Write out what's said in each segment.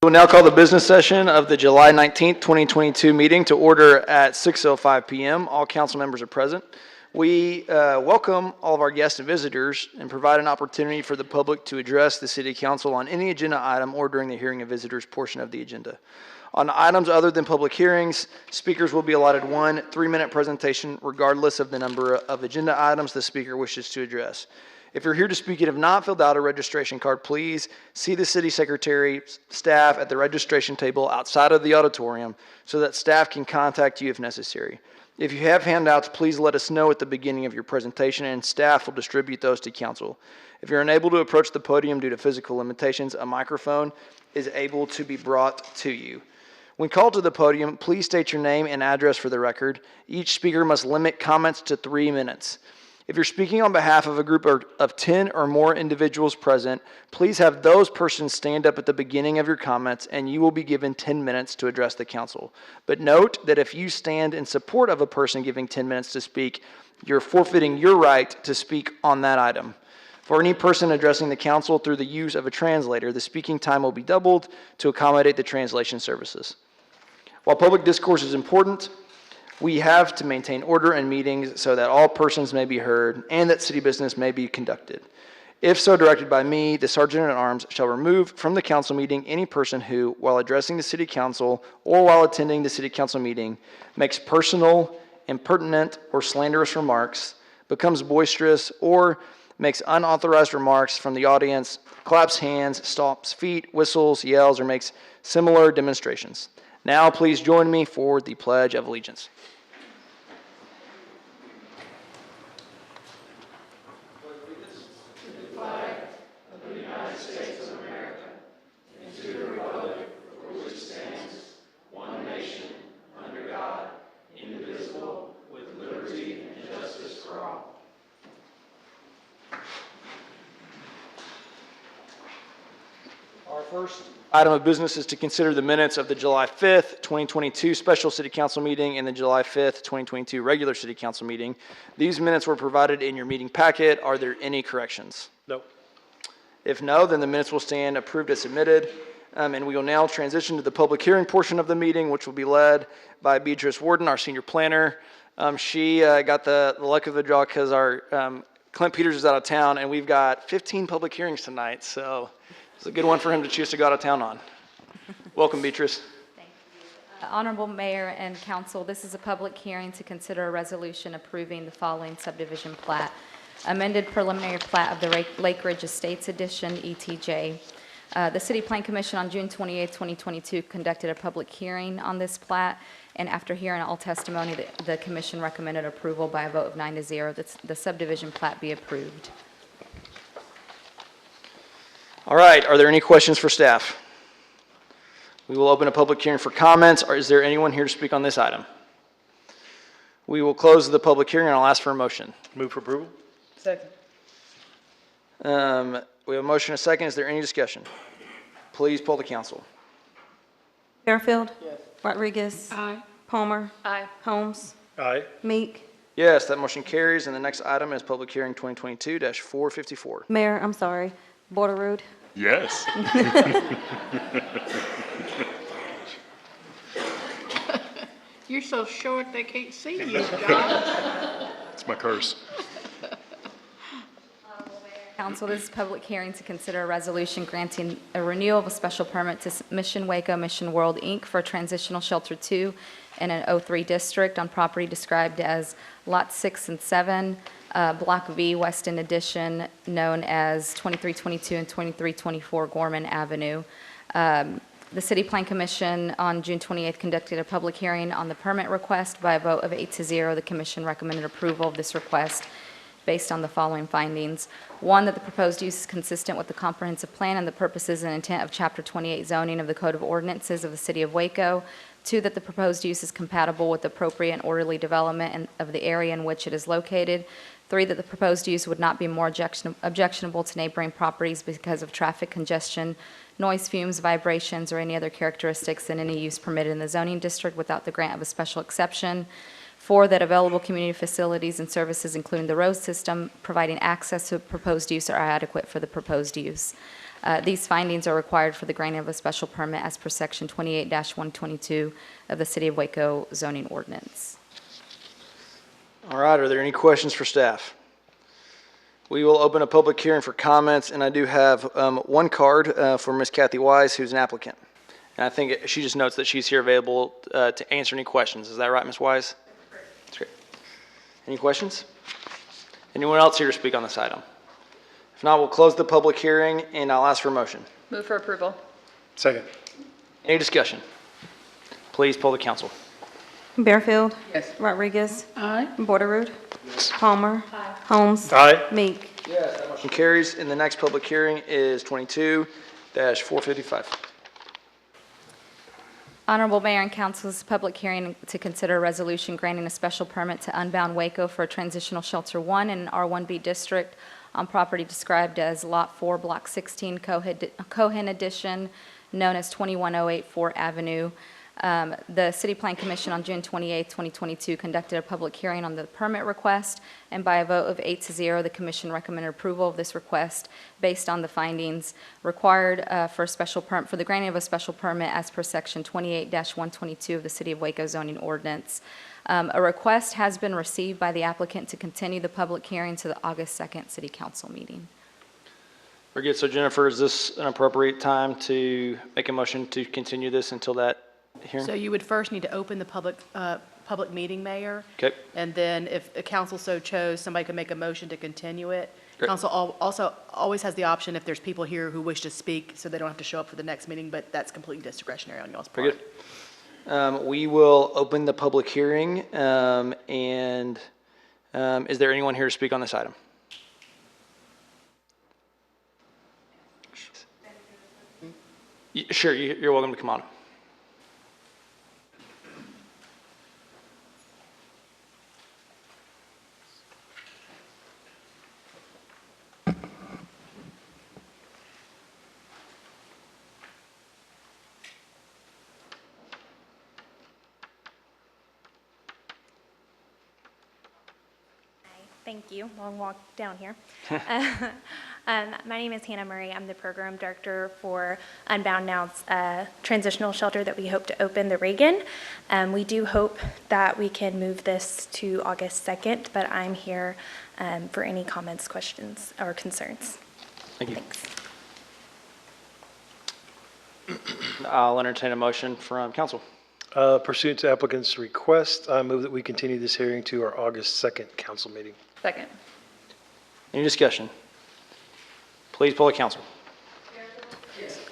We will now call the business session of the July 19th, 2022 meeting to order at 6:05 p.m. All council members are present. We welcome all of our guests and visitors and provide an opportunity for the public to address the City Council on any agenda item or during the hearing of visitors portion of the agenda. On items other than public hearings, speakers will be allotted 1 3-minute presentation regardless of the number of agenda items the speaker wishes to address. If you're here to speak and have not filled out a registration card, please see the city secretary, staff at the registration table outside of the auditorium so that staff can contact you if necessary. If you have handouts, please let us know at the beginning of your presentation and staff will distribute those to council. If you're unable to approach the podium due to physical limitations, a microphone is able to be brought to you. When called to the podium, please state your name and address for the record. Each speaker must limit comments to 3 minutes. If you're speaking on behalf of a group of 10 or more individuals present, please have those persons stand up at the beginning of your comments and you will be given 10 minutes to address the council. But note that if you stand in support of a person giving 10 minutes to speak, you're forfeiting your right to speak on that item. For any person addressing the council through the use of a translator, the speaking time will be doubled to accommodate the translation services. While public discourse is important, we have to maintain order in meetings so that all persons may be heard and that city business may be conducted. If so directed by me, the Sergeant at Arms shall remove from the council meeting any person who, while addressing the city council or while attending the city council meeting, makes personal, impertinent, or slanderous remarks, becomes boisterous, or makes unauthorized remarks from the audience, claps hands, stomps feet, whistles, yells, or makes similar demonstrations. Now please join me for the Pledge of Allegiance. First item of business is to consider the minutes of the July 5th, 2022 special city council meeting and the July 5th, 2022 regular city council meeting. These minutes were provided in your meeting packet. Are there any corrections? No. If no, then the minutes will stand approved as submitted. And we will now transition to the public hearing portion of the meeting, which will be led by Beatrice Warden, our senior planner. She got the luck of the draw because our Clint Peters is out of town, and we've got 15 public hearings tonight, so it's a good one for him to choose to go out of town on. Welcome, Beatrice. Thank you. Honorable Mayor and Council, this is a public hearing to consider a resolution approving the following subdivision plat. Amended preliminary plat of the Lake Ridge Estates Edition, ETJ. The City Plan Commission on June 28, 2022 conducted a public hearing on this plat, and after hearing all testimony, the Commission recommended approval by a vote of 9-0 that the subdivision plat be approved. All right, are there any questions for staff? We will open a public hearing for comments. Or is there anyone here to speak on this item? We will close the public hearing and I'll ask for a motion. Move for approval. Second. We have a motion and a second. Is there any discussion? Please poll the council. Fairfield. Yes. Rodriguez. Aye. Palmer. Aye. Holmes. Aye. Meek. Yes, that motion carries. And the next item is public hearing 2022-454. Mayor, I'm sorry. Border Road. Yes. You're so short they can't see you, John. It's my curse. Council, this is a public hearing to consider a resolution granting a renewal of a special permit to Mission Waco Mission World, Inc. for Transitional Shelter 2 in an 03 district on property described as Lot 6 and 7, Block V, West End Edition, known as 2322 and 2324 Gorman Avenue. The City Plan Commission on June 28th conducted a public hearing on the permit request. By a vote of 8-0, the Commission recommended approval of this request based on the following findings. 1, that the proposed use is consistent with the comprehensive plan and the purposes and intent of Chapter 28 zoning of the Code of Ordinances of the City of Waco. 2, that the proposed use is compatible with appropriate and orderly development of the area in which it is located. 3, that the proposed use would not be more objectionable to neighboring properties because of traffic congestion, noise, fumes, vibrations, or any other characteristics than any use permitted in the zoning district without the grant of a special exception. 4, that available community facilities and services, including the road system, providing access to proposed use are adequate for the proposed use. These findings are required for the granting of a special permit as per Section 28-122 of the City of Waco zoning ordinance. All right, are there any questions for staff? We will open a public hearing for comments, and I do have one card for Ms. Kathy Wise, who's an applicant. And I think she just notes that she's here available to answer any questions. Is that right, Ms. Wise? That's great. Any questions? Anyone else here to speak on this item? If not, we'll close the public hearing, and I'll ask for a motion. Move for approval. Second. Any discussion? Please poll the council. Bearfield. Yes. Rodriguez. Aye. Borderood. Palmer. Holmes. Aye. Meek. Yes, that motion carries. And the next public hearing is 22-455. Honorable Mayor and Council, this is a public hearing to consider a resolution granting a special permit to Unbound Waco for a transitional shelter 1 in an R1B district on property described as Lot 4, Block 16, Cohen Edition, known as 21084 Fort Avenue. The City Plan Commission on June 28, 2022 conducted a public hearing on the permit request, and by a vote of 8-0, the Commission recommended approval of this request based on the findings required for the granting of a special permit as per Section 28-122 of the City of Waco zoning ordinance. A request has been received by the applicant to continue the public hearing to the August 2nd City Council meeting. Very good. So Jennifer, is this an appropriate time to make a motion to continue this until that hearing? So you would first need to open the public meeting, Mayor. Okay. And then if the council so chose, somebody could make a motion to continue it. Great. Council also always has the option if there's people here who wish to speak, so they don't have to show up for the next meeting, but that's completely discretionary on y'all's part. Very good. We will open the public hearing, and is there anyone here to speak on this item? Sure, you're welcome to come on. Thank you. Long walk down here. My name is Hannah Murray. I'm the program director for Unbound Now's transitional shelter that we hope to open, the Reagan. We do hope that we can move this to August 2nd, but I'm here for any comments, questions, or concerns. Thank you. Thanks. I'll entertain a motion from council. Pursuant to applicant's request, I move that we continue this hearing to our August 2nd council meeting. Second. Any discussion? Please poll the council.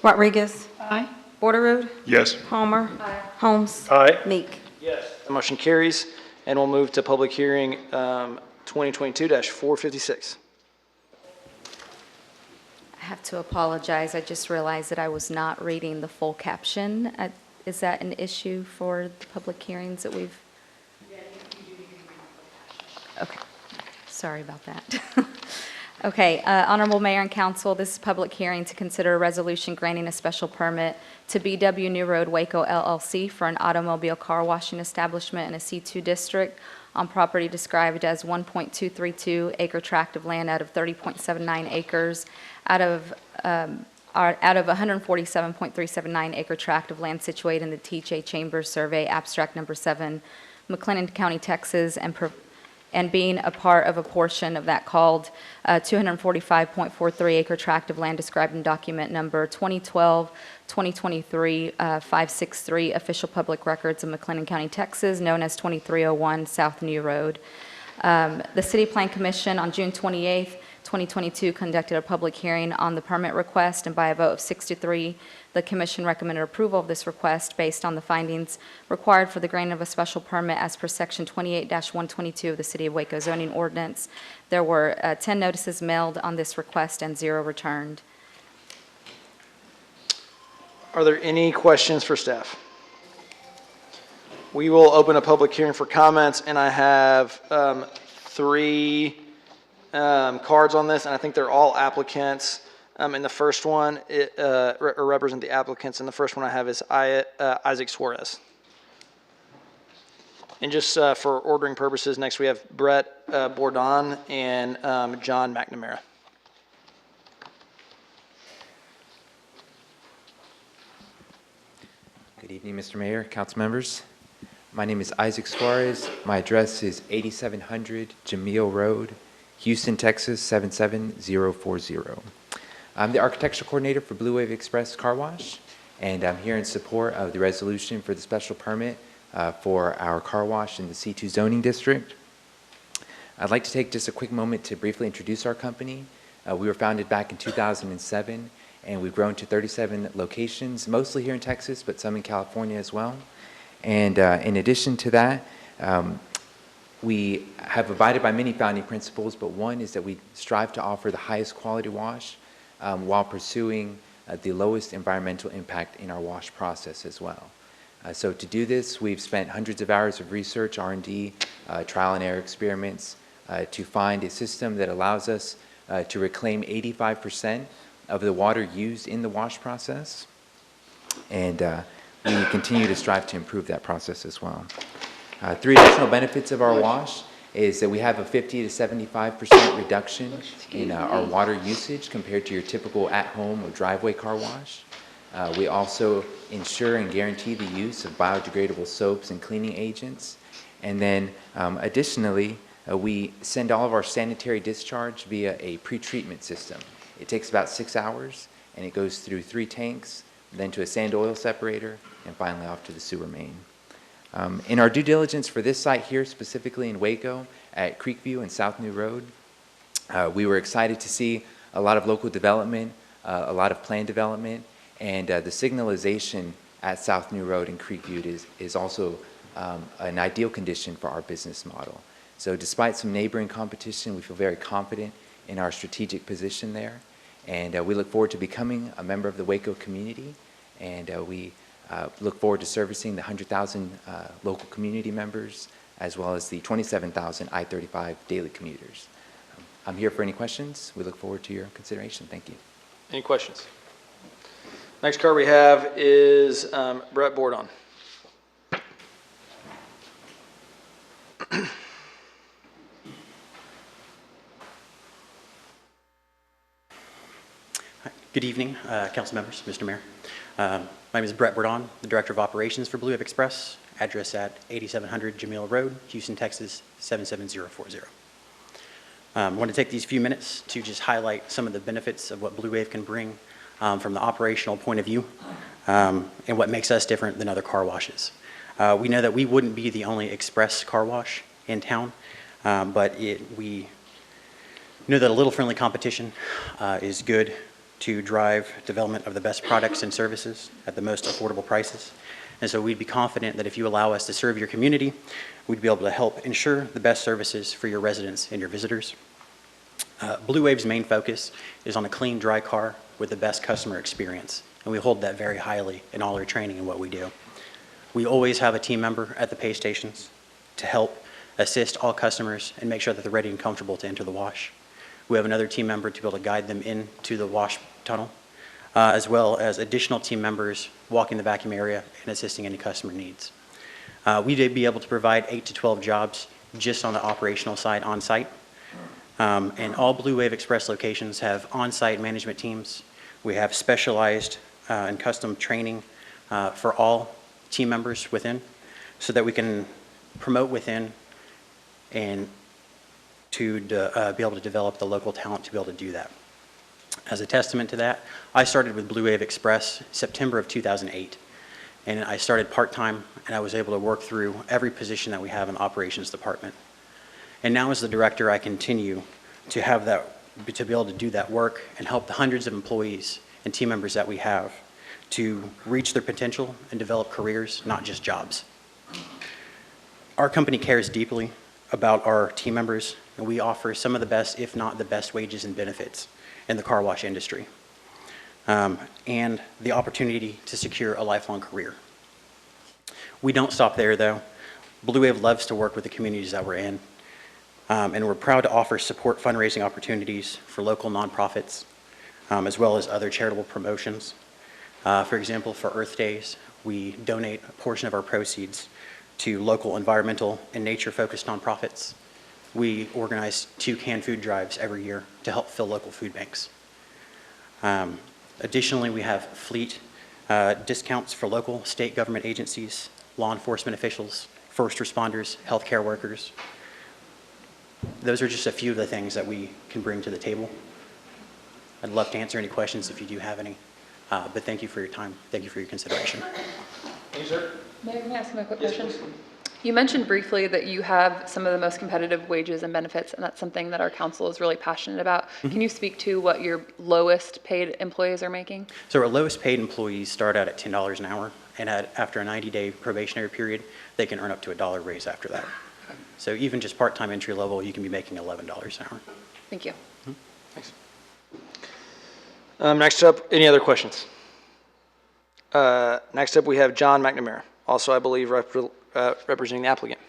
Rodriguez. Aye. Borderood. Yes. Palmer. Holmes. Aye. Meek. Yes. The motion carries, and we'll move to public hearing 2022-456. I have to apologize. I just realized that I was not reading the full caption. Is that an issue for the public hearings that we've? Okay. Sorry about that. Okay, Honorable Mayor and Council, this is a public hearing to consider a resolution granting a special permit to BW New Road Waco LLC for an automobile car washing establishment in a C2 district on property described as 1.232 acre tract of land out of 30.79 acres out of 147.379 acre tract of land situated in the T.J. Chambers Survey, abstract number 7, McLennan County, Texas, and being a part of a portion of that called 245.43 acre tract of land described in document number 2012-2023-563, official public records of McLennan County, Texas, known as 2301 South New Road. The City Plan Commission on June 28th, 2022 conducted a public hearing on the permit request, and by a vote of 6-3, the Commission recommended approval of this request based on the findings required for the granting of a special permit as per Section 28-122 of the City of Waco zoning ordinance. There were 10 notices mailed on this request and 0 returned. Are there any questions for staff? We will open a public hearing for comments, and I have 3 cards on this, and I think they're all applicants. And the first one represent the applicants, and the first one I have is Isaac Suarez. And just for ordering purposes, next we have Brett Burdon and John McNamara. Good evening, Mr. Mayor, council members. My name is Isaac Suarez. My address is 8700 Jameel Road, Houston, Texas 77040. I'm the architectural coordinator for Blue Wave Express Car Wash, and I'm here in support of the resolution for the special permit for our car wash in the C2 zoning district. I'd like to take just a quick moment to briefly introduce our company. We were founded back in 2007, and we've grown to 37 locations, mostly here in Texas, but some in California as well. And in addition to that, we have abided by many founding principles, but one is that we strive to offer the highest quality wash while pursuing the lowest environmental impact in our wash process as well. So to do this, we've spent hundreds of hours of research, R&D, trial and error experiments to find a system that allows us to reclaim 85% of the water used in the wash process. And we continue to strive to improve that process as well. 3 additional benefits of our wash is that we have a 50 to 75% reduction in our water usage compared to your typical at-home or driveway car wash. We also ensure and guarantee the use of biodegradable soaps and cleaning agents. And then additionally, we send all of our sanitary discharge via a pre-treatment system. It takes about 6 hours, and it goes through 3 tanks, then to a sand oil separator, and finally off to the sewer main. In our due diligence for this site here, specifically in Waco at Creekview and South New Road, we were excited to see a lot of local development, a lot of planned development, and the signalization at South New Road and Creekview is also an ideal condition for our business model. So despite some neighboring competition, we feel very confident in our strategic position there, and we look forward to becoming a member of the Waco community, and we look forward to servicing the 100,000 local community members, as well as the 27,000 I-35 daily commuters. I'm here for any questions. We look forward to your consideration. Thank you. Any questions? Next card we have is Brett Burdon. Good evening, council members, Mr. Mayor. My name is Brett Burdon, the Director of Operations for Blue Wave Express, address at 8700 Jameel Road, Houston, Texas 77040. I want to take these few minutes to just highlight some of the benefits of what Blue Wave can bring from the operational point of view and what makes us different than other car washes. We know that we wouldn't be the only express car wash in town, but we know that a little friendly competition is good to drive development of the best products and services at the most affordable prices. And so we'd be confident that if you allow us to serve your community, we'd be able to help ensure the best services for your residents and your visitors. Blue Wave's main focus is on a clean, dry car with the best customer experience, and we hold that very highly in all our training and what we do. We always have a team member at the pay stations to help assist all customers and make sure that they're ready and comfortable to enter the wash. We have another team member to be able to guide them into the wash tunnel, as well as additional team members walking the vacuum area and assisting any customer needs. We'd be able to provide 8 to 12 jobs just on the operational side on site. And all Blue Wave Express locations have on-site management teams. We have specialized and custom training for all team members within, so that we can promote within and to be able to develop the local talent to be able to do that. As a testament to that, I started with Blue Wave Express September of 2008. And I started part-time, and I was able to work through every position that we have in the operations department. And now as the director, I continue to have that, to be able to do that work and help the hundreds of employees and team members that we have to reach their potential and develop careers, not just jobs. Our company cares deeply about our team members, and we offer some of the best, if not the best, wages and benefits in the car wash industry, and the opportunity to secure a lifelong career. We don't stop there, though. Blue Wave loves to work with the communities that we're in, and we're proud to offer support fundraising opportunities for local nonprofits, as well as other charitable promotions. For example, for Earth Days, we donate a portion of our proceeds to local environmental and nature-focused nonprofits. We organize 2 canned food drives every year to help fill local food banks. Additionally, we have fleet discounts for local, state government agencies, law enforcement officials, first responders, healthcare workers. Those are just a few of the things that we can bring to the table. I'd love to answer any questions if you do have any, but thank you for your time. Thank you for your consideration. Thank you, sir. Mayor, can I ask him a quick question? You mentioned briefly that you have some of the most competitive wages and benefits, and that's something that our council is really passionate about. Can you speak to what your lowest paid employees are making? So our lowest paid employees start out at $10 an hour, and after a 90-day probationary period, they can earn up to $1 raise after that. So even just part-time entry level, you can be making $11 an hour. Thank you. Thanks. Next up, any other questions? Next up, we have John McNamara, also, I believe, representing the applicant.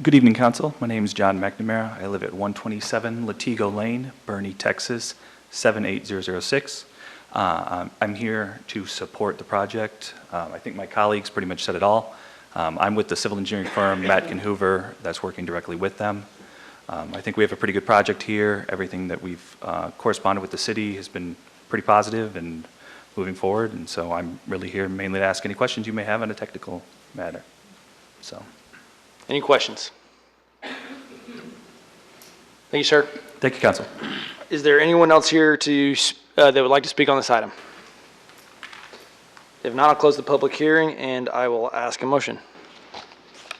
Good evening, Council. My name is John McNamara. I live at 127 Latigo Lane, Boerne, Texas, 78006. I'm here to support the project. I think my colleagues pretty much said it all. I'm with the civil engineering firm, Matkin Hoover, that's working directly with them. I think we have a pretty good project here. Everything that we've corresponded with the city has been pretty positive and moving forward, and so I'm really here mainly to ask any questions you may have on a technical matter. So, Any questions? Thank you, sir. thank you, Council. Is there anyone else here that would like to speak on this item? If not, I'll close the public hearing and I will ask a motion.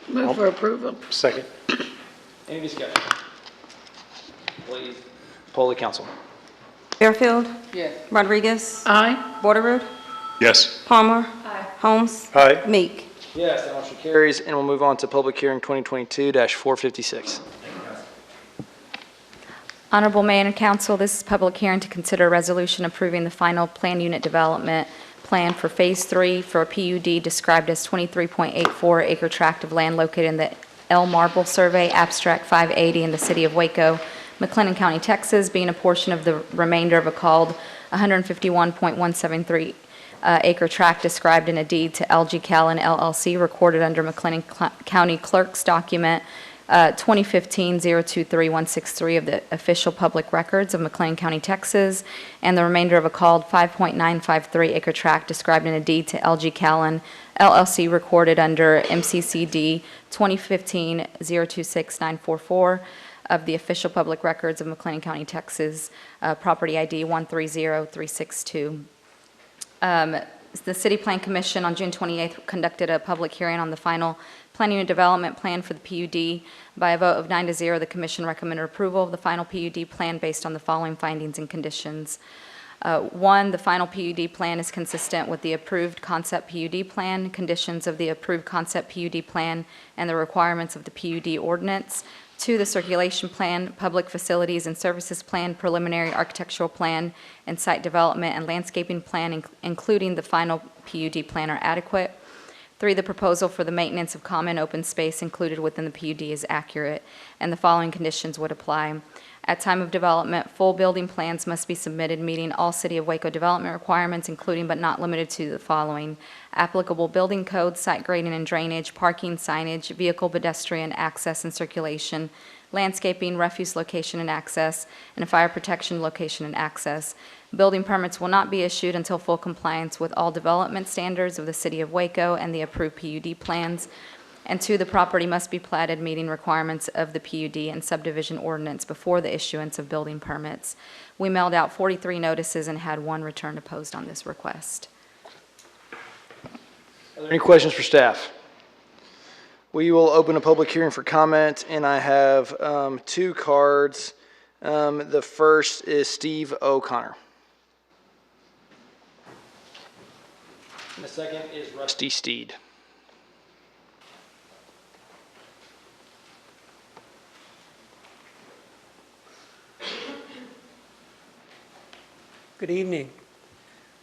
Move for approval. Second. Any discussion? Please poll the council. Fairfield. Yes. Rodriguez. Aye. Borderoad. Yes. Palmer. Holmes. Aye. Meek. Yes, that motion carries, and we'll move on to public hearing 2022-456. Honorable Mayor and Council, this is a public hearing to consider a resolution approving the final plan unit development plan for Phase 3 for a PUD described as 23.84 acre tract of land located in the L Marble Survey, Abstract 580 in the city of Waco, McLennan County, Texas, being a portion of the remainder of a called 151.173 acre tract described in a deed to LG Callan LLC recorded under McLennan County Clerk's document 2015-023163 of the official public records of McLennan County, Texas, and the remainder of a called 5.953 acre tract described in a deed to LG Callan LLC recorded under MCCD 2015-026944 of the official public records of McLennan County, Texas, property ID 130362. The City Plan Commission on June 28th conducted a public hearing on the final plan unit development plan for the PUD. By a vote of 9-0, the Commission recommended approval of the final PUD plan based on the following findings and conditions. 1, the final PUD plan is consistent with the approved concept PUD plan, conditions of the approved concept PUD plan, and the requirements of the PUD ordinance. 2, the circulation plan, public facilities and services plan, preliminary architectural plan, and site development and landscaping plan, including the final PUD plan, are adequate. 3, the proposal for the maintenance of common open space included within the PUD is accurate, and the following conditions would apply. At time of development, full building plans must be submitted meeting all City of Waco development requirements, including but not limited to the following: applicable building codes, site grading and drainage, parking, signage, vehicle pedestrian access and circulation, landscaping, refuse location and access, and a fire protection location and access. Building permits will not be issued until full compliance with all development standards of the City of Waco and the approved PUD plans. And 2, the property must be platted meeting requirements of the PUD and subdivision ordinance before the issuance of building permits. We mailed out 43 notices and had 1 return opposed on this request. Are there any questions for staff? We will open a public hearing for comment, and I have 2 cards. The first is Steve O'Connor. And the second is Rusty Steed. Good evening.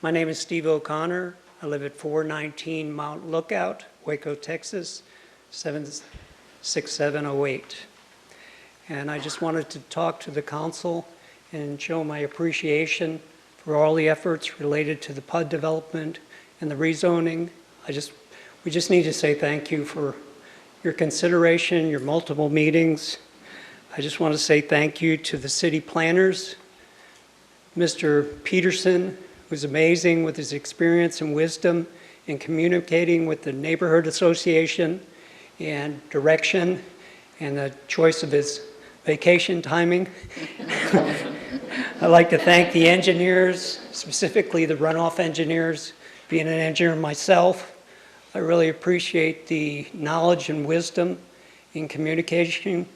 My name is Steve O'Connor. I live at 419 Mount Lookout, Waco, Texas, 76708. And I just wanted to talk to the council and show my appreciation for all the efforts related to the PUD development and the rezoning. We just need to say thank you for your consideration, your multiple meetings. I just want to say thank you to the city planners Mr. Peterson, who's amazing with his experience and wisdom in communicating with the neighborhood association and direction and the choice of his vacation timing. I'd like to thank the engineers, specifically the runoff engineers. Being an engineer myself, I really appreciate the knowledge and wisdom in communication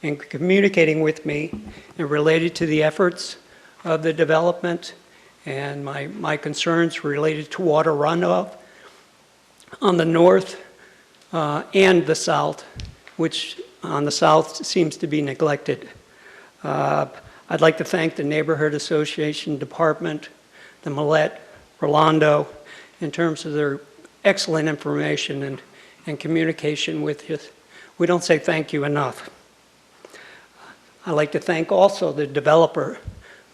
and communicating with me and related to the efforts of the development and my concerns related to water runoff on the north and the south, which on the south seems to be neglected. I'd like to thank the Neighborhood Association Department, the Millette, Rolando, in terms of their excellent information and communication with you. We don't say thank you enough. I'd like to thank also the developer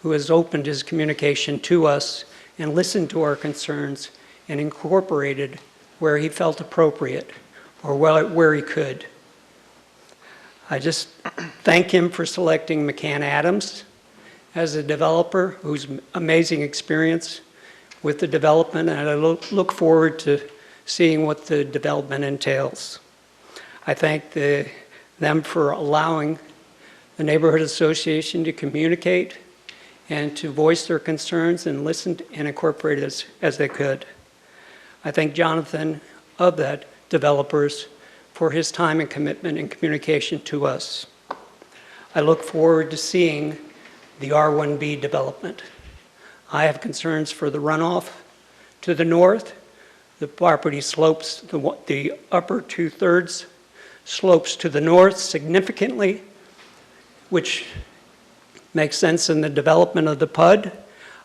who has opened his communication to us and listened to our concerns and incorporated where he felt appropriate or where he could. I just thank him for selecting McCann Adams as a developer who's amazing experience with the development, and I look forward to seeing what the development entails. I thank them for allowing the Neighborhood Association to communicate and to voice their concerns and listen and incorporate as they could. I thank Jonathan of that developers for his time and commitment and communication to us. I look forward to seeing the R1B development. I have concerns for the runoff to the north. The property slopes, the upper 2/3 slopes to the north significantly, which makes sense in the development of the PUD.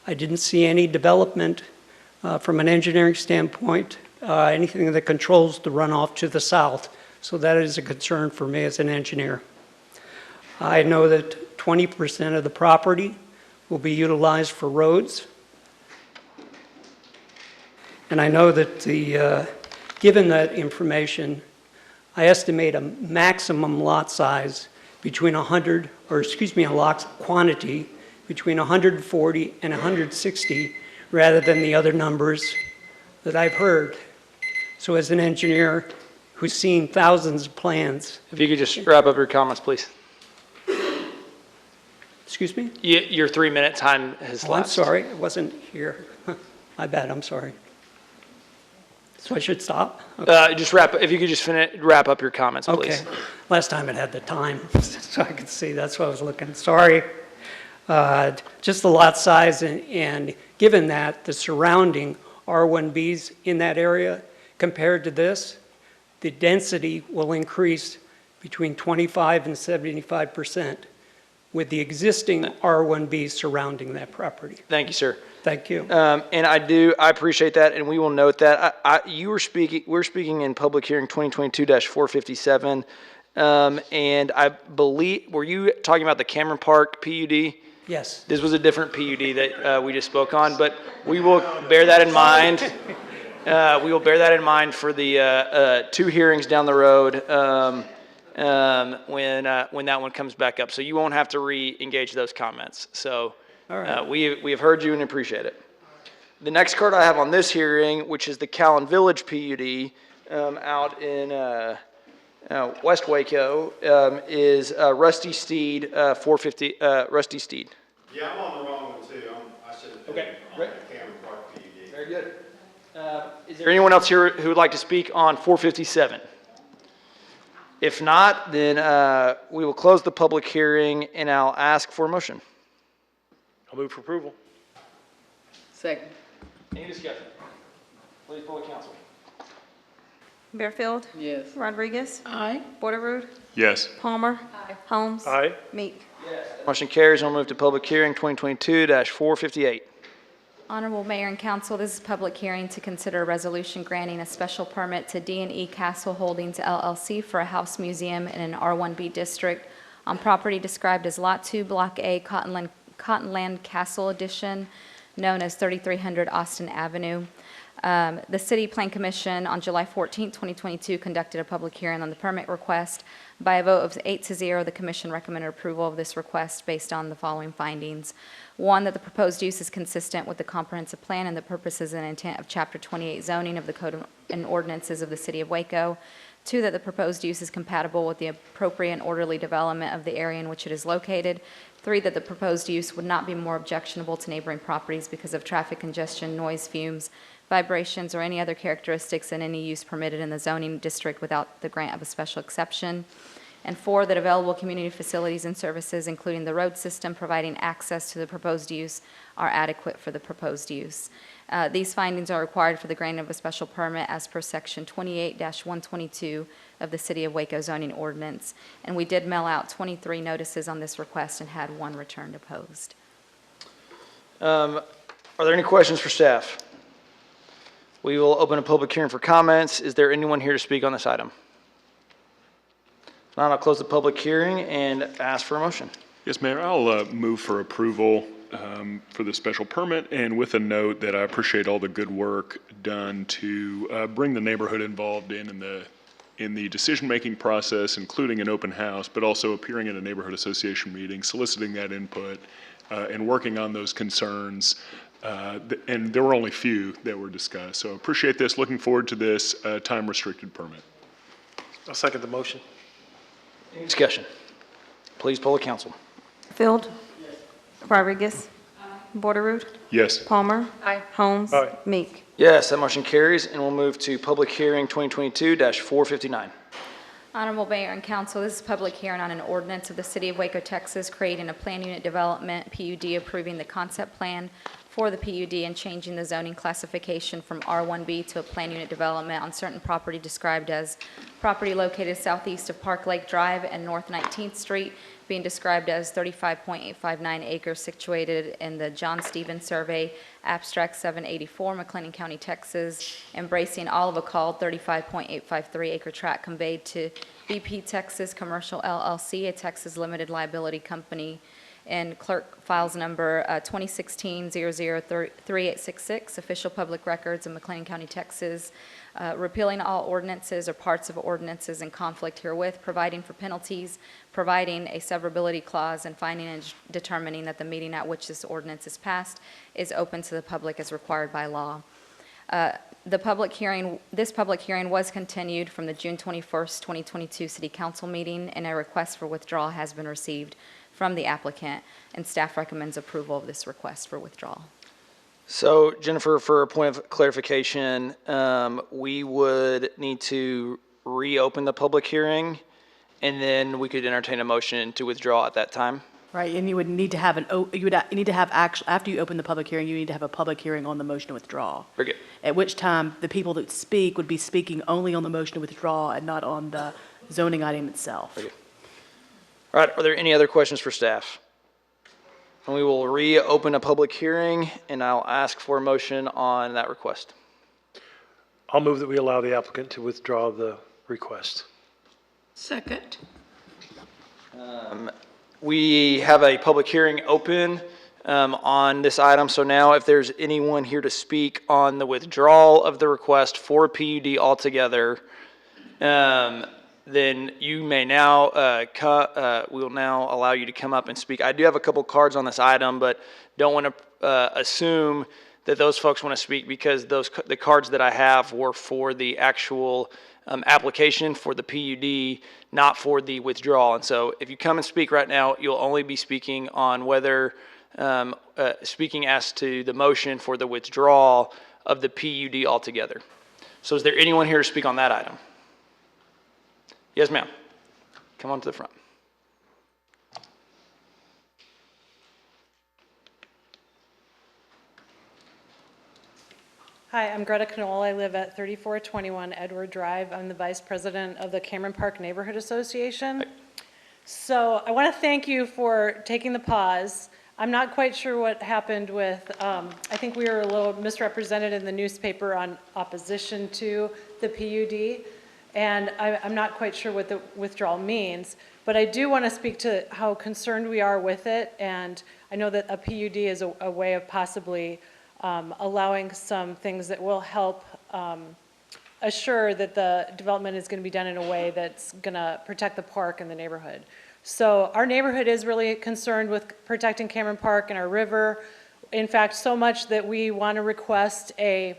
I didn't see any development from an engineering standpoint, anything that controls the runoff to the south. So that is a concern for me as an engineer. I know that 20% of the property will be utilized for roads. And I know that given that information, I estimate a maximum lot size between a lot quantity between 140 and 160 rather than the other numbers that I've heard. So as an engineer who's seen thousands of plans. If you could just wrap up your comments, please. Excuse me? Your 3-minute time has lapsed. I'm sorry, I wasn't here. My bad, I'm sorry. So I should stop? Okay. Just if you could just wrap up your comments, please. Okay. Last time it had the time, so I could see. That's what I was looking. Sorry. Just the lot size and given that the surrounding R1Bs in that area compared to this, the density will increase between 25 and 75% with the existing R1Bs surrounding that property. Thank you, sir. Thank you. And I appreciate that, and we will note that. We're speaking in public hearing 2022-457, and I believe, were you talking about the Cameron Park PUD? Yes. This was a different PUD that we just spoke on, but we will bear that in mind. We will bear that in mind for the 2 hearings down the road when that one comes back up. So you won't have to re-engage those comments. So. All right. We have heard you and appreciate it. The next card I have on this hearing, which is the Callan Village PUD out in West Waco, is Rusty Steed, 450, Rusty Steed. Yeah, I'm on the wrong one too. I should have been on the Cameron Park PUD. Very good. Is there anyone else here who would like to speak on 457? If not, then we will close the public hearing and I'll ask for a motion. I'll move for approval. Second. Any discussion? Please poll the council. Bearfield. Yes. Rodriguez. Aye. Borderood. Yes. Palmer. Holmes. Aye. Meek. Motion carries. We'll move to public hearing 2022-458. Honorable Mayor and Council, this is a public hearing to consider a resolution granting a special permit to D&E Castle Holdings LLC for a house museum in an R1B district on property described as Lot 2, Block A, Cottonland Castle Edition, known as 3300 Austin Avenue. The City Plan Commission on July 14, 2022 conducted a public hearing on the permit request. By a vote of 8-0, the commission recommended approval of this request based on the following findings. One, that the proposed use is consistent with the comprehensive plan and the purposes and intent of Chapter 28 zoning of the Code and Ordinances of the City of Waco. Two, that the proposed use is compatible with the appropriate and orderly development of the area in which it is located. Three, that the proposed use would not be more objectionable to neighboring properties because of traffic congestion, noise, fumes, vibrations, or any other characteristics in any use permitted in the zoning district without the grant of a special exception. And four, that available community facilities and services, including the road system providing access to the proposed use, are adequate for the proposed use. These findings are required for the granting of a special permit as per Section 28-122 of the City of Waco zoning ordinance. And we did mail out 23 notices on this request and had one returned opposed. Are there any questions for staff? We will open a public hearing for comments. Is there anyone here to speak on this item? If not, I'll close the public hearing and ask for a motion. Yes, Mayor, I'll move for approval for the special permit, and with a note that I appreciate all the good work done to bring the neighborhood involved in the decision-making process, including an open house, but also appearing at a neighborhood association meeting, soliciting that input, and working on those concerns. And there were only few that were discussed. So appreciate this. Looking forward to this time-restricted permit. I'll second the motion. Any discussion? Please poll the council. Field. Rodriguez. Borderoot. Yes. Palmer. Aye. Holmes. Aye. Meek. Yes, that motion carries, and we'll move to public hearing 2022-459. Honorable Mayor and Council, this is a public hearing on an ordinance of the City of Waco, Texas, creating a plan unit development, PUD, approving the concept plan for the PUD and changing the zoning classification from R1B to a plan unit development on certain property described as property located southeast of Park Lake Drive and North 19th Street, being described as 35.859 acres situated in the John Stevens Survey, Abstract 784, McLennan County, Texas, embracing all of a called 35.853 acre tract conveyed to BP Texas Commercial LLC, a Texas limited liability company, and clerk files number 2016-003866, official public records of McLennan County, Texas, repealing all ordinances or parts of ordinances in conflict herewith, providing for penalties, providing a severability clause, and finding and determining that the meeting at which this ordinance is passed is open to the public as required by law. This public hearing was continued from the June 21st, 2022 City Council meeting, and a request for withdrawal has been received from the applicant, and staff recommends approval of this request for withdrawal. So, Jennifer, for a point of clarification, we would need to reopen the public hearing, and then we could entertain a motion to withdraw at that time. Right, and you would need to have after you open the public hearing, you need to have a public hearing on the motion to withdraw. Very good. At which time, the people that speak would be speaking only on the motion to withdraw and not on the zoning item itself. Very good. All right, are there any other questions for staff? And we will reopen a public hearing, and I'll ask for a motion on that request. I'll move that we allow the applicant to withdraw the request. Second. We have a public hearing open on this item. So now if there's anyone here to speak on the withdrawal of the request for PUD altogether, then you may now, we will now allow you to come up and speak. I do have a couple cards on this item, but don't want to assume that those folks want to speak because the cards that I have were for the actual application for the PUD, not for the withdrawal. And so if you come and speak right now, you'll only be speaking on whether, speaking as to the motion for the withdrawal of the PUD altogether. So is there anyone here to speak on that item? Yes, ma'am. Come on to the front. Hi, I'm Greta Knoll. I live at 3421 Edward Drive. I'm the Vice President of the Cameron Park Neighborhood Association. Hi. So I want to thank you for taking the pause. I'm not quite sure what happened with, I think we were a little misrepresented in the newspaper on opposition to the PUD, and I'm not quite sure what the withdrawal means, but I do want to speak to how concerned we are with it, and I know that a PUD is a way of possibly allowing some things that will help assure that the development is going to be done in a way that's going to protect the park and the neighborhood. So our neighborhood is really concerned with protecting Cameron Park and our river. In fact, so much that we want to request a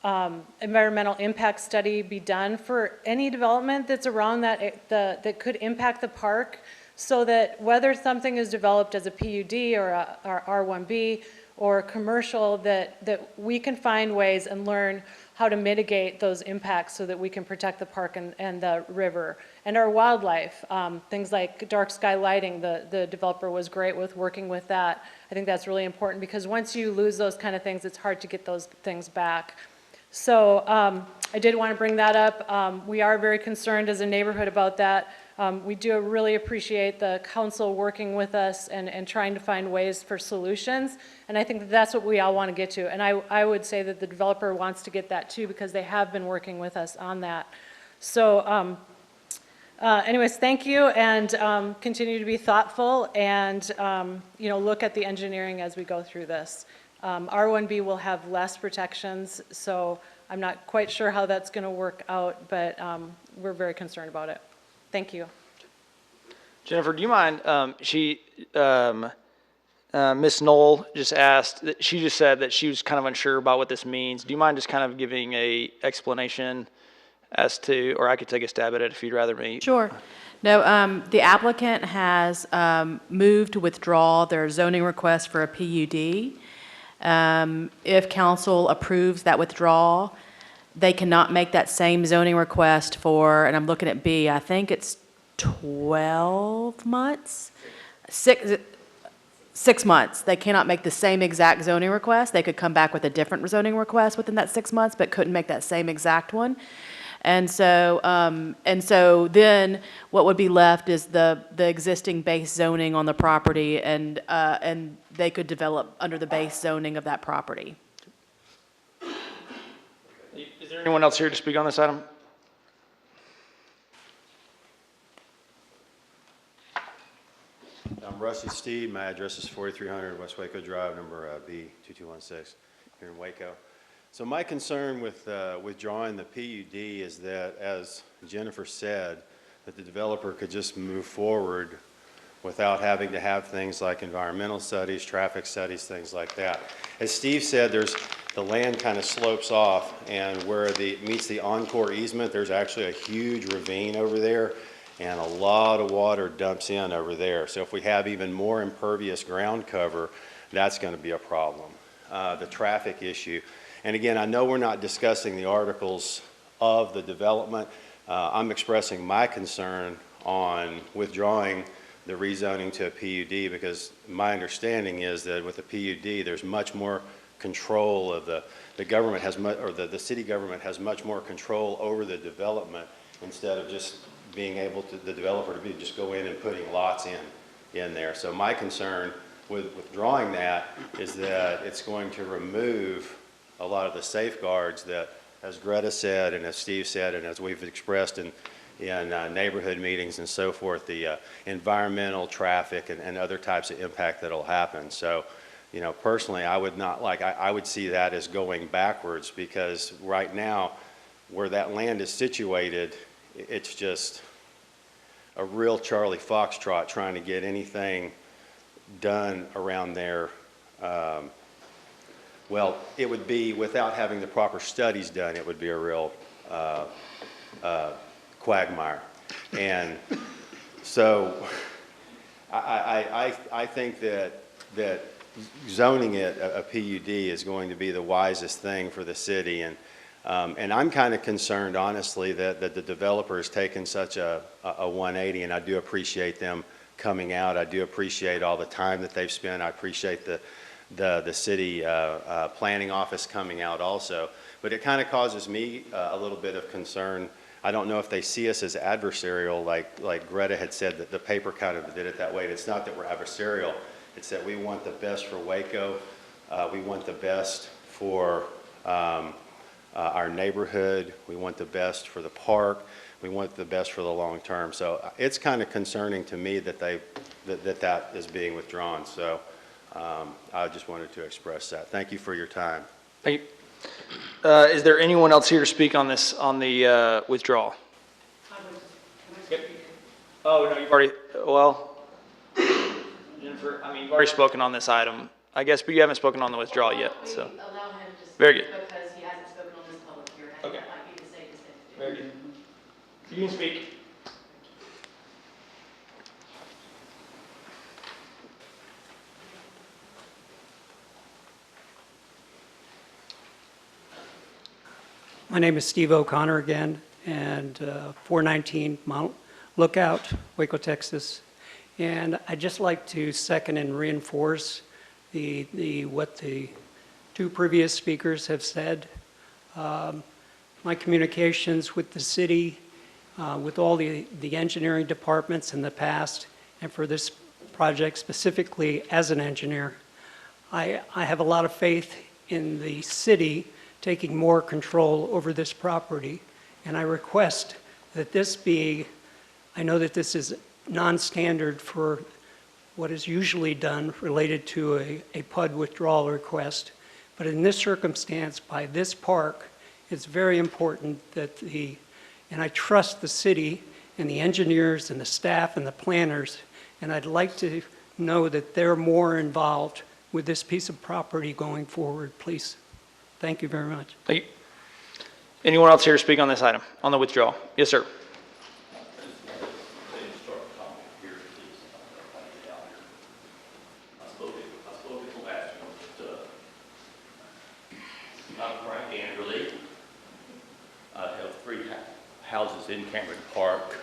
environmental impact study be done for any development that's around that could impact the park, so that whether something is developed as a PUD or a R1B or commercial, that we can find ways and learn how to mitigate those impacts so that we can protect the park and the river and our wildlife. Things like dark sky lighting, the developer was great with working with that. I think that's really important, because once you lose those kind of things, it's hard to get those things back. So I did want to bring that up. We are very concerned as a neighborhood about that. We do really appreciate the council working with us and trying to find ways for solutions. And I think that's what we all want to get to. And I would say that the developer wants to get that too, because they have been working with us on that. So anyways, thank you, and continue to be thoughtful and look at the engineering as we go through this. R1B will have less protections, so I'm not quite sure how that's going to work out, but we're very concerned about it. Thank you. Jennifer, do you mind, Ms. Knoll just asked, she just said that she was kind of unsure about what this means. Do you mind just kind of giving a explanation as to, or I could take a stab at it if you'd rather me? Sure. No, the applicant has moved to withdraw their zoning request for a PUD. If council approves that withdrawal, they cannot make that same zoning request for, and I'm looking at B, I think it's 12 months? 6 months. They cannot make the same exact zoning request. They could come back with a different zoning request within that 6 months, but couldn't make that same exact one. And so then what would be left is the existing base zoning on the property, and they could develop under the base zoning of that property. Is there anyone else here to speak on this item? I'm Rusty Steed. My address is 4300 West Waco Drive, number B2216 here in Waco. So my concern with withdrawing the PUD is that, as Jennifer said, that the developer could just move forward without having to have things like environmental studies, traffic studies, things like that. As Steve said, the land kind of slopes off, and where it meets the Encore easement, there's actually a huge ravine over there, and a lot of water dumps in over there. So if we have even more impervious ground cover, that's going to be a problem. The traffic issue. And again, I know we're not discussing the articles of the development. I'm expressing my concern on withdrawing the rezoning to a PUD, because my understanding is that with the PUD, there's much more control of the government has the city government has much more control over the development, instead of just being able to, the developer to be just go in and putting lots in there. So my concern with withdrawing that is that it's going to remove a lot of the safeguards that, as Greta said, and as Steve said, and as we've expressed in neighborhood meetings and so forth, the environmental, traffic, and other types of impact that'll happen. So, personally, I would not like, I would see that as going backwards, because right now, where that land is situated, it's just a real Charlie Foxtrot trying to get anything done around there. Well, it would be, without having the proper studies done, it would be a real quagmire. And so I think that zoning it a PUD is going to be the wisest thing for the city. And I'm kind of concerned, honestly, that the developer has taken such a 180, and I do appreciate them coming out. I do appreciate all the time that they've spent. I appreciate the city planning office coming out also. But it kind of causes me a little bit of concern. I don't know if they see us as adversarial, like Greta had said, that the paper kind of did it that way. It's not that we're adversarial. It's that we want the best for Waco. We want the best for our neighborhood. We want the best for the park. We want the best for the long term. So it's kind of concerning to me that that is being withdrawn. So I just wanted to express that. Thank you for your time. Thank you. Is there anyone else here to speak on this, on the withdrawal? Oh, no, you've already, well, Jennifer, I mean, you've already spoken on this item, I guess, but you haven't spoken on the withdrawal yet, so. Allow him to Very good. because he hasn't spoken on this public hearing. I think that might be the safest thing to do. Very good. You can speak. My name is Steve O'Connor again, and 419 Mount Lookout, Waco, Texas. And I'd just like to second and reinforce what the two previous speakers have said. My communications with the city, with all the engineering departments in the past, and for this project specifically as an engineer, I have a lot of faith in the city taking more control over this property. And I request that this be, I know that this is non-standard for what is usually done related to a PUD withdrawal request, but in this circumstance, by this park, it's very important that and I trust the city and the engineers and the staff and the planners, and I'd like to know that they're more involved with this piece of property going forward, please. Thank you very much. Thank you. Anyone else here to speak on this item, on the withdrawal? Yes, sir. I have 3 houses in Cameron Park.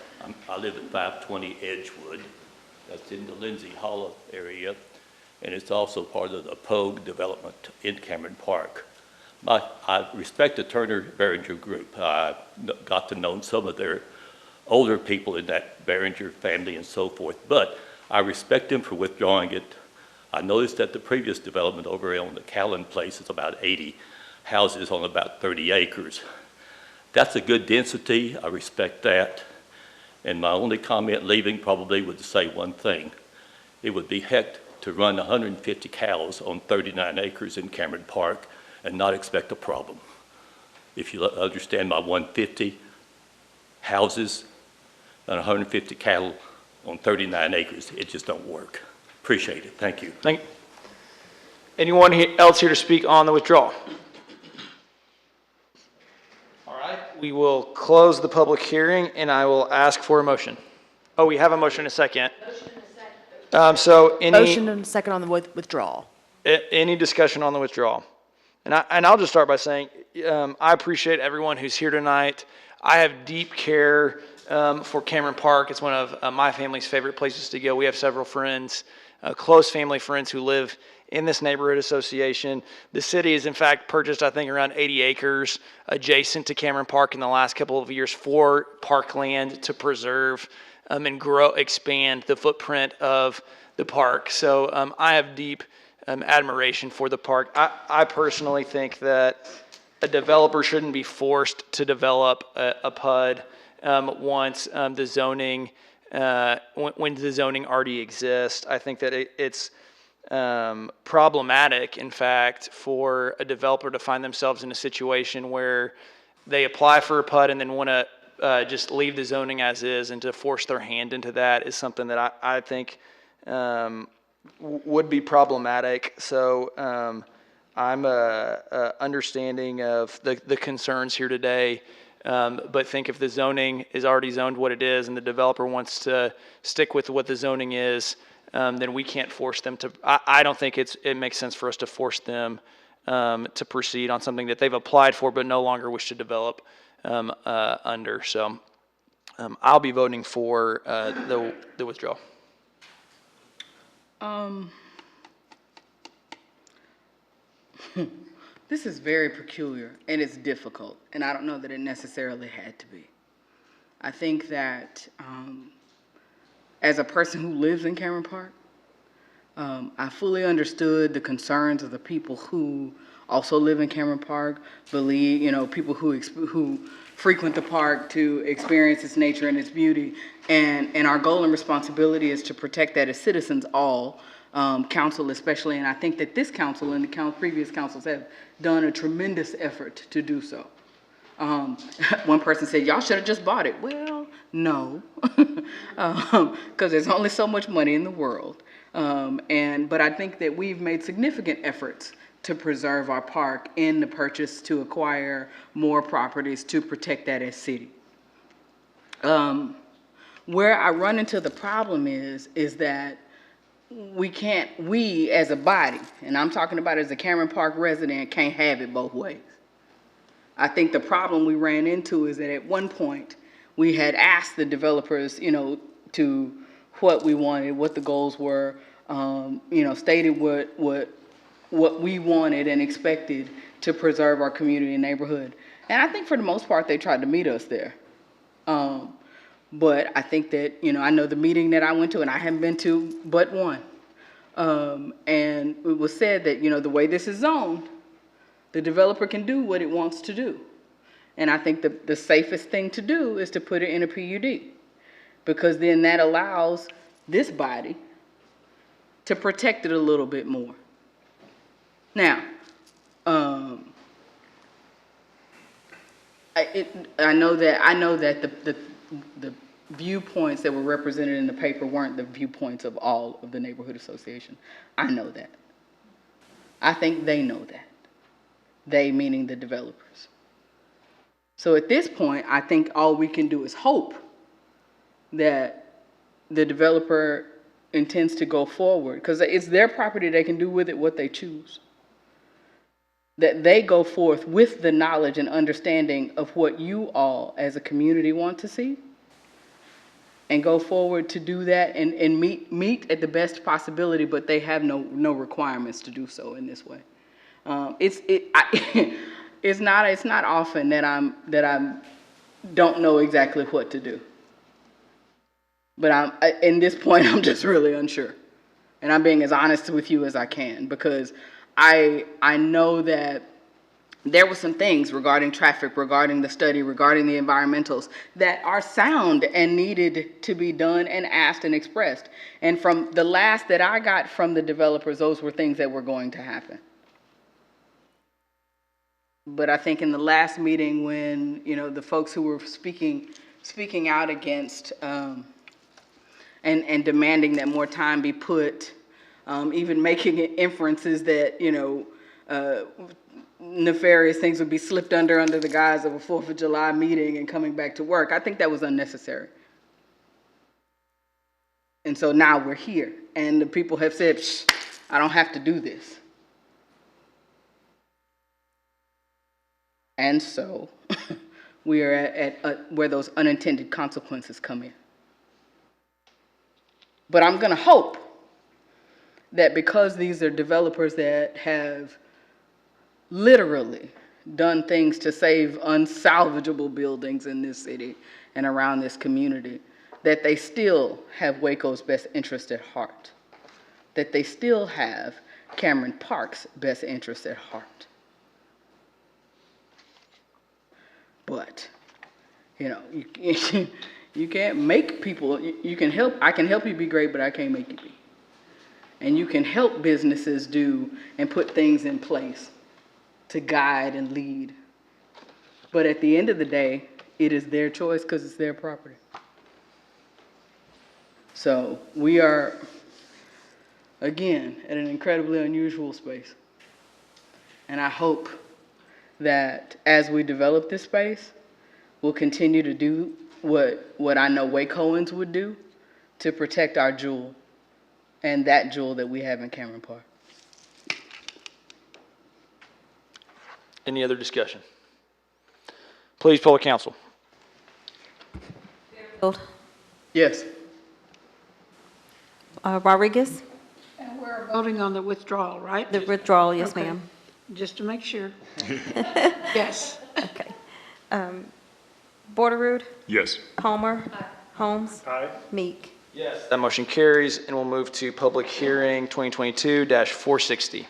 I live at 520 Edgewood. That's in the Lindsay Hollow area, and it's also part of the Pogue development in Cameron Park. I respect the Turner Behringer group. I got to know some of their older people in that Behringer family and so forth, but I respect them for withdrawing it. I noticed that the previous development over on the Callan place is about 80 houses on about 30 acres. That's a good density. I respect that. And my only comment leaving probably would say one thing. It would be heck to run 150 cows on 39 acres in Cameron Park and not expect a problem. If you understand my 150 houses and 150 cattle on 39 acres, it just don't work. Appreciate it. Thank you. Thank you. Anyone else here to speak on the withdrawal? All right, we will close the public hearing and I will ask for a motion. Oh, we have a motion and a second. So Motion and a second on the withdrawal. Any discussion on the withdrawal? And I'll just start by saying I appreciate everyone who's here tonight. I have deep care for Cameron Park. It's one of my family's favorite places to go. We have several friends, close family friends who live in this neighborhood association. The city has in fact purchased, I think, around 80 acres adjacent to Cameron Park in the last couple of years for parkland to preserve and expand the footprint of the park. So I have deep admiration for the park. I personally think that a developer shouldn't be forced to develop a PUD once the zoning, when the zoning already exists. I think that it's problematic, in fact, for a developer to find themselves in a situation where they apply for a PUD and then want to just leave the zoning as is, and to force their hand into that is something that I think would be problematic. So I'm understanding of the concerns here today, but think if the zoning is already zoned what it is and the developer wants to stick with what the zoning is, then we can't force them to. I don't think it makes sense for us to force them to proceed on something that they've applied for but no longer wish to develop under. So I'll be voting for the withdrawal. This is very peculiar and it's difficult, and I don't know that it necessarily had to be. I think that as a person who lives in Cameron Park, I fully understood the concerns of the people who also live in Cameron Park, people who frequent the park to experience its nature and its beauty. And our goal and responsibility is to protect that as citizens all. council especially, and I think that this council and the previous councils have done a tremendous effort to do so. One person said, y'all should have just bought it. Well, no, because there's only so much money in the world. But I think that we've made significant efforts to preserve our park in the purchase to acquire more properties to protect that as city. Where I run into the problem is that we as a body, and I'm talking about as a Cameron Park resident, can't have it both ways. I think the problem we ran into is that at one point we had asked the developers, to what we wanted, what the goals were, stated what we wanted and expected to preserve our community and neighborhood. And I think for the most part, they tried to meet us there. But I think that, I know the meeting that I went to, and I haven't been to but one. And it was said that, the way this is zoned, the developer can do what it wants to do. And I think the safest thing to do is to put it in a PUD, because then that allows this body to protect it a little bit more. Now, I know that the viewpoints that were represented in the paper weren't the viewpoints of all of the neighborhood association. I know that. I think they know that. They meaning the developers. So at this point, I think all we can do is hope that the developer intends to go forward, because it's their property, they can do with it what they choose. That they go forth with the knowledge and understanding of what you all as a community want to see, and go forward to do that and meet at the best possibility, but they have no requirements to do so in this way. It's not often that I don't know exactly what to do. But in this point, I'm just really unsure. And I'm being as honest with you as I can, because I know that there were some things regarding traffic, regarding the study, regarding the environmentals that are sound and needed to be done and asked and expressed. And from the last that I got from the developers, those were things that were going to happen. But I think in the last meeting, when the folks who were speaking out against and demanding that more time be put, even making inferences that nefarious things would be slipped under the guise of a 4th of July meeting and coming back to work, I think that was unnecessary. And so now we're here, and the people have said, I don't have to do this. And so we are at where those unintended consequences come in. But I'm going to hope that because these are developers that have literally done things to save unsalvageable buildings in this city and around this community, that they still have Waco's best interest at heart, that they still have Cameron Park's best interest at heart. But, you can't make people, you can help, I can help you be great, but I can't make you be. And you can help businesses do and put things in place to guide and lead. But at the end of the day, it is their choice because it's their property. So we are, again, at an incredibly unusual space. And I hope that as we develop this space, we'll continue to do what I know Wacoans would do to protect our jewel, and that jewel that we have in Cameron Park. Any other discussion? Please poll the council. Yes. Rodriguez? And we're voting on the withdrawal, right? The withdrawal, yes, Okay. ma'am. Just to make sure. Yes. Okay. Borderood? Yes. Palmer? Holmes? Aye. Meek? Yes. That motion carries, and we'll move to public hearing 2022-460.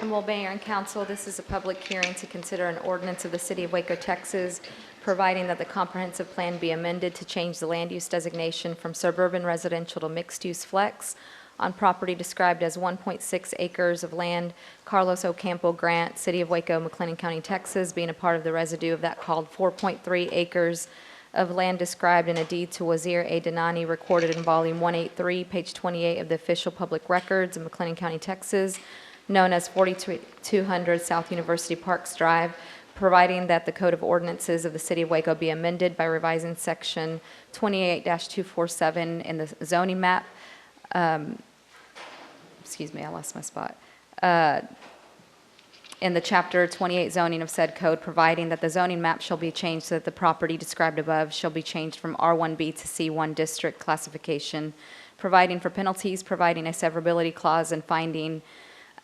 Well, Mayor and Council, this is a public hearing to consider an ordinance of the City of Waco, Texas, providing that the comprehensive plan be amended to change the land use designation from suburban residential to mixed-use flex on property described as 1.6 acres of land, Carlos Ocampo Grant, City of Waco, McLennan County, Texas, being a part of the residue of that called 4.3 acres of land described in a deed to Wazir A. Denani recorded in Volume 183, page 28 of the official public records of McLennan County, Texas, known as 4200 South University Parks Drive, providing that the Code of Ordinances of the City of Waco be amended by revising Section 28-247 in the zoning map. Excuse me, I lost my spot. In the Chapter 28 zoning of said code, providing that the zoning map shall be changed so that the property described above shall be changed from R1B to C1 district classification, providing for penalties, providing a severability clause, and finding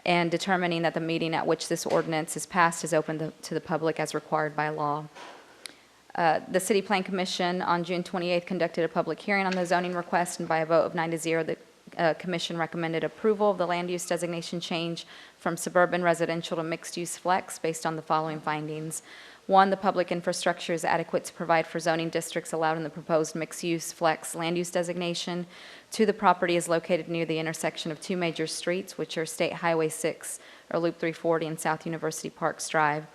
and determining that the meeting at which this ordinance is passed is open to the public as required by law. The City Plan Commission on June 28th conducted a public hearing on the zoning request, and by a vote of 9-0, the Commission recommended approval of the land use designation change from suburban residential to mixed-use flex based on the following findings. 1, the public infrastructure is adequate to provide for zoning districts allowed in the proposed mixed-use flex land use designation. 2, the property is located near the intersection of 2 major streets, which are State Highway 6 or Loop 340 and South University Parks Drive.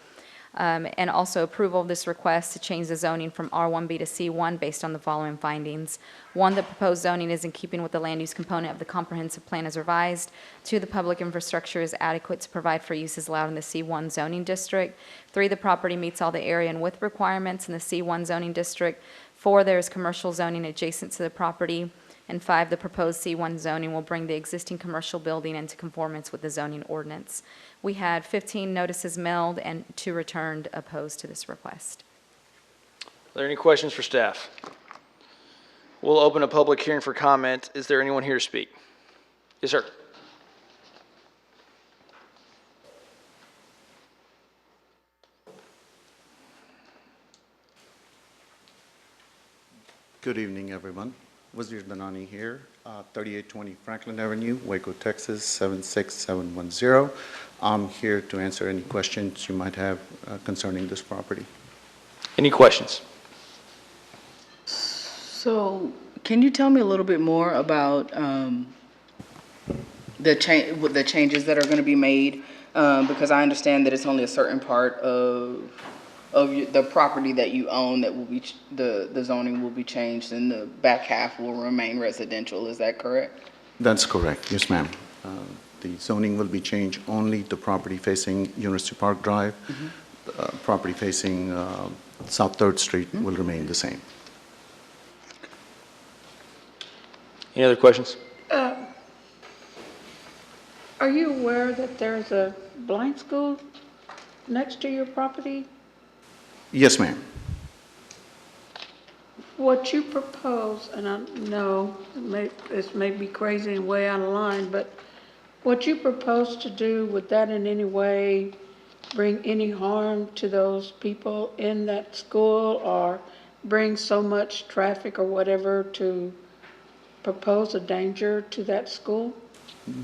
And also approval of this request to change the zoning from R1B to C1 based on the following findings. 1, the proposed zoning is in keeping with the land use component of the comprehensive plan as revised. 2, the public infrastructure is adequate to provide for uses allowed in the C1 zoning district. 3, the property meets all the area and width requirements in the C1 zoning district. 4, there is commercial zoning adjacent to the property. And 5, the proposed C1 zoning will bring the existing commercial building into conformance with the zoning ordinance. We had 15 notices mailed and 2 returned opposed to this request. Are there any questions for staff? We'll open a public hearing for comment. Is there anyone here to speak? Yes, sir. Good evening, everyone. Wazir Danani here, 3820 Franklin Avenue, Waco, Texas, 76710. I'm here to answer any questions you might have concerning this property. Any questions? So, can you tell me a little bit more about the changes that are going to be made? Because I understand that it's only a certain part of the property that you own that will be the zoning will be changed, and the back half will remain residential. Is that correct? That's correct. Yes, ma'am. The zoning will be changed only the property facing University Park Drive. Property facing South 3rd Street will remain the same. Any other questions? Are you aware that there's a blind school next to your property? Yes, ma'am. What you propose, and I know this may be crazy and way out of line, but what you propose to do, would that in any way bring any harm to those people in that school, or bring so much traffic or whatever to propose a danger to that school?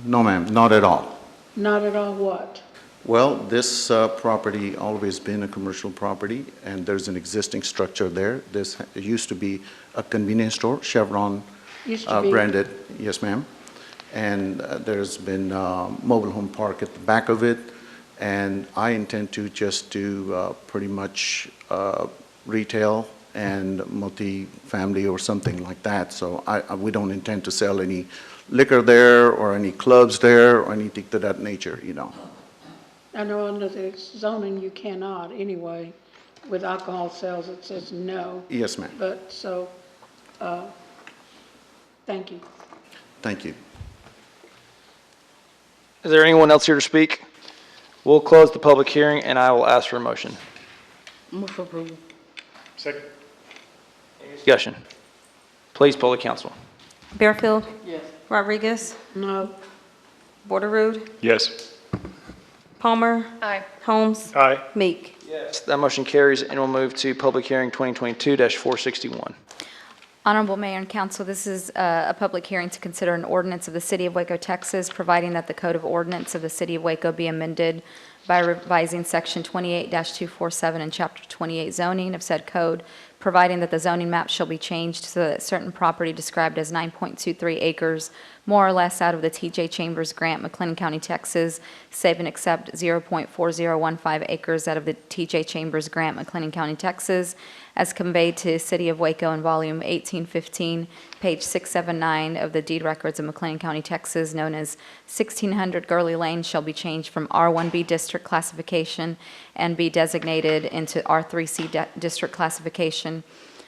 No, ma'am, not at all. Not at all what? Well, this property always been a commercial property, and there's an existing structure there. This used to be a convenience store, Chevron branded. Yes, ma'am. And there's been a mobile home park at the back of it, and I intend to just do pretty much retail and multi-family or something like that. So we don't intend to sell any liquor there or any clubs there or anything to that nature, you know. I know under the zoning you cannot anyway. With alcohol sales, it says no. Yes, ma'am. But so, thank you. Thank you. Is there anyone else here to speak? We'll close the public hearing, and I will ask for a motion. Move for approval. Second. Any discussion? Please poll the council. Bearfield? Yes. Rodriguez? No. Borderood? Yes. Palmer? Aye. Holmes? Aye. Meek? Yes. That motion carries, and we'll move to public hearing 2022-461. Honorable Mayor and Council, this is a public hearing to consider an ordinance of the City of Waco, Texas, providing that the Code of Ordinance of the City of Waco be amended by revising Section 28-247 and Chapter 28 zoning of said code, providing that the zoning map shall be changed so that certain property described as 9.23 acres, more or less out of the T.J. Chambers Grant, McLennan County, Texas, save and except 0.4015 acres out of the T.J. Chambers Grant, McLennan County, Texas, as conveyed to City of Waco in Volume 1815, page 679 of the deed records of McLennan County, Texas, known as 1600 Gurley Lane, shall be changed from R1B district classification and be designated into R3C district classification,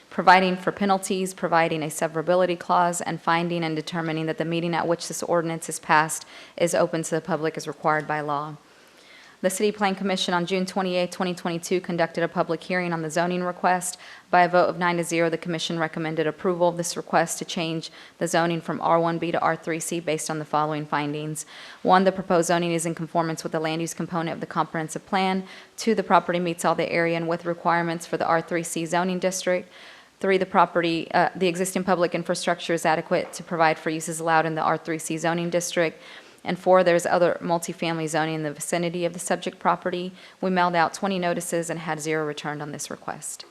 providing for penalties, providing a severability clause, and finding and determining that the meeting at which this ordinance is passed is open to the public as required by law. The City Plan Commission on June 28, 2022 conducted a public hearing on the zoning request. By a vote of 9-0, the Commission recommended approval of this request to change the zoning from R1B to R3C based on the following findings. 1, the proposed zoning is in conformance with the land use component of the comprehensive plan. 2, the property meets all the area and width requirements for the R3C zoning district. 3, the existing public infrastructure is adequate to provide for uses allowed in the R3C zoning district. And 4, there's other multifamily zoning in the vicinity of the subject property. We mailed out 20 notices and had 0 returned on this request.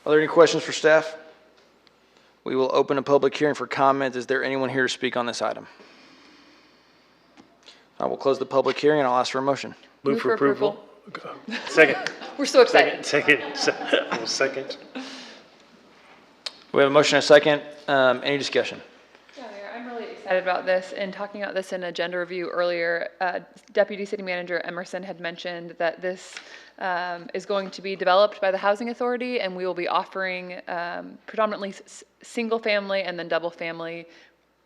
Are there any questions for staff? We will open a public hearing for comment. Is there anyone here to speak on this item? I will close the public hearing and I'll ask for a motion. Move for approval. Second. We're so excited. Second. Second. We have a motion and a second. Any discussion? Yeah, Mayor, I'm really excited about this. And talking about this in agenda review earlier, Deputy City Manager Emerson had mentioned that this is going to be developed by the Housing Authority, and we will be offering predominantly single-family and then double-family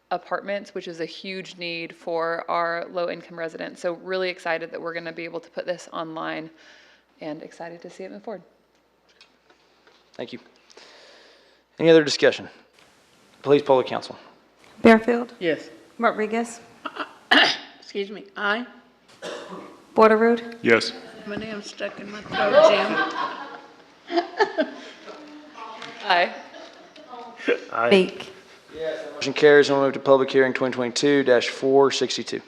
apartments, which is a huge need for our low-income residents. So really excited that we're going to be able to put this online and excited to see it move forward. Thank you. Any other discussion? Please poll the council. Bearfield, Yes. Rodriguez, Excuse me, aye? Borderood, Yes. My name's stuck in my throat, Jim. Aye. Beak. Motion carries and we'll move to public hearing 2022-462.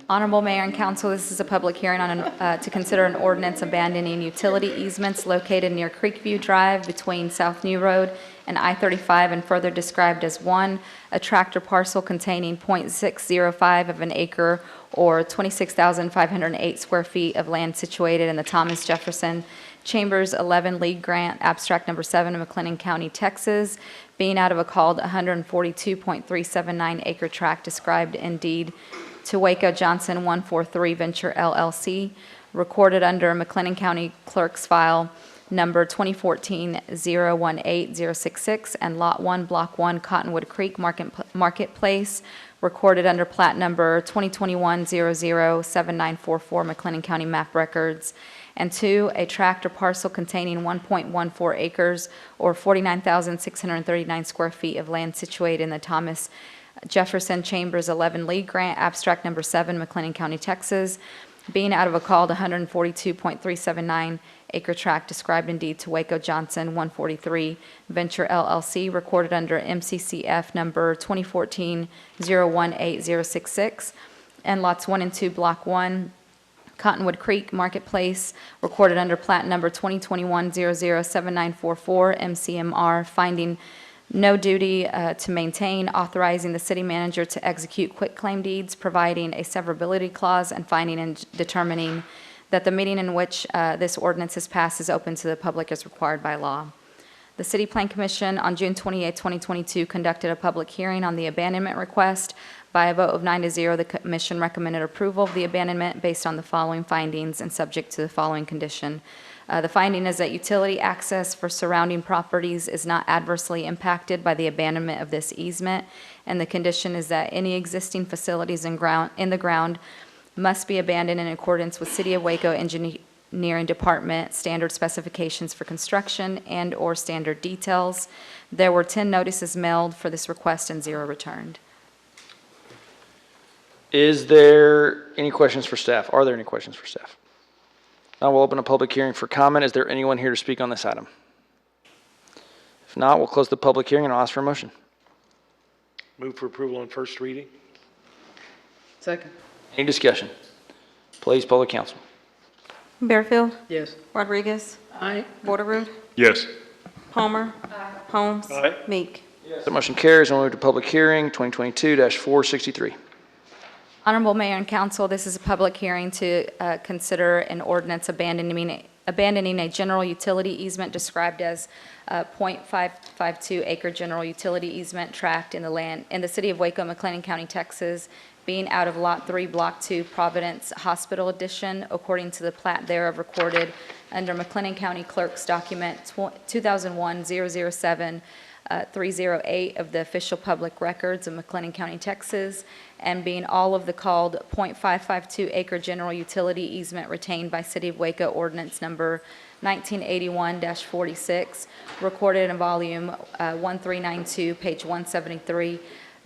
Honorable Mayor and Council, this is a public hearing on to consider an ordinance abandoning utility easements located near Creekview Drive between South New Road and I-35 and further described as 1, a tractor parcel containing .605 of an acre or 26,508 square feet of land situated in the Thomas Jefferson Chambers 11 League Grant, abstract number 7 of McLennan County, Texas, being out of a called 142.379 acre tract described in deed to Waco Johnson 143 Venture LLC, recorded under McLennan County Clerk's File number 2014-018066, and Lot 1, Block 1, Cottonwood Creek Marketplace, recorded under plat number 2021-007944 McLennan County Map Records. And 2, a tract or parcel containing 1.14 acres or 49,639 square feet of land situated in the Thomas Jefferson Chambers 11 League Grant, abstract number 7, McLennan County, Texas, being out of a called 142.379 acre tract described in deed to Waco Johnson 143 Venture LLC, recorded under MCCF number 2014-018066, and lots 1 and 2, Block 1, Cottonwood Creek Marketplace, recorded under plat number 2021-007944 MCMR, finding no duty to maintain, authorizing the city manager to execute quitclaim deeds, providing a severability clause, and finding and determining that the meeting in which this ordinance is passed is open to the public as required by law. The City Plan Commission on June 28, 2022 conducted a public hearing on the abandonment request. By a vote of 9-0, the Commission recommended approval of the abandonment based on the following findings and subject to the following condition. The finding is that utility access for surrounding properties is not adversely impacted by the abandonment of this easement, and the condition is that any existing facilities in the ground must be abandoned in accordance with City of Waco Engineering Department standard specifications for construction and/or standard details. There were 10 notices mailed for this request and 0 returned. Is there any questions for staff? Are there any questions for staff? Now we'll open a public hearing for comment. Is there anyone here to speak on this item? If not, we'll close the public hearing and I'll ask for a motion. Move for approval on first reading. Second. Any discussion? Please poll the council. Bearfield, Yes. Rodriguez, Aye. Borderood, Yes. Palmer, Holmes, Aye. Meek. The motion carries. We'll move to public hearing, 2022-463. Honorable Mayor and Council, this is a public hearing to consider an ordinance abandoning a general utility easement described as .552 acre general utility easement tract in the city of Waco, McLennan County, Texas, being out of Lot 3, Block 2, Providence Hospital Addition, according to the plat thereof recorded under McLennan County Clerk's document 2001-007 308 of the official public records of McLennan County, Texas, and being all of the called .552 acre general utility easement retained by City of Waco Ordinance Number 1981-46, recorded in volume 1392, page 173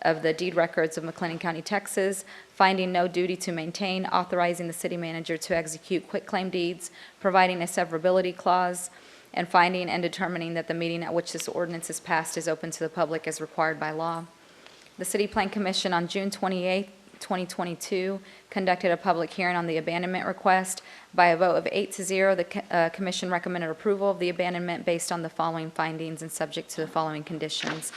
of the deed records of McLennan County, Texas, finding no duty to maintain, authorizing the city manager to execute quitclaim deeds, providing a severability clause, and finding and determining that the meeting at which this ordinance is passed is open to the public as required by law. The City Plan Commission on June 28, 2022, conducted a public hearing on the abandonment request. By a vote of 8-0, the Commission recommended approval of the abandonment based on the following findings and subject to the following conditions.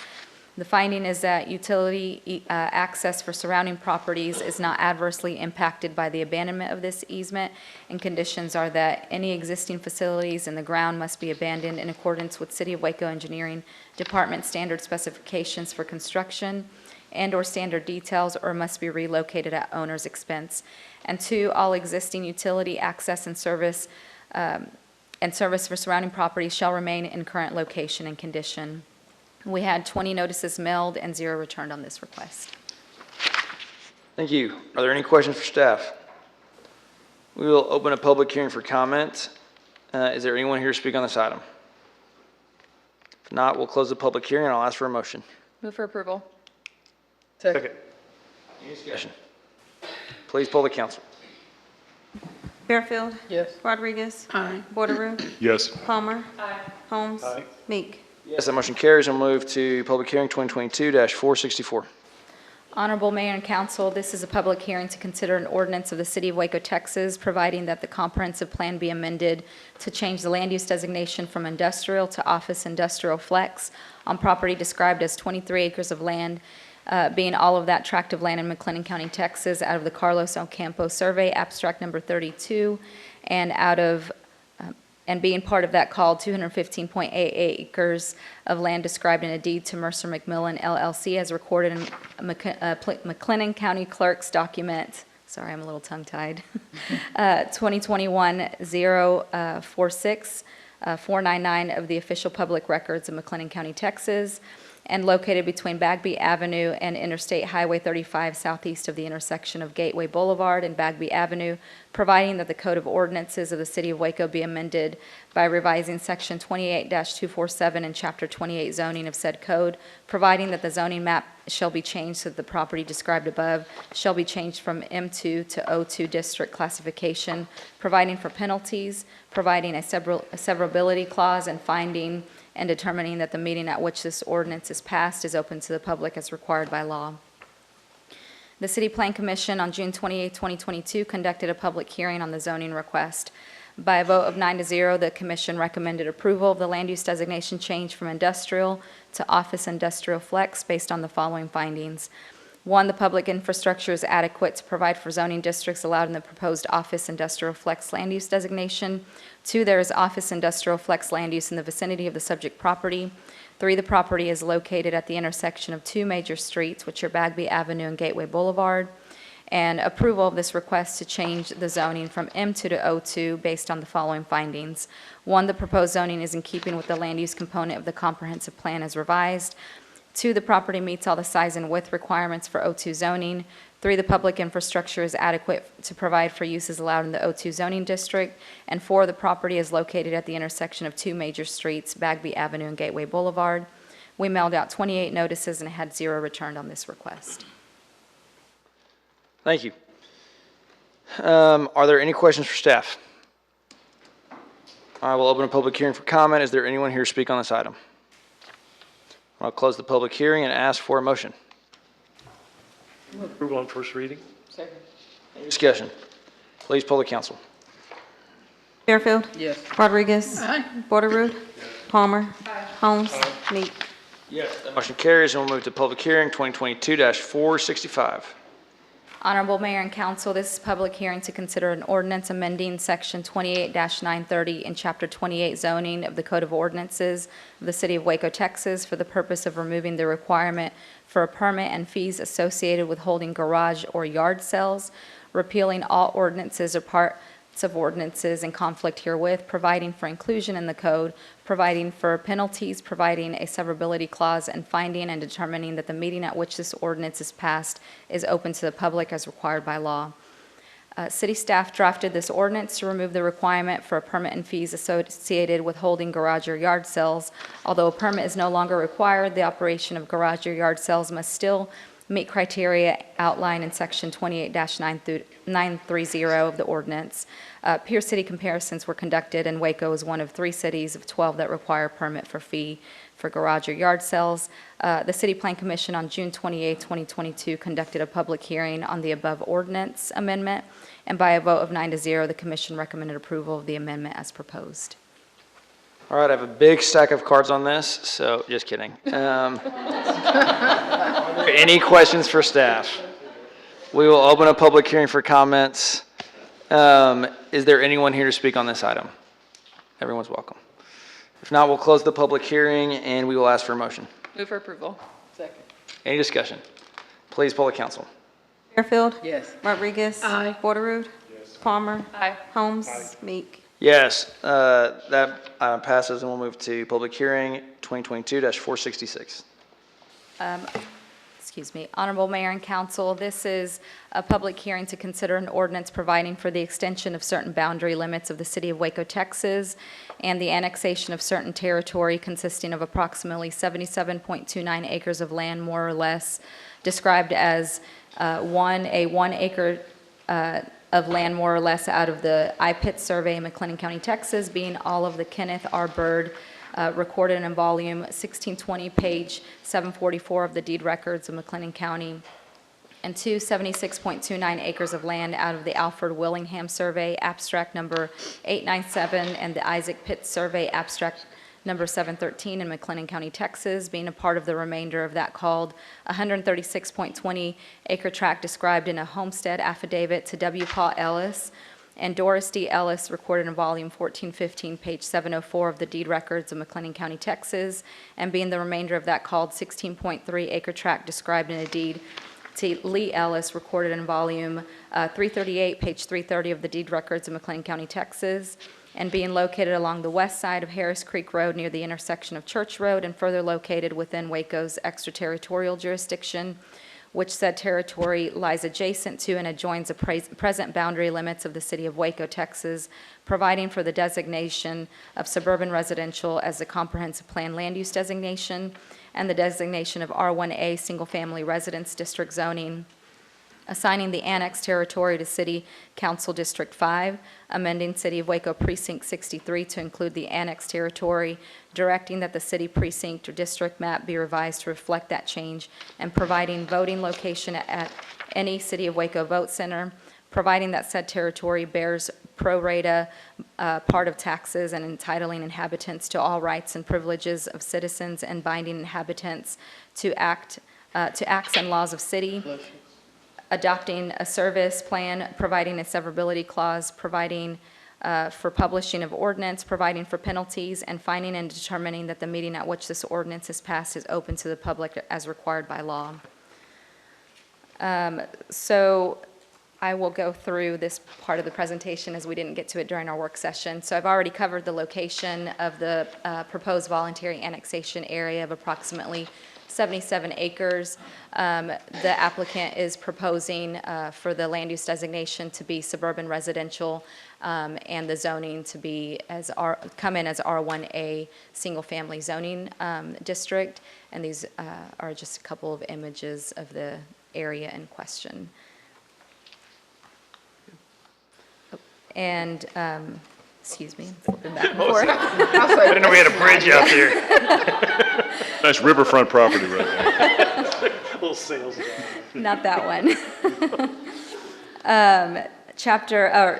The finding is that utility access for surrounding properties is not adversely impacted by the abandonment of this easement, and conditions are that any existing facilities in the ground must be abandoned in accordance with City of Waco Engineering Department standard specifications for construction and/or standard details, or must be relocated at owner's expense. And 2, all existing utility access and service for surrounding properties shall remain in current location and condition. We had 20 notices mailed and 0 returned on this request. Thank you. Are there any questions for staff? We will open a public hearing for comment. Is there anyone here to speak on this item? If not, we'll close the public hearing and I'll ask for a motion. Move for approval. Second. Any discussion? Please poll the council. Bearfield, Yes. Rodriguez, Aye. Borderood, Yes. Palmer, Holmes, Aye. Meek. Yes, that motion carries. We'll move to public hearing 2022-464. Honorable Mayor and Council, this is a public hearing to consider an ordinance of the City of Waco, Texas, providing that the comprehensive plan be amended to change the land use designation from industrial to office industrial flex on property described as 23 acres of land, being all of that tract of land in McLennan County, Texas, out of the Carlos Ocampo Survey, abstract number 32, and being part of that called 215.88 acres of land described in a deed to Mercer McMillan LLC as recorded in McLennan County Clerk's document. Sorry, I'm a little tongue-tied. 2021-046, 499 of the official public records of McLennan County, Texas, and located between Bagby Avenue and Interstate Highway 35 southeast of the intersection of Gateway Boulevard and Bagby Avenue, providing that the Code of Ordinances of the City of Waco be amended by revising Section 28-247 and Chapter 28 zoning of said code, providing that the zoning map shall be changed so that the property described above shall be changed from M2 to O2 district classification, providing for penalties, providing a severability clause, and finding and determining that the meeting at which this ordinance is passed is open to the public as required by law. The City Plan Commission on June 28, 2022 conducted a public hearing on the zoning request. By a vote of 9-0, the Commission recommended approval of the land use designation change from industrial to office industrial flex based on the following findings. 1, the public infrastructure is adequate to provide for zoning districts allowed in the proposed office industrial flex land use designation. 2, there is office industrial flex land use in the vicinity of the subject property. 3, the property is located at the intersection of 2 major streets, which are Bagby Avenue and Gateway Boulevard. And approval of this request to change the zoning from M2 to O2 based on the following findings. 1, the proposed zoning is in keeping with the land use component of the comprehensive plan as revised. 2, the property meets all the size and width requirements for O2 zoning. 3, the public infrastructure is adequate to provide for uses allowed in the O2 zoning district. And 4, the property is located at the intersection of 2 major streets, Bagby Avenue and Gateway Boulevard. We mailed out 28 notices and had 0 returned on this request. Thank you. Are there any questions for staff? I will open a public hearing for comment. Is there anyone here to speak on this item? I'll close the public hearing and ask for a motion. Approval on first reading? Any discussion? Please poll the council. Fairfield. Yes. Rodriguez. Borderood. Palmer. Holmes. Meek. That motion carries, and we'll move to public hearing 2022-465. Honorable Mayor and Council, this is a public hearing to consider an ordinance amending Section 28-930 in Chapter 28 zoning of the Code of Ordinances of the City of Waco, Texas, for the purpose of removing the requirement for a permit and fees associated with holding garage or yard sales, repealing all ordinances or parts of ordinances in conflict herewith, providing for inclusion in the code, providing for penalties, providing a severability clause, and finding and determining that the meeting at which this ordinance is passed is open to the public as required by law. City staff drafted this ordinance to remove the requirement for a permit and fees associated with holding garage or yard sales. Although a permit is no longer required, the operation of garage or yard sales must still meet criteria outlined in Section 28-930 of the ordinance. Peer city comparisons were conducted, and Waco is one of 3 cities of 12 that require a permit for fee for garage or yard sales. The City Plan Commission on June 28, 2022 conducted a public hearing on the above ordinance amendment, and by a vote of 9-0, the commission recommended approval of the amendment as proposed. All right, I have a big stack of cards on this, so just kidding. Are there any questions for staff? We will open a public hearing for comments. Is there anyone here to speak on this item? Everyone's welcome. If not, we'll close the public hearing and we will ask for a motion. Move for approval. Any discussion? Please poll the council. Fairfield. Yes. Rodriguez. Borderood. Palmer. Holmes. Meek. Yes, that item passes, and we'll move to public hearing 2022-466. Excuse me, Honorable Mayor and Council, this is a public hearing to consider an ordinance providing for the extension of certain boundary limits of the City of Waco, Texas, and the annexation of certain territory consisting of approximately 77.29 acres of land, more or less, described as a 1 acre of land, more or less, out of the IPIT survey in McLennan County, Texas, being all of the Kenneth R. Byrd recorded in volume 1620, page 744 of the deed records of McLennan County, and 2 76.29 acres of land out of the Alfred Willingham survey, abstract number 897, and the Isaac Pitt survey, abstract number 713 in McLennan County, Texas, being a part of the remainder of that called 136.20 acre tract described in a homestead affidavit to W. Paul Ellis and Doris D. Ellis, recorded in volume 1415, page 704 of the deed records of McLennan County, Texas, and being the remainder of that called 16.3 acre tract described in a deed to Lee Ellis, recorded in volume 338, page 330 of the deed records of McLennan County, Texas, and being located along the west side of Harris Creek Road near the intersection of Church Road, and further located within Waco's extraterritorial jurisdiction, which said territory lies adjacent to and adjoins the present boundary limits of the City of Waco, Texas, providing for the designation of suburban residential as the comprehensive plan land use designation, and the designation of R1A single-family residence district zoning, assigning the annexed territory to City Council District 5, amending City of Waco Precinct 63 to include the annexed territory, directing that the city precinct or district map be revised to reflect that change, and providing voting location at any City of Waco vote center, providing that said territory bears pro rata part of taxes, and entitling inhabitants to all rights and privileges of citizens, and binding inhabitants to acts and laws of city, adopting a service plan, providing a severability clause, providing for publishing of ordinance, providing for penalties, and finding and determining that the meeting at which this ordinance is passed is open to the public as required by law. So I will go through this part of the presentation as we didn't get to it during our work session. So I've already covered the location of the proposed voluntary annexation area of approximately 77 acres. The applicant is proposing for the land use designation to be suburban residential, and the zoning to be come in as R1A single-family zoning district. And these are just a couple of images of the area in question. And excuse me, I'm flipping back and forth. I didn't know we had a bridge out there. Nice riverfront property right there. Little sales job. Not that one.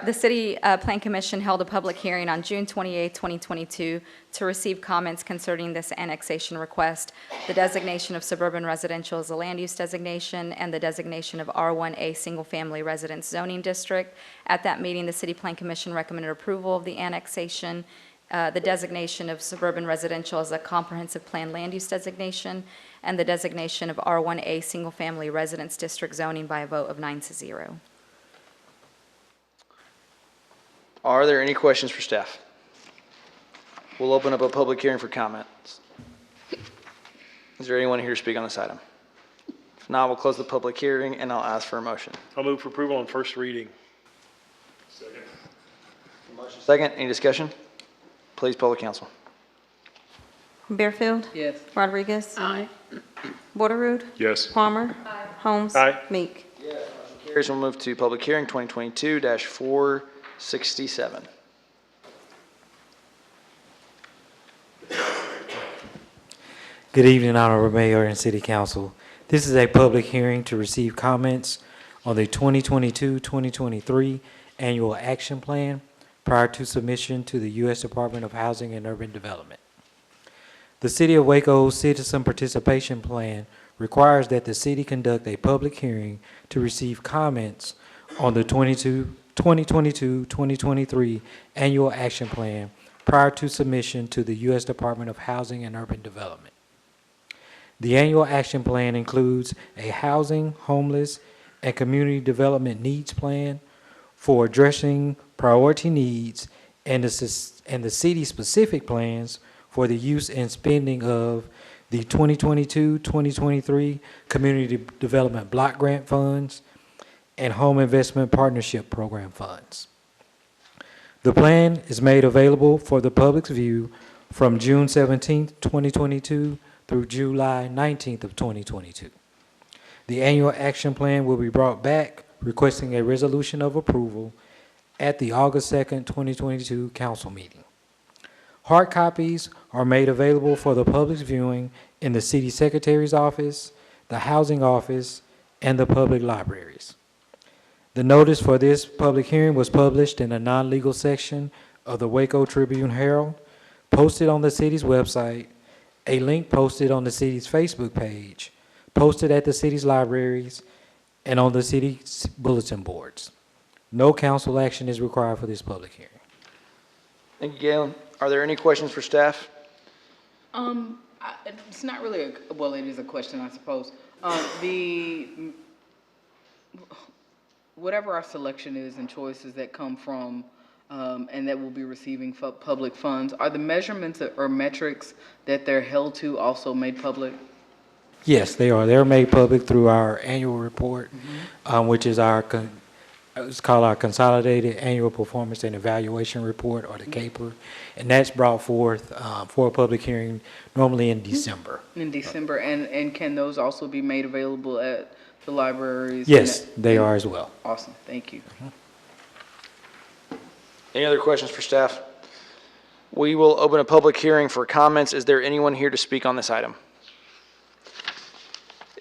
The City Plan Commission held a public hearing on June 28, 2022, to receive comments concerning this annexation request, the designation of suburban residential as a land use designation, and the designation of R1A Single Family Residence Zoning District. At that meeting, the City Plan Commission recommended approval of the annexation, the designation of suburban residential as a comprehensive plan land use designation, and the designation of R1A Single Family Residence District zoning by a vote of 9-0. Are there any questions for staff? We'll open up a public hearing for comments. Is there anyone here to speak on this item? If not, we'll close the public hearing and I'll ask for a motion. I'll move for approval on first reading. Second, any discussion? Please poll the council. Bearfield? Yes. Rodriguez? Aye. Borderood? Yes. Palmer? Holmes? Aye. Meek? Carries. We'll move to public hearing 2022-467. Good evening, Honorable Mayor and City Council. This is a public hearing to receive comments on the 2022-2023 Annual Action Plan prior to submission to the U.S. Department of Housing and Urban Development. The City of Waco's Citizen Participation Plan requires that the city conduct a public hearing to receive comments on the 2022-2023 Annual Action Plan prior to submission to the U.S. Department of Housing and Urban Development. The Annual Action Plan includes a housing, homeless, and community development needs plan for addressing priority needs and the city-specific plans for the use and spending of the 2022-2023 Community Development Block Grant Funds and Home Investment Partnership Program funds. The plan is made available for the public's view from June 17, 2022 through July 19th of 2022. The Annual Action Plan will be brought back requesting a resolution of approval at the August 2nd, 2022 council meeting. Hard copies are made available for the public's viewing in the City Secretary's office, the Housing Office, and the public libraries. The notice for this public hearing was published in the non-legal section of the Waco Tribune Herald, posted on the city's website, a link posted on the city's Facebook page, posted at the city's libraries, and on the city's bulletin boards. No council action is required for this public hearing. Thank you, Galen. Are there any questions for staff? It's not really well, it is a question, I suppose. Whatever our selection is and choices that come from and that will be receiving public funds, are the measurements or metrics that they're held to also made public? Yes, they are. They're made public through our annual report, which is it's called our Consolidated Annual Performance and Evaluation Report, or the CAPER, and that's brought forth for a public hearing normally in December. In December, and can those also be made available at the libraries? Yes, they are as well. Awesome, thank you. Any other questions for staff? We will open a public hearing for comments. Is there anyone here to speak on this item?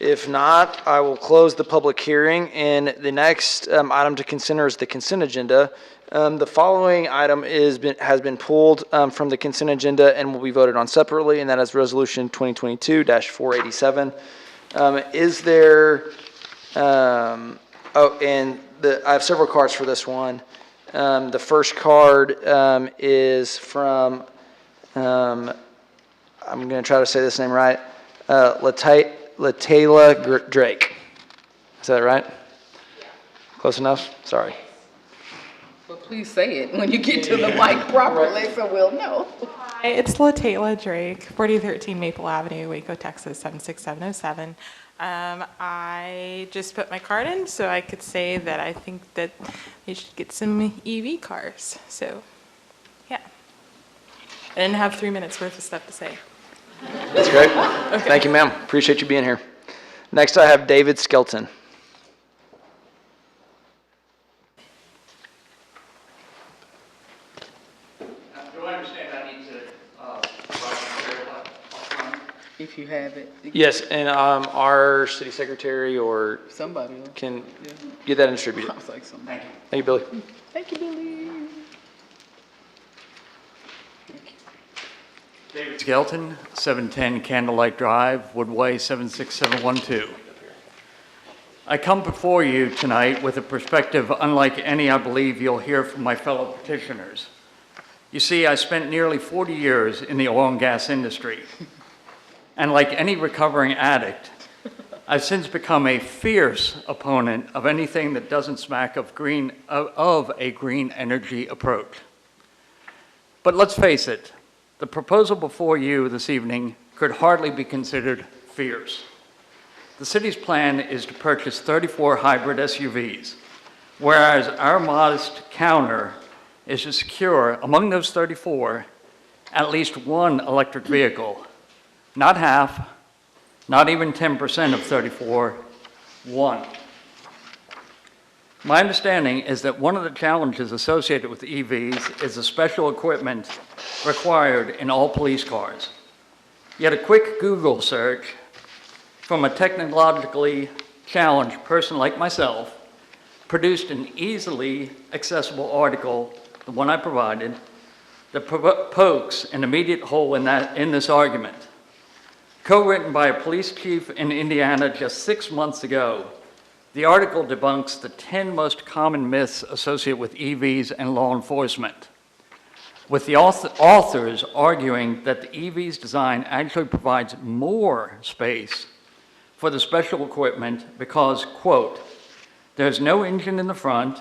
If not, I will close the public hearing, and the next item to consider is the consent agenda. The following item has been pulled from the consent agenda and will be voted on separately, and that is Resolution 2022-487. Is there, I have several cards for this one. The first card is from, I'm going to try to say this name right, Latayla Drake. Is that right? Close enough? Sorry. Well, please say it when you get to the mic properly so we'll know. Hi, it's Latayla Drake, 4013 Maple Avenue, Waco, Texas, 76707. I just put my card in so I could say that I think that they should get some EV cars. So, yeah. I didn't have 3 minutes worth of stuff to say. That's great. Okay. Thank you, ma'am. Appreciate you being here. Next, I have David Skelton. Do I understand I need to provide material? if you have it. Yes, and our city secretary or Somebody. can get that and distribute I it. was like, somebody. Thank you, Billy. Thank you, Billy. David Skelton, 710 Candlelight Drive, Woodway 76712. I come before you tonight with a perspective unlike any I believe you'll hear from my fellow petitioners. You see, I spent nearly 40 years in the oil and gas industry. And like any recovering addict, I've since become a fierce opponent of anything that doesn't smack of a green energy approach. But let's face it, the proposal before you this evening could hardly be considered fierce. The city's plan is to purchase 34 hybrid SUVs, whereas our modest counter is to secure, among those 34, at least one electric vehicle. Not half, not even 10% of 34, one. My understanding is that one of the challenges associated with EVs is the special equipment required in all police cars. Yet a quick Google search from a technologically challenged person like myself produced an easily accessible article, the one I provided, that pokes an immediate hole in this argument. Co-written by a police chief in Indiana just 6 months ago, the article debunks the 10 most common myths associated with EVs and law enforcement, with the authors arguing that the EV's design actually provides more space for the special equipment because, quote, there's no engine in the front,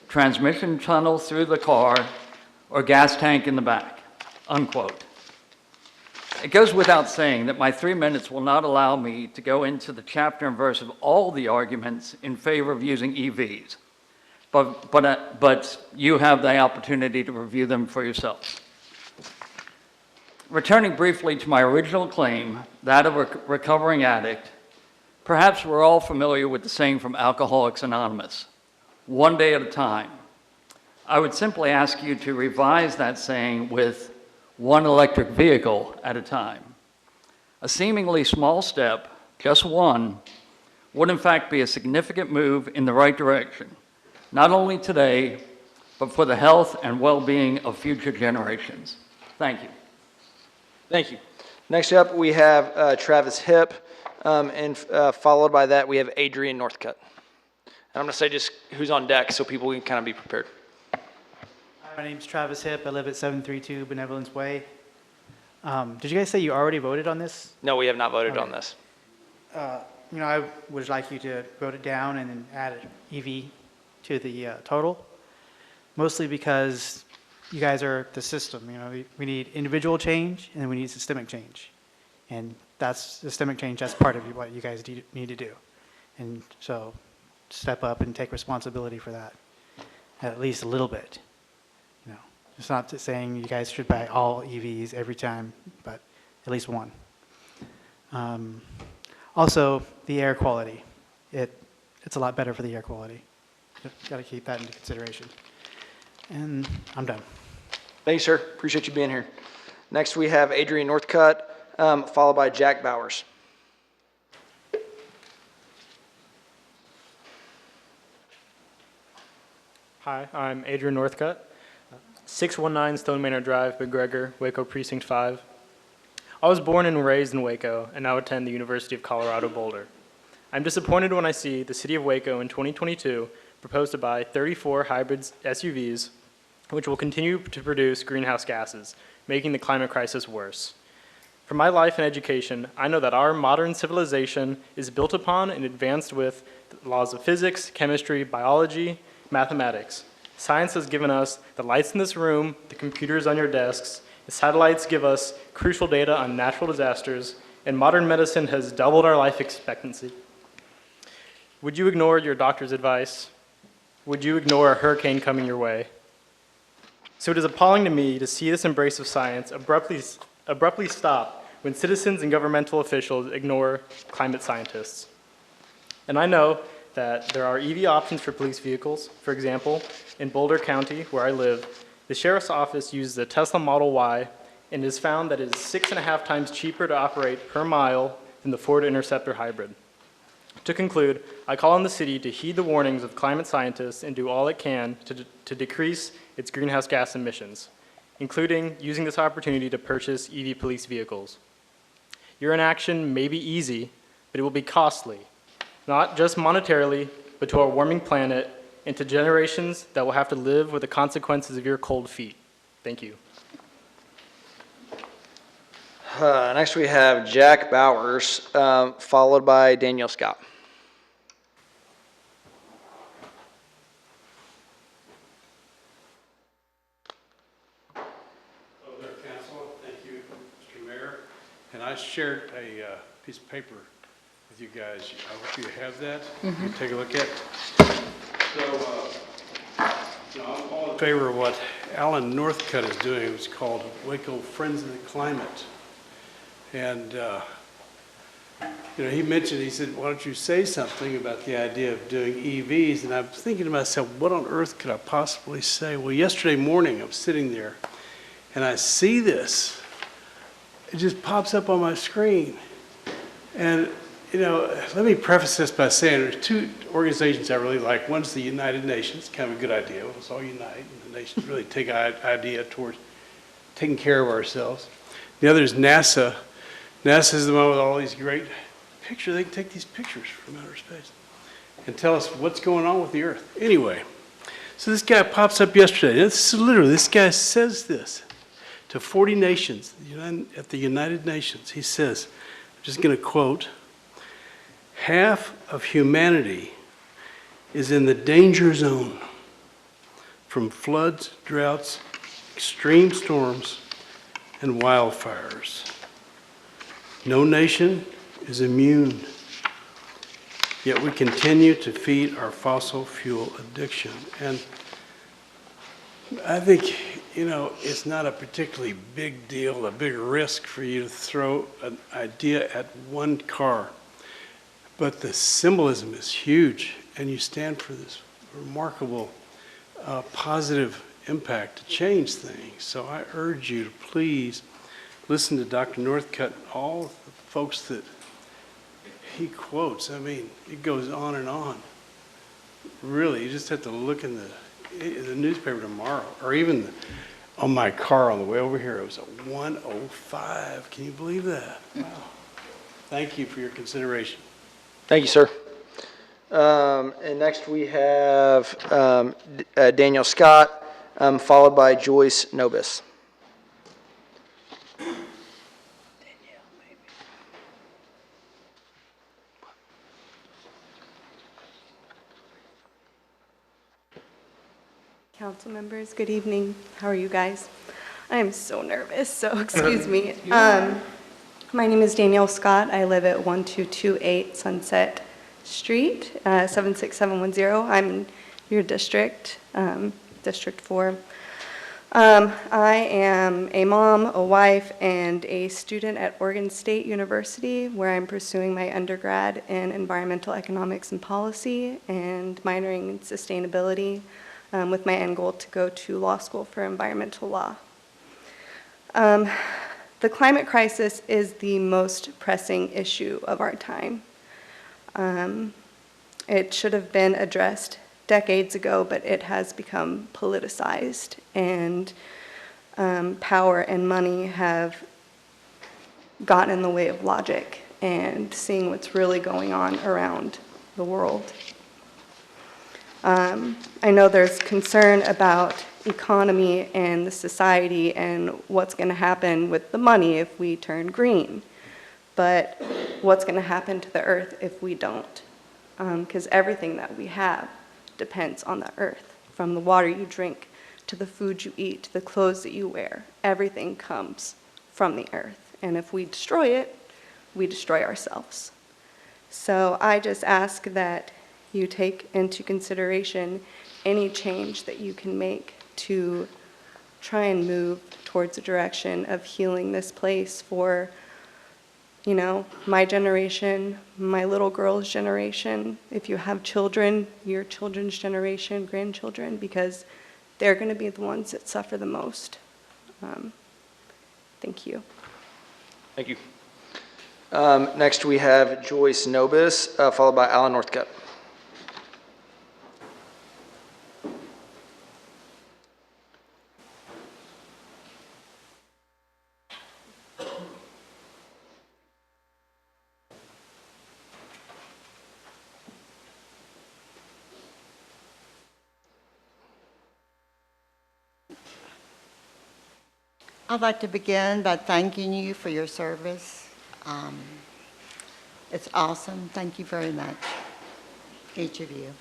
transmission tunnel through the car, or gas tank in the back, unquote. It goes without saying that my 3 minutes will not allow me to go into the chapter and verse of all the arguments in favor of using EVs, but you have the opportunity to review them for yourselves. Returning briefly to my original claim, that of a recovering addict, perhaps we're all familiar with the saying from Alcoholics Anonymous, one day at a time. I would simply ask you to revise that saying with one electric vehicle at a time. A seemingly small step, just one, would in fact be a significant move in the right direction, not only today, but for the health and well-being of future generations. Thank you. Thank you. Next up, we have Travis Hipp, and followed by that, we have Adrian Northcutt. And I'm going to say just who's on deck so people can kind of be prepared. My name's Travis Hipp. I live at 732 Benevolence Way. Did you guys say you already voted on this? No, we have not voted on this. I would like you to vote it down and then add an EV to the total, mostly because you guys are the system. We need individual change and we need systemic change. And that's systemic change, that's part of what you guys need to do. And so step up and take responsibility for that, at least a little bit. It's not saying you guys should buy all EVs every time, but at least one. Also, the air quality. It's a lot better for the air quality. Got to keep that into consideration. And I'm done. Thank you, sir. Appreciate you being here. Next, we have Adrian Northcutt, followed by Jack Bowers. Hi, I'm Adrian Northcutt, 619 Stone Manor Drive, McGregor, Waco Precinct 5. I was born and raised in Waco and now attend the University of Colorado Boulder. I'm disappointed when I see the City of Waco in 2022 propose to buy 34 hybrid SUVs, which will continue to produce greenhouse gases, making the climate crisis worse. From my life and education, I know that our modern civilization is built upon and advanced with the laws of physics, chemistry, biology, mathematics. Science has given us the lights in this room, the computers on your desks, the satellites give us crucial data on natural disasters, and modern medicine has doubled our life expectancy. Would you ignore your doctor's advice? Would you ignore a hurricane coming your way? So it is appalling to me to see this embrace of science abruptly stop when citizens and governmental officials ignore climate scientists. And I know that there are EV options for police vehicles. For example, in Boulder County, where I live, the sheriff's office uses a Tesla Model Y and it is found that it is 6.5 times cheaper to operate per mile than the Ford Interceptor hybrid. To conclude, I call on the city to heed the warnings of climate scientists and do all it can to decrease its greenhouse gas emissions, including using this opportunity to purchase EV police vehicles. Your inaction may be easy, but it will be costly, not just monetarily, but to our warming planet and to generations that will have to live with the consequences of your cold feet. Thank you. Next we have Jack Bowers, followed by Daniel Scott. Hello there, Council. Thank you, Mr. Mayor. And I shared a piece of paper with you guys. I hope you have that. You can take a look at. So, I'm all in favor of what Alan Northcutt is doing. It's called Waco Friends of the Climate. And, he mentioned, he said, why don't you say something about the idea of doing EVs? And I'm thinking to myself, what on earth could I possibly say? Well, yesterday morning, I was sitting there, and I see this. It just pops up on my screen. And, let me preface this by saying there's two organizations I really like. One's the United Nations, kind of a good idea. Let's all unite, and the nations really take an idea towards taking care of ourselves. The other is NASA. NASA is the one with all these great pictures. They can take these pictures from outer space and tell us what's going on with the Earth. Anyway, so this guy pops up yesterday. This guy says this to 40 nations at the United Nations. He says, I'm just going to quote, half of humanity is in the danger zone from floods, droughts, extreme storms, and wildfires. No nation is immune, yet we continue to feed our fossil fuel addiction. And I think, it's not a particularly big deal, a big risk for you to throw an idea at one car. But the symbolism is huge, and you stand for this remarkable positive impact to change things. So I urge you to please listen to Dr. Northcutt and all the folks that he quotes. I mean, it goes on and on. Really, you just have to look in the newspaper tomorrow, or even on my car on the way over here. It was a 105. Can you believe that? Wow. Thank you for your consideration. Thank you, sir. And next we have Daniel Scott, followed by Joyce Nobis. Council members, good evening. How are you guys? I am so nervous, so excuse me. My name is Danielle Scott. I live at 1228 Sunset Street, 76710. I'm in your district, District 4. I am a mom, a wife, and a student at Oregon State University, where I'm pursuing my undergrad in environmental economics and policy and minoring in sustainability, with my end goal to go to law school for environmental law. The climate crisis is the most pressing issue of our time. It should have been addressed decades ago, but it has become politicized, and power and money have gotten in the way of logic and seeing what's really going on around the world. I know there's concern about economy and the society and what's going to happen with the money if we turn green, but what's going to happen to the earth if we don't? Because everything that we have depends on the earth, from the water you drink to the food you eat to the clothes that you wear. Everything comes from the earth, and if we destroy it, we destroy ourselves. So I just ask that you take into consideration any change that you can make to try and move towards a direction of healing this place for, my generation, my little girl's generation, if you have children, your children's generation, grandchildren, because they're going to be the ones that suffer the most. Thank you. Thank you. Next, we have Joyce Nobis, followed by Alan Northcutt. I'd like to begin by thanking you for your service. It's awesome. Thank you very much, each of you.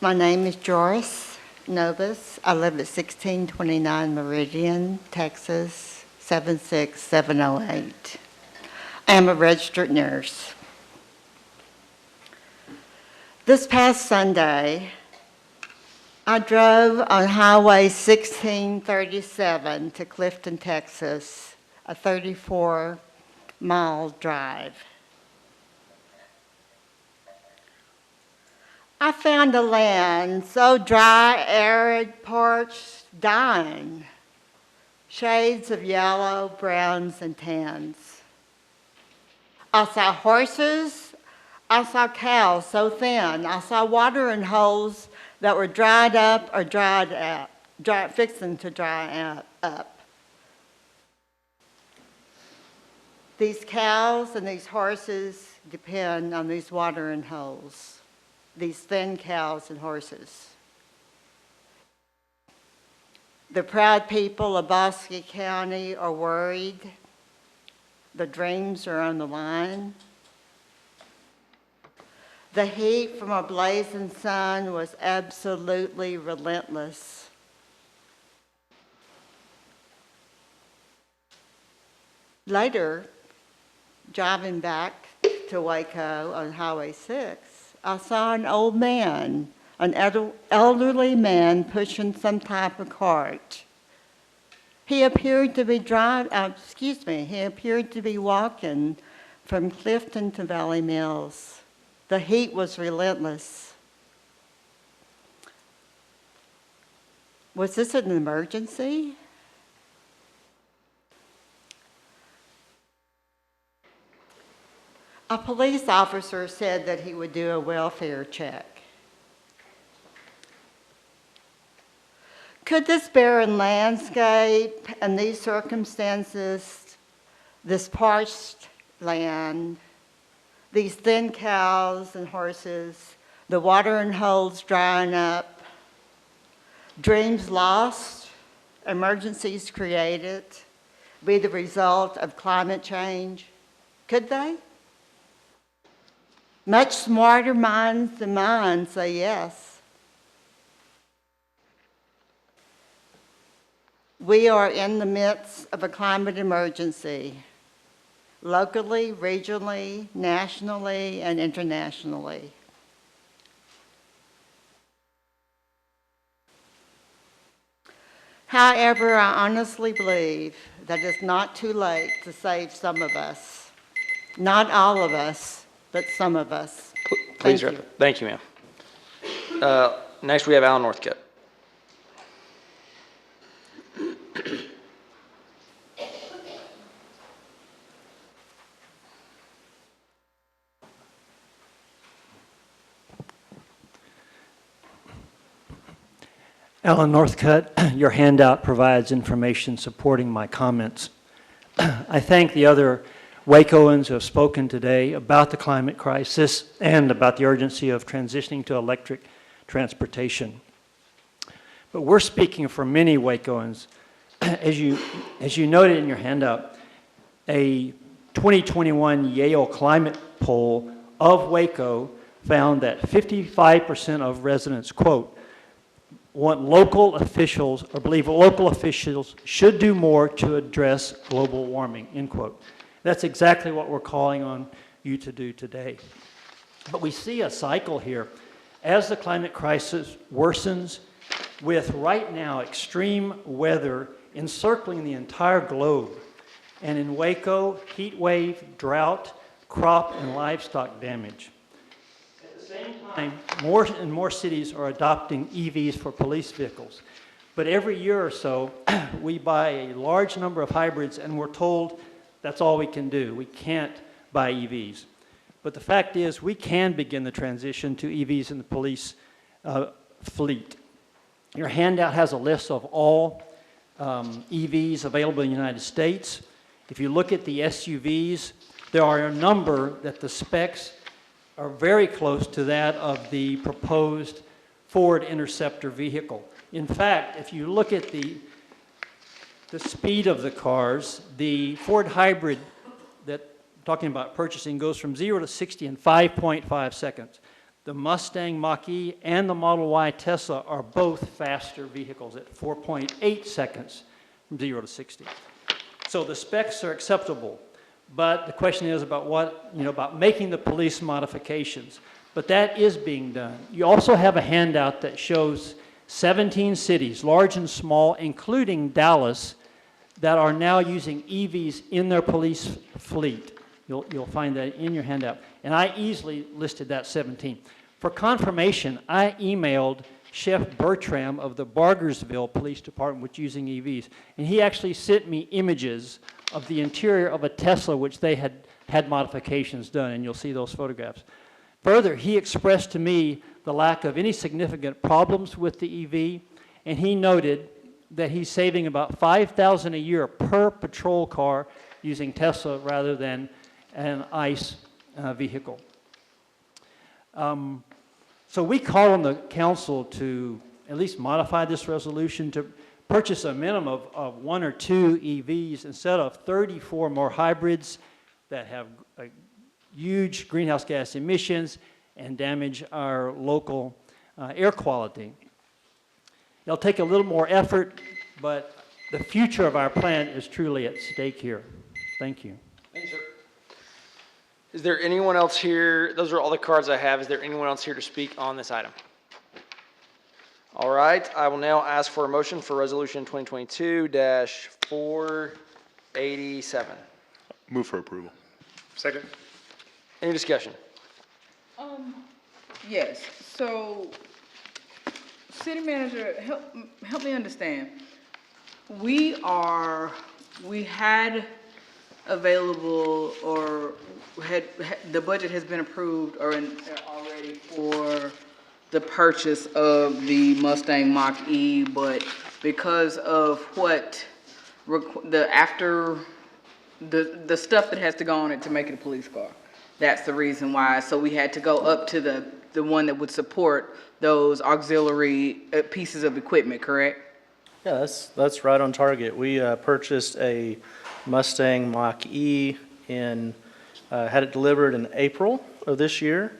My name is Joyce Nobis. I live at 1629 Meridian, Texas, 76708. I am a registered nurse. This past Sunday, I drove on Highway 1637 to Clifton, Texas, a 34-mile drive. I found a land so dry, arid, parched, dying, shades of yellow, browns, and tans. I saw horses, I saw cows so thin, I saw watering holes that were dried up or fixing to dry up. These cows and these horses depend on these watering holes, these thin cows and horses. The proud people of Bosque County are worried. The dreams are on the line. The heat from a blazing sun was absolutely relentless. Later, driving back to Waco on Highway 6, I saw an old man, an elderly man pushing some type of cart. He appeared to be he appeared to be walking from Clifton to Valley Mills. The heat was relentless. Was this an emergency? A police officer said that he would do a welfare check. Could this barren landscape and these circumstances, this parched land, these thin cows and horses, the watering holes drying up, dreams lost, emergencies created, be the result of climate change? Could they? Much smarter minds than mine say yes. We are in the midst of a climate emergency, locally, regionally, nationally, and internationally. However, I honestly believe that it's not too late to save some of us. Not all of us, but some of us. Please, Thank you. Thank you, ma'am. Next, we have Alan Northcutt. Alan Northcutt, your handout provides information supporting my comments. I thank the other Wacoans who have spoken today about the climate crisis and about the urgency of transitioning to electric transportation. But we're speaking for many Wacoans. As you noted in your handout, a 2021 Yale climate poll of Waco found that 55% of residents, quote, want local officials, or believe local officials should do more to address global warming, end quote. That's exactly what we're calling on you to do today. But we see a cycle here. As the climate crisis worsens, with right now extreme weather encircling the entire globe, and in Waco, heat wave, drought, crop, and livestock damage. At the same time, more and more cities are adopting EVs for police vehicles. But every year or so, we buy a large number of hybrids, and we're told that's all we can do. We can't buy EVs. But the fact is, we can begin the transition to EVs in the police fleet. Your handout has a list of all EVs available in the United States. If you look at the SUVs, there are a number that the specs are very close to that of the proposed Ford Interceptor vehicle. In fact, if you look at the speed of the cars, the Ford hybrid that I'm talking about purchasing goes from 0 to 60 in 5.5 seconds. The Mustang Mach-E and the Model Y Tesla are both faster vehicles at 4.8 seconds from 0 to 60. So the specs are acceptable, but the question is about about making the police modifications. But that is being done. You also have a handout that shows 17 cities, large and small, including Dallas, that are now using EVs in their police fleet. You'll find that in your handout. And I easily listed that 17. For confirmation, I emailed Chef Bertram of the Bargersville Police Department, which is using EVs. And he actually sent me images of the interior of a Tesla, which they had modifications done, and you'll see those photographs. Further, he expressed to me the lack of any significant problems with the EV, and he noted that he's saving about $5,000 a year per patrol car using Tesla rather than an ICE vehicle. So we call on the council to at least modify this resolution to purchase a minimum of 1 or 2 EVs instead of 34 more hybrids that have huge greenhouse gas emissions and damage our local air quality. It'll take a little more effort, but the future of our plant is truly at stake here. Thank you. Thank you, sir. Is there anyone else here? Those are all the cards I have. Is there anyone else here to speak on this item? All right, I will now ask for a motion for Resolution 2022-487. Move for approval. Second. Any discussion? Yes, so, city manager, help me understand. We had available, or the budget has been approved already for the purchase of the Mustang Mach-E, but because of the stuff that has to go on it to make it a police car. That's the reason why. So we had to go up to the one that would support those auxiliary pieces of equipment, correct? Yeah, that's right on target. We purchased a Mustang Mach-E had it delivered in April of this year,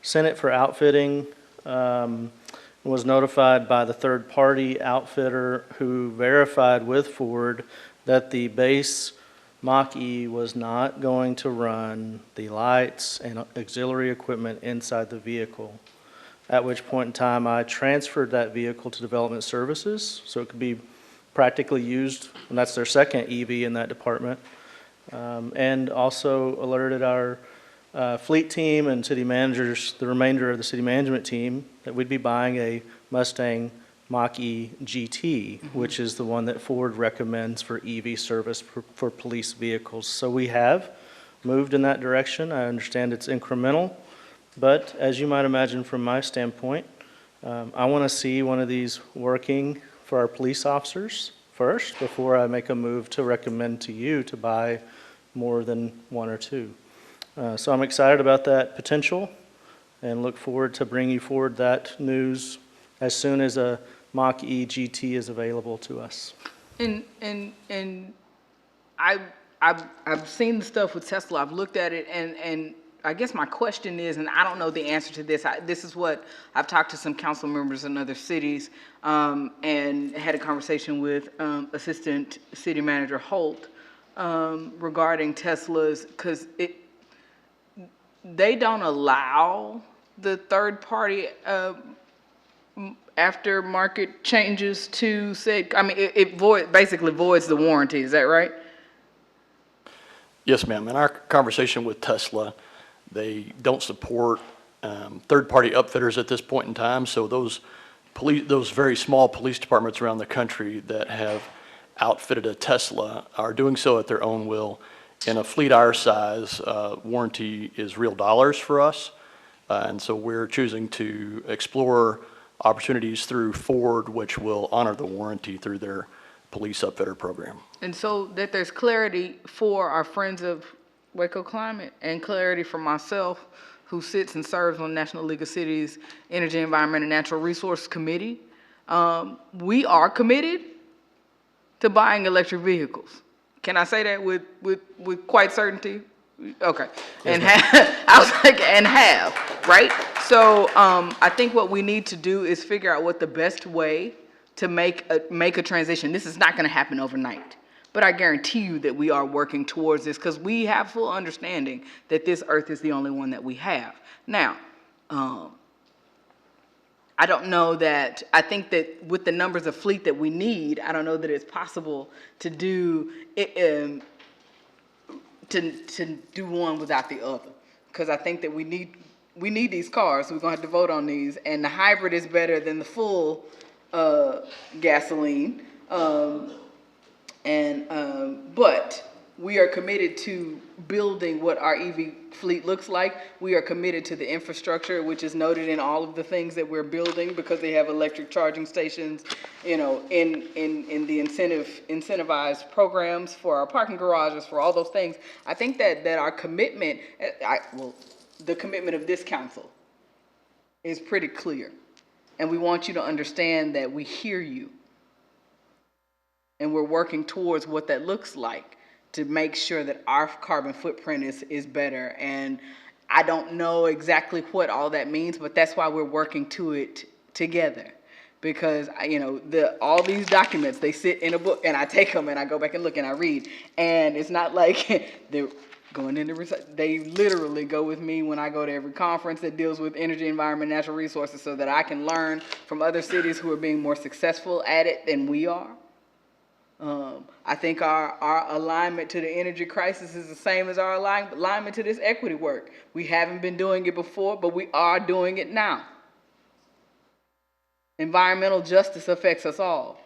sent it for outfitting, was notified by the third-party outfitter who verified with Ford that the base Mach-E was not going to run the lights and auxiliary equipment inside the vehicle. At which point in time, I transferred that vehicle to Development Services so it could be practically used, and that's their second EV in that department, and also alerted our fleet team and city managers, the remainder of the city management team, that we'd be buying a Mustang Mach-E GT, which is the one that Ford recommends for EV service for police vehicles. So we have moved in that direction. I understand it's incremental, but as you might imagine from my standpoint, I want to see one of these working for our police officers first before I make a move to recommend to you to buy more than 1 or 2. So I'm excited about that potential and look forward to bringing you forward that news as soon as a Mach-E GT is available to us. And I've seen the stuff with Tesla. I've looked at it, and I guess my question is, and I don't know the answer to this. This is what I've talked to some council members in other cities, and had a conversation with Assistant City Manager Holt regarding Teslas, because they don't allow the third-party aftermarket changes to say, I mean, it basically voids the warranty. Is that right? Yes, ma'am. In our conversation with Tesla, they don't support third-party upfitters at this point in time, so those those very small police departments around the country that have outfitted a Tesla are doing so at their own will. In a fleet our size, warranty is real dollars for us. And so we're choosing to explore opportunities through Ford, which will honor the warranty through their police upfitter program. And so that there's clarity for our friends of Waco Climate and clarity for myself, who sits and serves on National League of Cities Energy, Environment, and Natural Resource Committee. We are committed to buying electric vehicles. Can I say that with quite certainty? Okay. And I was like, and have, right? So I think what we need to do is figure out what the best way to make a transition. This is not going to happen overnight, but I guarantee you that we are working towards this because we have full understanding that this earth is the only one that we have. Now, I don't know that, I think that with the numbers of fleet that we need, I don't know that it's possible to do it, to do one without the other. Because I think that we need these cars, so we're gonna have to vote on these, and the hybrid is better than the full gasoline. But we are committed to building what our EV fleet looks like. We are committed to the infrastructure, which is noted in all of the things that we're building because they have electric charging stations, you know, in the incentivized programs for our parking garages, for all those things. I think that our commitment, the commitment of this council is pretty clear. And we want you to understand that we hear you. And we're working towards what that looks like to make sure that our carbon footprint is better. And I don't know exactly what all that means, but that's why we're working to it together. Because, you know, all these documents, they sit in a book, and I take them and I go back and look and I read. And it's not like they're going into research. They literally go with me when I go to every conference that deals with energy, environment, natural resources, so that I can learn from other cities who are being more successful at it than we are. I think our alignment to the energy crisis is the same as our alignment to this equity work. We haven't been doing it before, but we are doing it now. Environmental justice affects us all.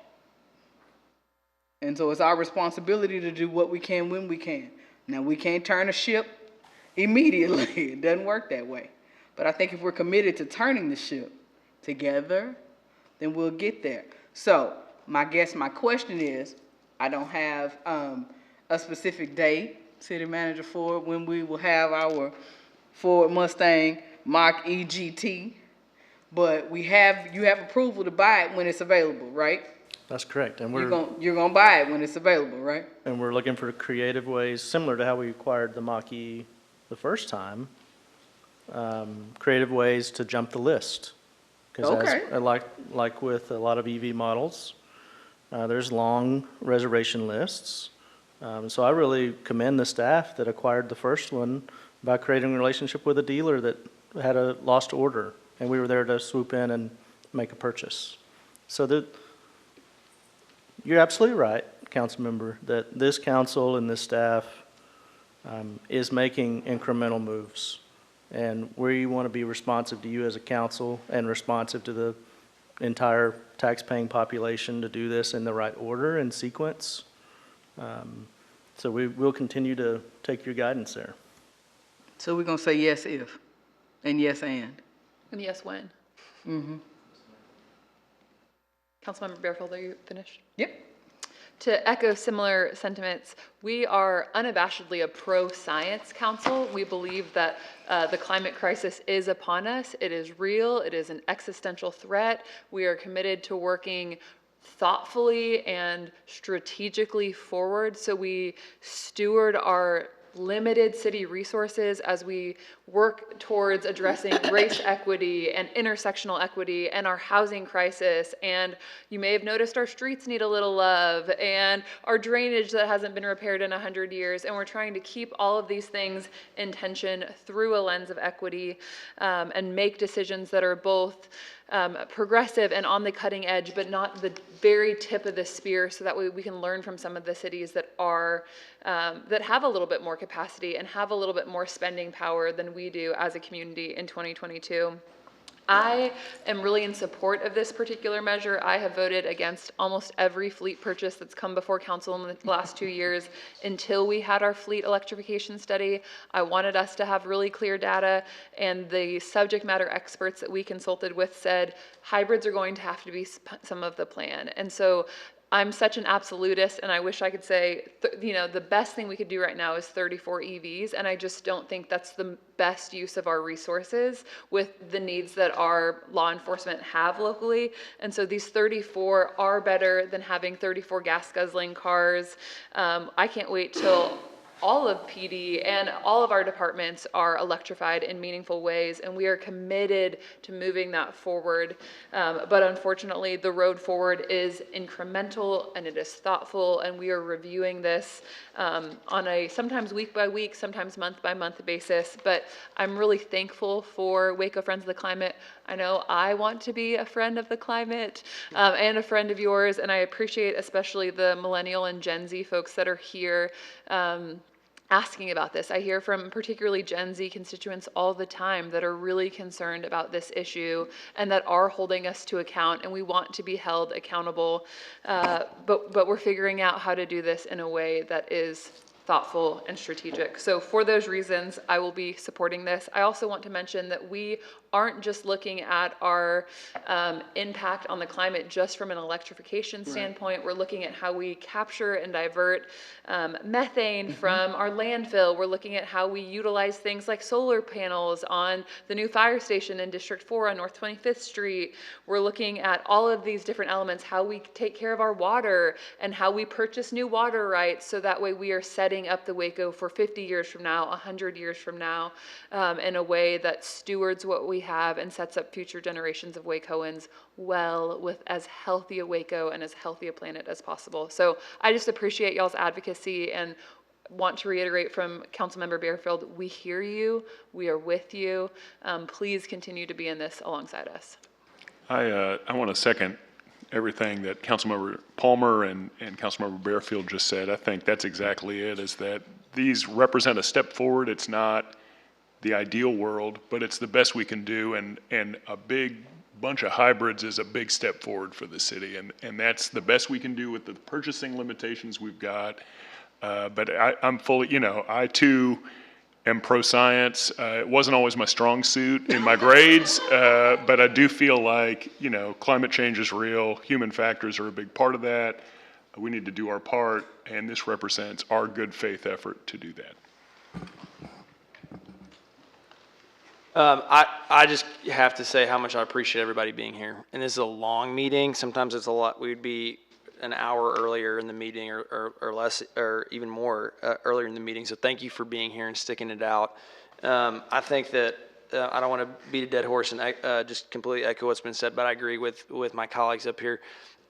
And so it's our responsibility to do what we can when we can. Now, we can't turn a ship immediately. It doesn't work that way. But I think if we're committed to turning the ship together, then we'll get there. So, my question is, I don't have a specific date, City Manager Ford, when we will have our Ford Mustang Mach-E GT, but you have approval to buy it when it's available, right? That's correct. And you're gonna buy it when it's available, right? And we're looking for creative ways, similar to how we acquired the Mach-E the first time, creative ways to jump the list. Because like with a lot of EV models, there's long reservation lists. So I really commend the staff that acquired the first one by creating a relationship with a dealer that had a lost order, and we were there to swoop in and make a purchase. So you're absolutely right, council member, that this council and this staff is making incremental moves. And we want to be responsive to you as a council and responsive to the entire tax-paying population to do this in the right order and sequence. So we will continue to take your guidance there. So we're going to say yes if, and yes and. And yes when. Mm-hmm. Councilmember Barefield, are you finished? Yep. To echo similar sentiments, we are unabashedly a pro-science council. We believe that the climate crisis is upon us. It is real. It is an existential threat. We are committed to working thoughtfully and strategically forward so we steward our limited city resources as we work towards addressing race equity and intersectional equity and our housing crisis. And you may have noticed our streets need a little love and our drainage that hasn't been repaired in 100 years. And we're trying to keep all of these things in tension through a lens of equity and make decisions that are both progressive and on the cutting edge, but not the very tip of the spear, so that we can learn from some of the cities that are that have a little bit more capacity and have a little bit more spending power than we do as a community in 2022. I am really in support of this particular measure. I have voted against almost every fleet purchase that's come before council in the last 2 years until we had our fleet electrification study. I wanted us to have really clear data, and the subject matter experts that we consulted with said hybrids are going to have to be some of the plan. And so I'm such an absolutist, and I wish I could say, the best thing we could do right now is 34 EVs, and I just don't think that's the best use of our resources with the needs that our law enforcement have locally. And so these 34 are better than having 34 gas guzzling cars. I can't wait till all of PD and all of our departments are electrified in meaningful ways, and we are committed to moving that forward. But unfortunately, the road forward is incremental and it is thoughtful, and we are reviewing this on a sometimes week by week, sometimes month by month basis. But I'm really thankful for Waco Friends of the Climate. I know I want to be a friend of the climate and a friend of yours, and I appreciate especially the millennial and Gen Z folks that are here asking about this. I hear from particularly Gen Z constituents all the time that are really concerned about this issue and that are holding us to account, and we want to be held accountable. But we're figuring out how to do this in a way that is thoughtful and strategic. So for those reasons, I will be supporting this. I also want to mention that we aren't just looking at our impact on the climate just from an electrification standpoint. We're looking at how we capture and divert methane from our landfill. We're looking at how we utilize things like solar panels on the new fire station in District 4 on North 25th Street. We're looking at all of these different elements, how we take care of our water and how we purchase new water rights, so that way we are setting up the Waco for 50 years from now, 100 years from now, in a way that stewards what we have and sets up future generations of Wacoans well with as healthy a Waco and as healthy a planet as possible. So I just appreciate y'all's advocacy and want to reiterate from Councilmember Bearfield, we hear you, we are with you. Please continue to be in this alongside us. I want to second everything that Councilmember Palmer and Councilmember Bearfield just said. I think that's exactly it, is that these represent a step forward. It's not the ideal world, but it's the best we can do, and a big bunch of hybrids is a big step forward for the city, and that's the best we can do with the purchasing limitations we've got. But I'm fully, I too am pro-science. It wasn't always my strong suit in my grades, but I do feel like, climate change is real. Human factors are a big part of that. We need to do our part, and this represents our good faith effort to do that. I just have to say how much I appreciate everybody being here. And this is a long meeting. Sometimes it's a lot. We'd be an hour earlier in the meeting or less, or even more earlier in the meeting. So thank you for being here and sticking it out. I think that I don't want to beat a dead horse and just completely echo what's been said, but I agree with my colleagues up here.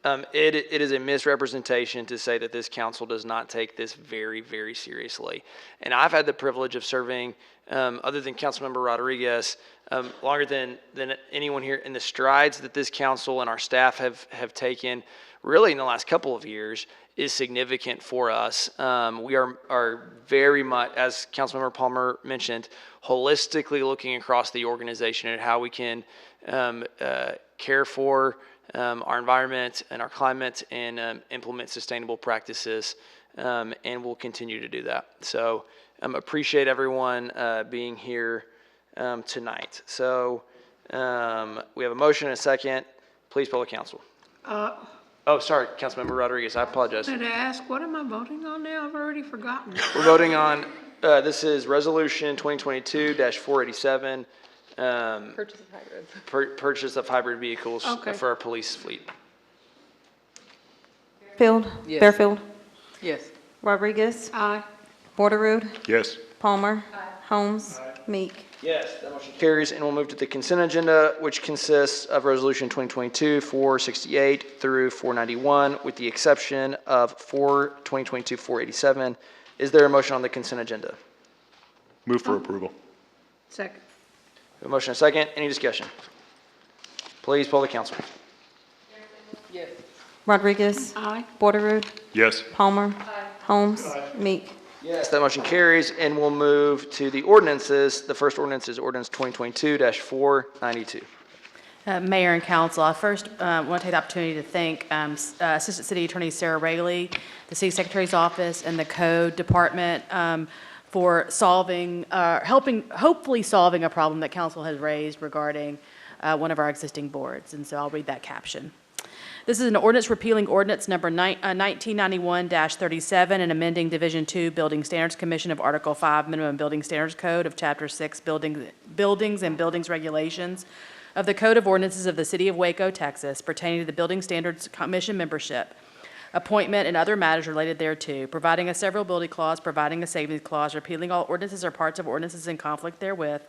It is a misrepresentation to say that this council does not take this very, very seriously. And I've had the privilege of serving, other than Councilmember Rodriguez, longer than anyone here, in the strides that this council and our staff have taken really in the last couple of years is significant for us. We are very much, as Councilmember Palmer mentioned, holistically looking across the organization at how we can care for our environment and our climate and implement sustainable practices, and we'll continue to do that. So appreciate everyone being here tonight. So we have a motion and a second. Please, public counsel. Oh, sorry, Councilmember Rodriguez, I apologize. Did I ask, what am I voting on now? I've already forgotten. We're voting on, this is Resolution 2022-487. Purchase of hybrids. Purchase of hybrid vehicles Okay. for our police fleet. Yes. Bearfield, Yes. Rodriguez, Aye. Borderood, Yes. Palmer, Holmes, Meek. Yes, that motion carries, and we'll move to the consent agenda, which consists of Resolution 2022-468 through 491, with the exception of 2022-487. Is there a motion on the consent agenda? Move for approval. Second. A motion and a second. Any discussion? Please poll the council. Yes. Rodriguez, Aye. Borderood, Yes. Palmer, Holmes, Meek. Yes, that motion carries, and we'll move to the ordinances. The first ordinance is ordinance 2022-492. Mayor and council, I first want to take the opportunity to thank Assistant City Attorney Sarah Rayleigh, the City Secretary's office, and the Code Department for hopefully solving a problem that council has raised regarding one of our existing boards. And so I'll read that caption. This is an ordinance repealing ordinance number 1991-37 and amending Division 2 Building Standards Commission of Article 5 Minimum Building Standards Code of Chapter 6 Buildings and Buildings Regulations of the Code of Ordinances of the City of Waco, Texas, pertaining to the Building Standards Commission membership, appointment, and other matters related thereto, providing a severability clause, providing a savings clause, repealing all ordinances or parts of ordinances in conflict therewith,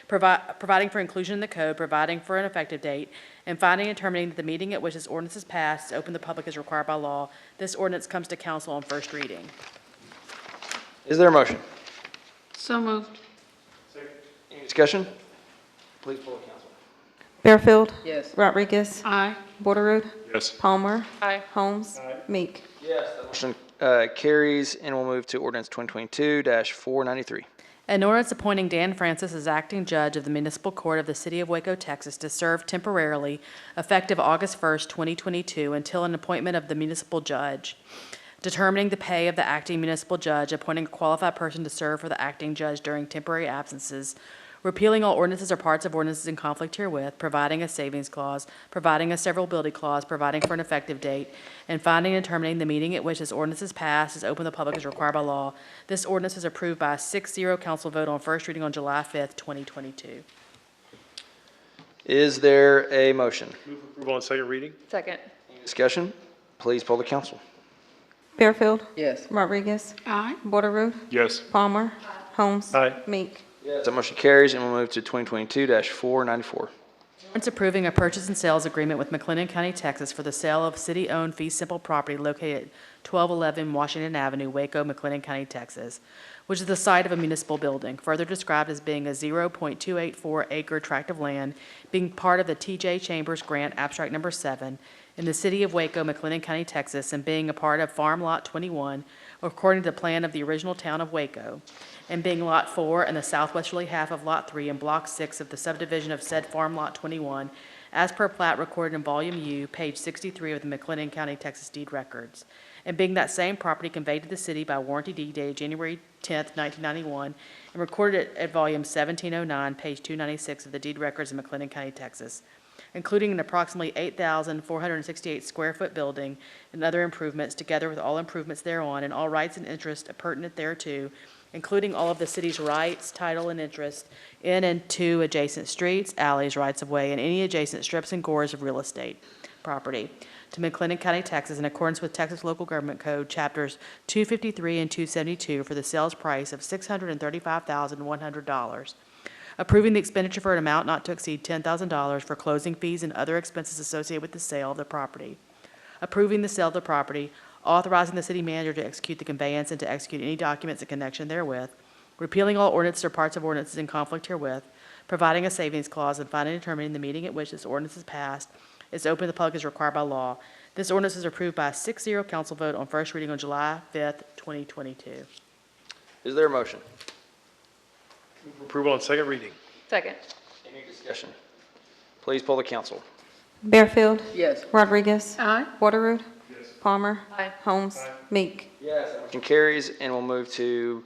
providing for inclusion in the code, providing for an effective date, and finding and determining that the meeting at which this ordinance is passed is open to the public as required by law. This ordinance comes to council on first reading. Is there a motion? So moved. Any discussion? Please pull the council. Fairfield. Yes. Rodriguez. Aye. Borderood. Yes. Palmer. Aye. Holmes. Meek. Yes. That motion carries, and we'll move to ordinance 2022-493. An ordinance appointing Dan Francis as acting judge of the Municipal Court of the City of Waco, Texas, to serve temporarily, effective August 1st, 2022, until an appointment of the municipal judge. Determining the pay of the acting municipal judge, appointing a qualified person to serve for the acting judge during temporary absences, repealing all ordinances or parts of ordinances in conflict herewith, providing a savings clause, providing a severability clause, providing for an effective date, and finding and determining the meeting at which this ordinance is passed is open to the public as required by law. This ordinance is approved by a 6-0 council vote on first reading on July 5th, 2022. Is there a motion? Move approval on second reading. Second. Any discussion? Please pull the council. Fairfield. Yes. Rodriguez. Aye. Borderood. Yes. Palmer. Holmes. Aye. Meek. Yes. That motion carries, and we'll move to 2022-494. Ordinance approving a purchase and sales agreement with McLennan County, Texas for the sale of city-owned fee simple property located at 1211 Washington Avenue, Waco, McLennan County, Texas, which is the site of a municipal building, further described as being a 0.284-acre tract of land, being part of the T.J. Chambers Grant Abstract Number 7 in the city of Waco, McLennan County, Texas, and being a part of Farm Lot 21, according to the plan of the original town of Waco, and being Lot 4 and the southwesterly half of Lot 3 and Block 6 of the subdivision of said Farm Lot 21, as per plat recorded in Volume U, page 63 of the McLennan County, Texas deed records, and being that same property conveyed to the city by warranty deed dated January 10th, 1991, and recorded at Volume 1709, page 296 of the deed records in McLennan County, Texas, including an approximately 8,468 square foot building and other improvements, together with all improvements thereon and all rights and interests appurtenant thereto, including all of the city's rights, title, and interest in and to adjacent streets, alleys, rights-of-way, and any adjacent strips and gores of real estate property to McLennan County, Texas, in accordance with Texas Local Government Code, Chapters 253 and 272, for the sales price of $635,100. Approving the expenditure for an amount not to exceed $10,000 for closing fees and other expenses associated with the sale of the property. Approving the sale of the property, authorizing the city manager to execute the conveyance and to execute any documents in connection therewith, repealing all ordinances or parts of ordinances in conflict herewith, providing a savings clause, and finding and determining the meeting at which this ordinance is passed is open to the public as required by law. This ordinance is approved by a 6-0 council vote on first reading on July 5th, 2022. Is there a motion? Move approval on second reading. Second. Any discussion? Please pull the council. Fairfield. Yes. Rodriguez. Aye. Borderood. Palmer. Aye. Holmes. Meek. Yes. That motion carries, and we'll move to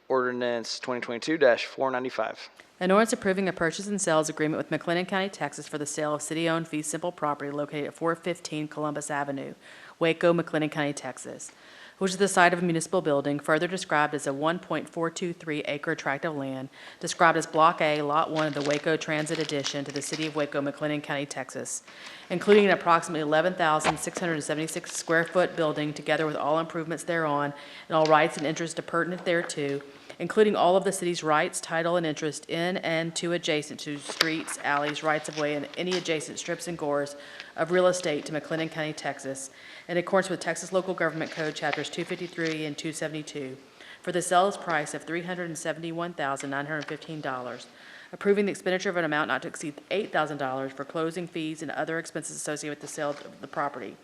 ordinance 2022-495. An ordinance approving a purchase and sales agreement with McLennan County, Texas for the sale of city-owned fee simple property located at 415 Columbus Avenue, Waco, McLennan County, Texas, which is the site of a municipal building, further described as a 1.423-acre tract of land, described as Block A, Lot 1 of the Waco Transit Addition to the city of Waco, McLennan County, Texas, including an approximately 11,676 square foot building, together with all improvements thereon and all rights and interests appurtenant thereto, including all of the city's rights, title, and interest in and to adjacent to streets, alleys, rights-of-way, and any adjacent strips and gores of real estate to McLennan County, Texas, in accordance with Texas Local Government Code, Chapters 253 and 272, for the sales price of $371,915, approving the expenditure of an amount not to exceed $8,000 for closing fees and other expenses associated with the sale of the property.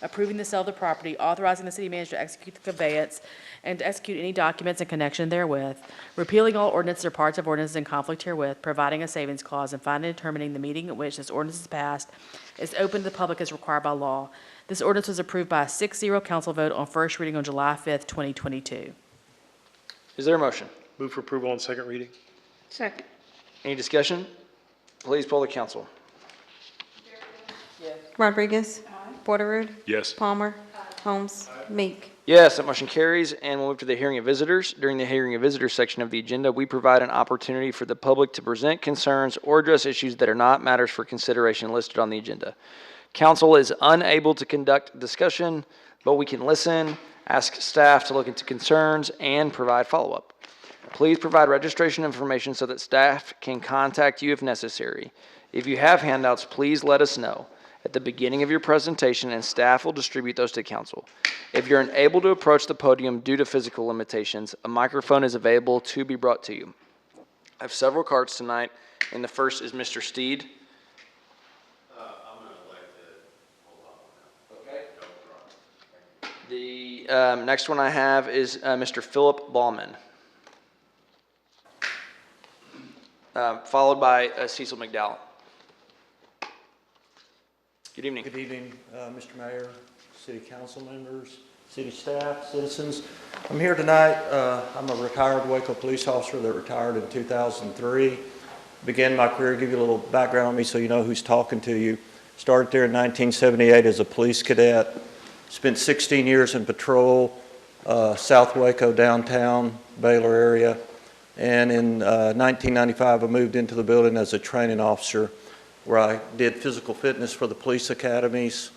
approving the sale of the property, authorizing the city manager to execute the conveyance and to execute any documents in connection therewith, repealing all ordinances or parts of ordinances in conflict herewith, providing a savings clause, and finally determining the meeting at which this ordinance is passed is open to the public as required by law. This ordinance was approved by a 6-0 council vote on first reading on July 5th, 2022. Is there a motion? Move for approval on second reading. Second. Any discussion? Please poll the council. Rodriguez. Borderood. Yes. Palmer. Holmes. Meek. Yes, that motion carries, and we'll move to the hearing of visitors. During the hearing of visitors section of the agenda, we provide an opportunity for the public to present concerns or address issues that are not matters for consideration listed on the agenda. Council is unable to conduct discussion, but we can listen, ask staff to look into concerns, and provide follow-up. Please provide registration information so that staff can contact you if necessary. If you have handouts, please let us know at the beginning of your presentation, and staff will distribute those to council. If you're unable to approach the podium due to physical limitations, a microphone is available to be brought to you. I have several cards tonight, and the first is Mr. Steed. I'm going to let the The next one I have is Mr. Philip Ballman, followed by Cecil McDowell. Good evening. Good evening, Mr. Mayor, City Council members, city staff, citizens. I'm here tonight. I'm a retired Waco police officer that retired in 2003. Began my career, give you a little background on me so you know who's talking to you. Started there in 1978 as a police cadet. Spent 16 years in patrol, South Waco, downtown, Baylor area. And in 1995, I moved into the building as a training officer, where I did physical fitness for the police academies,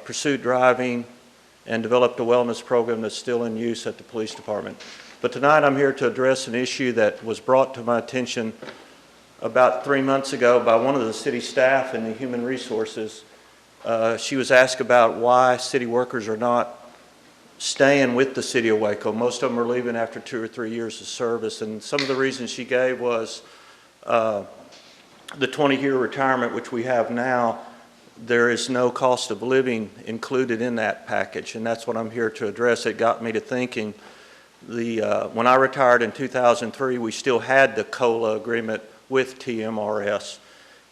pursued driving, and developed a wellness program that's still in use at the police department. But tonight I'm here to address an issue that was brought to my attention about 3 months ago by one of the city staff in the human resources. She was asked about why city workers are not staying with the city of Waco. Most of them are leaving after 2 or 3 years of service, and some of the reasons she gave was the 20-year retirement, which we have now. There is no cost of living included in that package, and that's what I'm here to address. It got me to thinking. When I retired in 2003, we still had the COLA agreement with TMRS,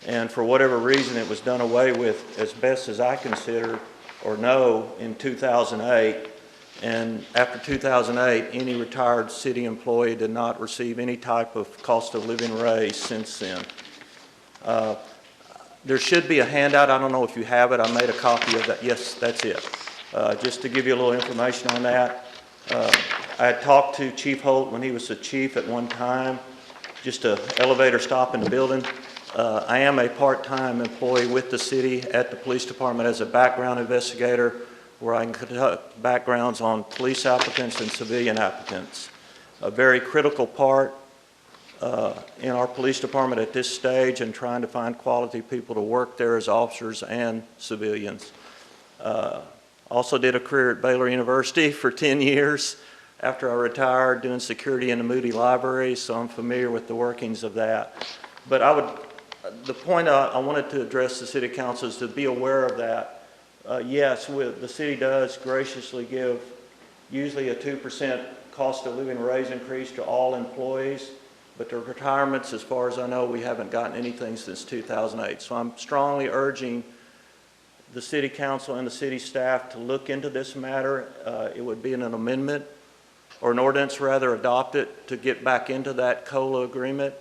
and for whatever reason, it was done away with, as best as I consider or know, in 2008. And after 2008, any retired city employee did not receive any type of cost of living raise since then. There should be a handout. I don't know if you have it. I made a copy of that. Yes, that's it. Just to give you a little information on that. I had talked to Chief Holt when he was the chief at one time, just an elevator stop in the building. I am a part-time employee with the city at the police department as a background investigator, where I can conduct backgrounds on police applicants and civilian applicants. A very critical part in our police department at this stage, and trying to find quality people to work there as officers and civilians. Also did a career at Baylor University for 10 years after I retired, doing security in the Moody Library, so I'm familiar with the workings of that. But the point I wanted to address the City Council is to be aware of that. Yes, the city does graciously give usually a 2% cost of living raise increase to all employees, but the retirements, as far as I know, we haven't gotten anything since 2008. So I'm strongly urging the City Council and the city staff to look into this matter. It would be an amendment, or an ordinance rather, adopted to get back into that COLA agreement.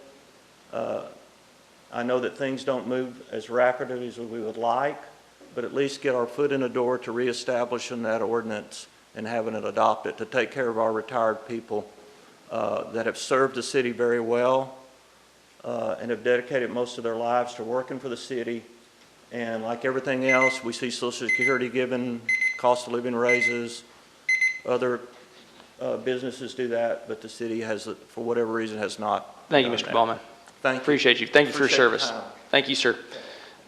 I know that things don't move as rapidly as we would like, but at least get our foot in the door to reestablishing that ordinance and having it adopted to take care of our retired people that have served the city very well and have dedicated most of their lives to working for the city. And like everything else, we see Social Security giving cost of living raises. Other businesses do that, but the city has, for whatever reason, has not. Thank you, Mr. Ballman. Thank you. Appreciate you. Thank you for your service. Thank you, sir.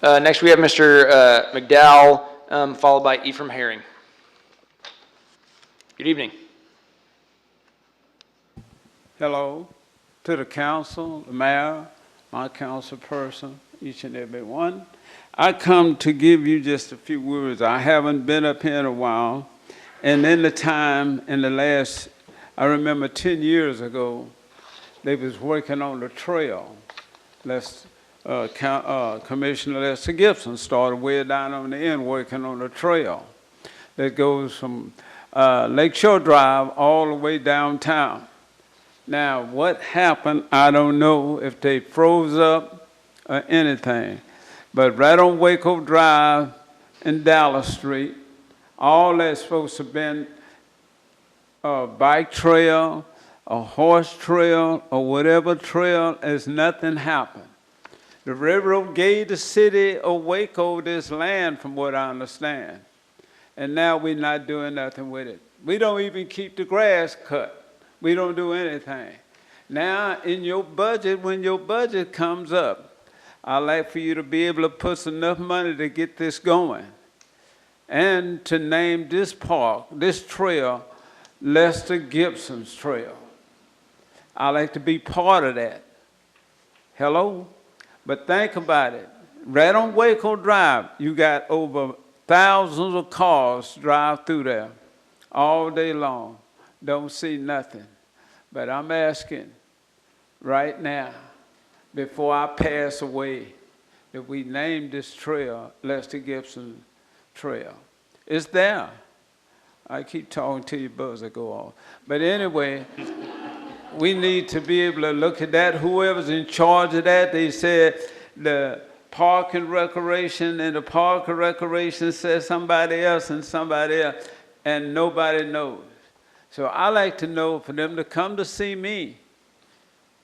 Next, we have Mr. McDowell, followed by Ephraim Herring. Good evening. Hello to the council, the mayor, my council person, each and every one. I come to give you just a few words. I haven't been up here in a while. And in the last, I remember 10 years ago, they was working on the trail. Commissioner Lester Gibson started way down on the end working on the trail that goes from Lakeshore Drive all the way downtown. Now, what happened, I don't know if they froze up or anything. But right on Waco Drive and Dallas Street, all that's supposed to have been a bike trail, a horse trail, or whatever trail, as nothing happened. The railroad gave the city of Waco this land, from what I understand. And now we're not doing nothing with it. We don't even keep the grass cut. We don't do anything. Now, in your budget, when your budget comes up, I'd like for you to be able to put enough money to get this going and to name this park, this trail, Lester Gibson's Trail. I'd like to be part of that. Hello? But think about it. Right on Waco Drive, you got over thousands of cars drive through there all day long. Don't see nothing. But I'm asking right now, before I pass away, that we name this trail Lester Gibson Trail. It's there. I keep talking to you, buzz, I go off. But anyway, we need to be able to look at that. Whoever's in charge of that, they said the Park and Recreation, and the Park and Recreation says somebody else and somebody else, and nobody knows. So I like to know for them to come to see me.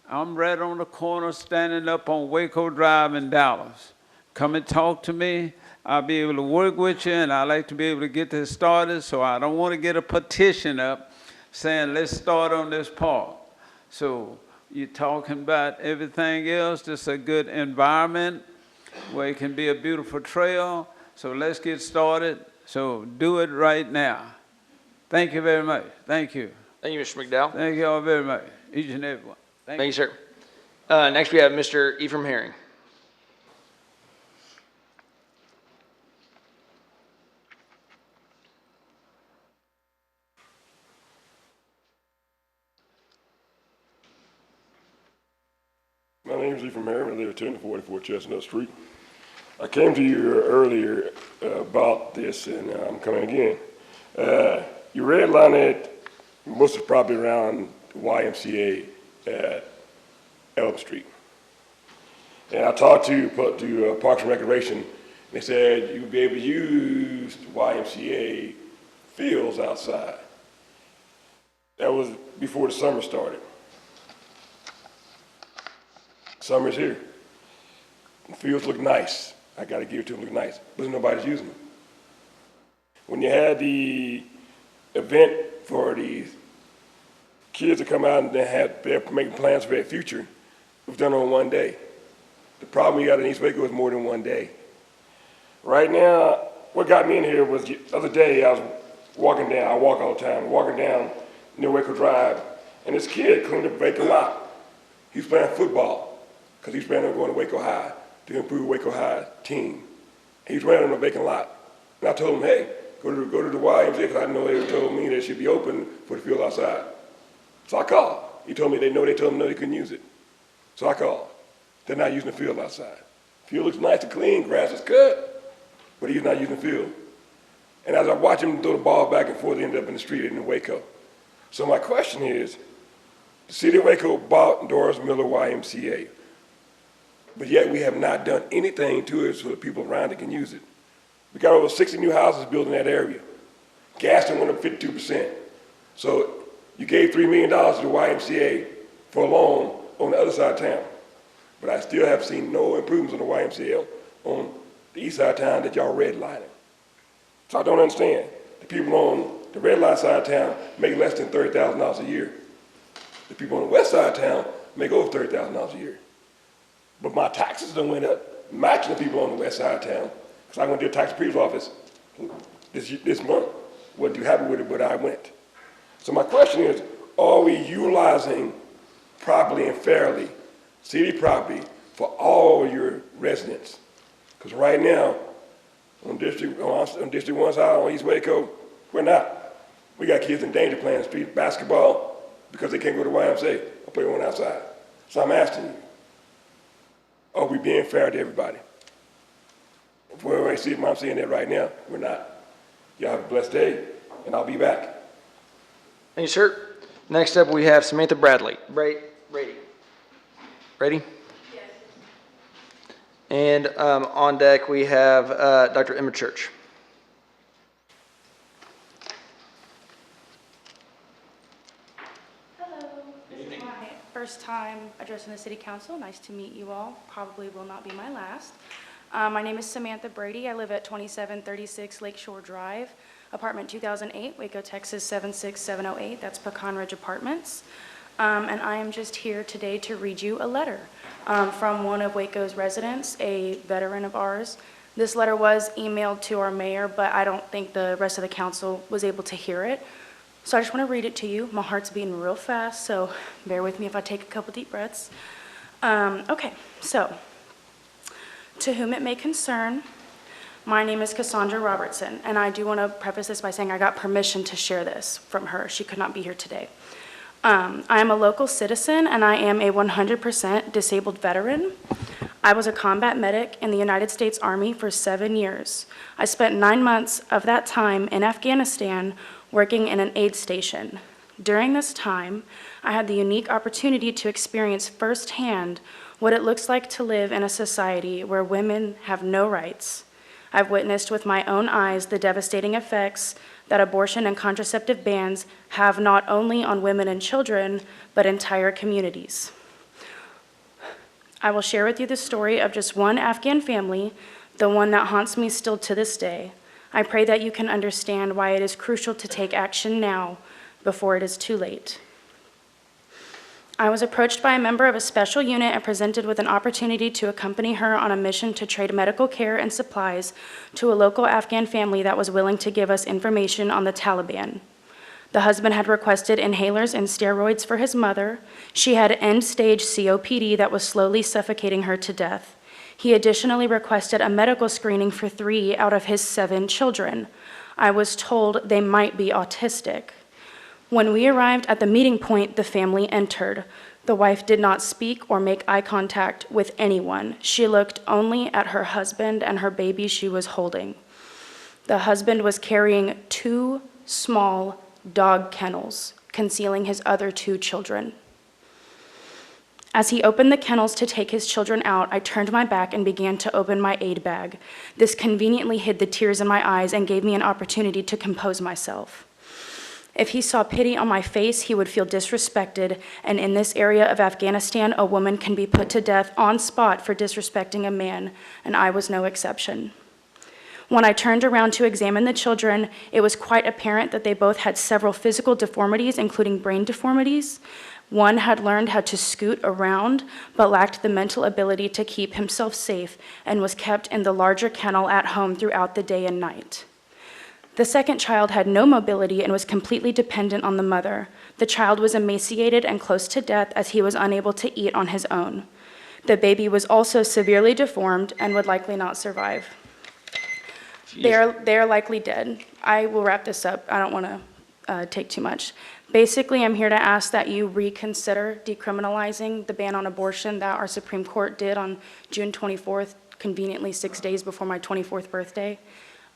I'm right on the corner standing up on Waco Drive in Dallas. Come and talk to me. I'll be able to work with you, and I like to be able to get this started, so I don't want to get a petition up saying, let's start on this park. So you're talking about everything else, just a good environment where it can be a beautiful trail. So let's get started. So do it right now. Thank you very much. Thank you. Thank you, Mr. McDowell. Thank you all very much, each and every one. Thank you, sir. Next, we have Mr. Ephraim Herring. My name is Ephraim Herring. I live at 1044 Chestnut Street. I came to you earlier about this, and I'm coming again. You redlined it, most of the property around the YMCA at Elm Street. And I talked to Parks and Recreation, and they said you'd be able to use the YMCA fields outside. That was before the summer started. Summer's here. The fields look nice. I gotta give it to them, look nice, but nobody's using them. When you had the event for these kids to come out and they're making plans for their future, it was done on one day. The problem you got in East Waco is more than one day. Right now, what got me in here was the other day I was walking down, I walk all the time, walking down near Waco Drive, and this kid cleaned up a vacant lot. He was playing football, because he was planning on going to Waco High to improve Waco High team. He was running on a vacant lot. And I told him, hey, go to the YMCA, because I know they told me they should be open for the field outside. So I called. He told me they told him no, they couldn't use it. So I called. They're not using the field outside. Field looks nice and clean, grass is good, but he's not using the field. And as I watch him throw the ball back and forth, he ended up in the street in Waco. So my question is, the city of Waco bought Doris Miller YMCA, but yet we have not done anything to it so the people around it can use it. We got over 60 new houses built in that area. Gas went up 52%. So you gave $3 million to the YMCA for a loan on the other side of town. But I still have seen no improvements on the YMCA on the east side of town that y'all redlining. So I don't understand. The people on the red line side of town make less than $30,000 a year. The people on the west side of town make over $30,000 a year. But my taxes done went up, matching the people on the west side of town. Because I went to the tax appeals office this month. Wasn't too happy with it, but I went. So my question is, are we utilizing properly and fairly city property for all your residents? Because right now, on District 1 side, on East Waco, we're not. We got kids in danger playing street basketball because they can't go to YMCA or play one outside. So I'm asking you, are we being fair to everybody? Well, I'm saying that right now, we're not. Y'all have a blessed day, and I'll be back. Thank you, sir. Next up, we have Samantha Brady. Brady? Yes. And on deck, we have Dr. Emma Church. First time addressing the City Council. Nice to meet you all. Probably will not be my last. My name is Samantha Brady. I live at 2736 Lakeshore Drive, apartment 2008, Waco, Texas 76708. That's Pecan Ridge Apartments. And I am just here today to read you a letter from one of Waco's residents, a veteran of ours. This letter was emailed to our mayor, but I don't think the rest of the council was able to hear it. So I just want to read it to you. My heart's beating real fast, so bear with me if I take a couple deep breaths. Okay, so, to whom it may concern, my name is Cassandra Robertson, and I do want to preface this by saying I got permission to share this from her. She could not be here today. I am a local citizen, and I am a 100% disabled veteran. I was a combat medic in the United States Army for 7 years. I spent 9 months of that time in Afghanistan working in an aid station. During this time, I had the unique opportunity to experience firsthand what it looks like to live in a society where women have no rights. I've witnessed with my own eyes the devastating effects that abortion and contraceptive bans have not only on women and children, but entire communities. I will share with you the story of just one Afghan family, the one that haunts me still to this day. I pray that you can understand why it is crucial to take action now before it is too late. I was approached by a member of a special unit and presented with an opportunity to accompany her on a mission to trade medical care and supplies to a local Afghan family that was willing to give us information on the Taliban. The husband had requested inhalers and steroids for his mother. She had end-stage COPD that was slowly suffocating her to death. He additionally requested a medical screening for 3 out of his 7 children. I was told they might be autistic. When we arrived at the meeting point, the family entered. The wife did not speak or make eye contact with anyone. She looked only at her husband and her baby she was holding. The husband was carrying 2 small dog kennels, concealing his other 2 children. As he opened the kennels to take his children out, I turned my back and began to open my aid bag. This conveniently hid the tears in my eyes and gave me an opportunity to compose myself. If he saw pity on my face, he would feel disrespected, and in this area of Afghanistan, a woman can be put to death on spot for disrespecting a man, and I was no exception. When I turned around to examine the children, it was quite apparent that they both had several physical deformities, including brain deformities. One had learned how to scoot around, but lacked the mental ability to keep himself safe and was kept in the larger kennel at home throughout the day and night. The second child had no mobility and was completely dependent on the mother. The child was emaciated and close to death as he was unable to eat on his own. The baby was also severely deformed and would likely not survive. They are likely dead. I will wrap this up. I don't want to take too much. Basically, I'm here to ask that you reconsider decriminalizing the ban on abortion that our Supreme Court did on June 24th, conveniently 6 days before my 24th birthday.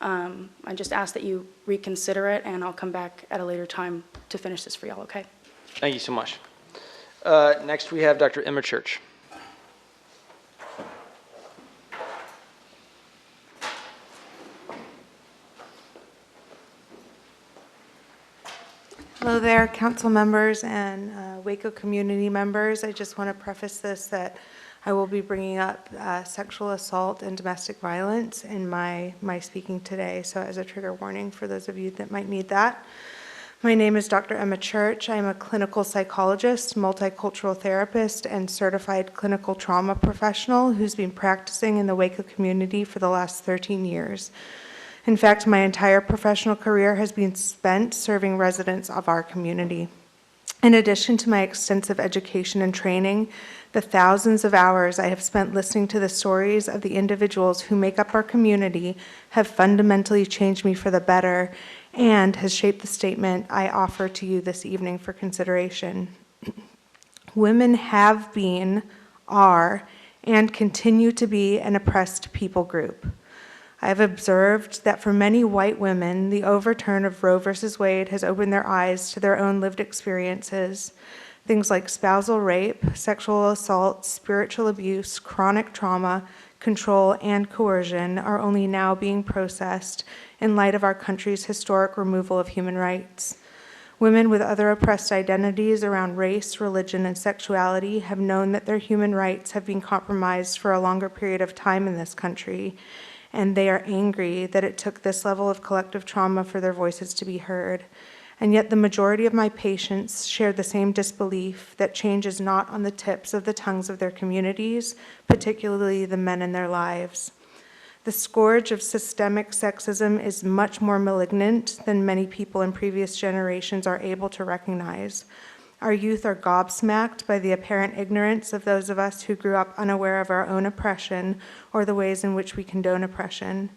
I just ask that you reconsider it, and I'll come back at a later time to finish this for y'all, okay? Thank you so much. Next, we have Dr. Emma Church. Hello there, council members and Waco community members. I just want to preface this that I will be bringing up sexual assault and domestic violence in my speaking today, so as a trigger warning for those of you that might need that. My name is Dr. Emma Church. I'm a clinical psychologist, multicultural therapist, and certified clinical trauma professional who's been practicing in the Waco community for the last 13 years. In fact, my entire professional career has been spent serving residents of our community. In addition to my extensive education and training, the thousands of hours I have spent listening to the stories of the individuals who make up our community have fundamentally changed me for the better and has shaped the statement I offer to you this evening for consideration. Women have been, are, and continue to be an oppressed people group. I have observed that for many white women, the overturn of Roe v. Wade has opened their eyes to their own lived experiences. Things like spousal rape, sexual assault, spiritual abuse, chronic trauma, control, and coercion are only now being processed in light of our country's historic removal of human rights. Women with other oppressed identities around race, religion, and sexuality have known that their human rights have been compromised for a longer period of time in this country, and they are angry that it took this level of collective trauma for their voices to be heard. And yet the majority of my patients share the same disbelief that change is not on the tips of the tongues of their communities, particularly the men in their lives. The scourge of systemic sexism is much more malignant than many people in previous generations are able to recognize. Our youth are gobsmacked by the apparent ignorance of those of us who grew up unaware of our own oppression or the ways in which we condone oppression.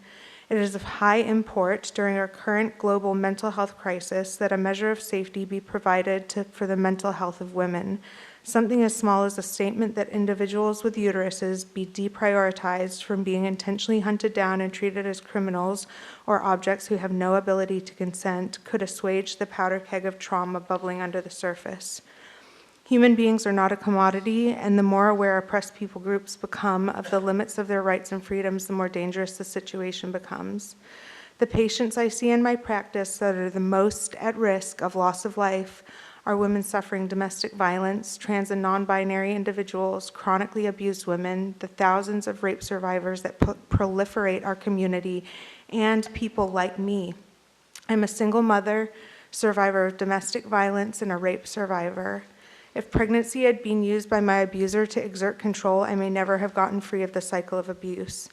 It is of high import during our current global mental health crisis that a measure of safety be provided for the mental health of women. Something as small as a statement that individuals with uteruses be deprioritized from being intentionally hunted down and treated as criminals or objects who have no ability to consent could assuage the powder keg of trauma bubbling under the surface. Human beings are not a commodity, and the more aware oppressed people groups become of the limits of their rights and freedoms, the more dangerous the situation becomes. The patients I see in my practice that are the most at risk of loss of life are women suffering domestic violence, trans and non-binary individuals, chronically abused women, the thousands of rape survivors that proliferate our community, and people like me. I'm a single mother, survivor of domestic violence, and a rape survivor. If pregnancy had been used by my abuser to exert control, I may never have gotten free of the cycle of abuse.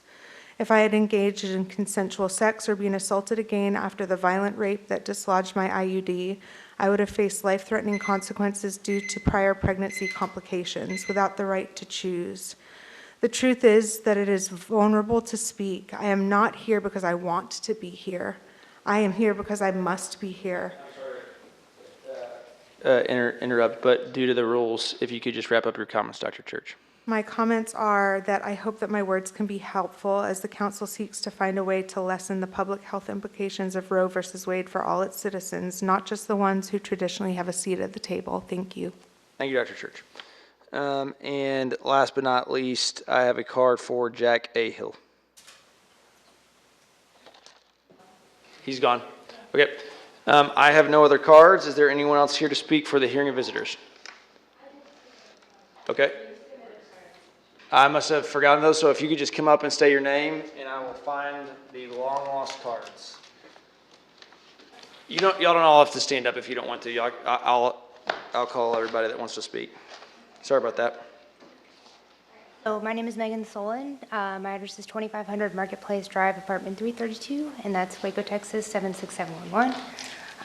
If I had engaged in consensual sex or been assaulted again after the violent rape that dislodged my IUD, I would have faced life-threatening consequences due to prior pregnancy complications without the right to choose. The truth is that it is vulnerable to speak. I am not here because I want to be here. I am here because I must be here. Interrupt, but due to the rules, if you could just wrap up your comments, Dr. Church. My comments are that I hope that my words can be helpful as the council seeks to find a way to lessen the public health implications of Roe v. Wade for all its citizens, not just the ones who traditionally have a seat at the table. Thank you. Thank you, Dr. Church. And last but not least, I have a card for Jack A. Hill. He's gone. Okay. I have no other cards. Is there anyone else here to speak for the hearing of visitors? Okay. I must have forgotten those, so if you could just come up and state your name, and I will find the long lost cards. Y'all don't all have to stand up if you don't want to. I'll call everybody that wants to speak. Sorry about that. So my name is Megan Solon. My address is 2500 Marketplace Drive, apartment 332, and that's Waco, Texas 76711.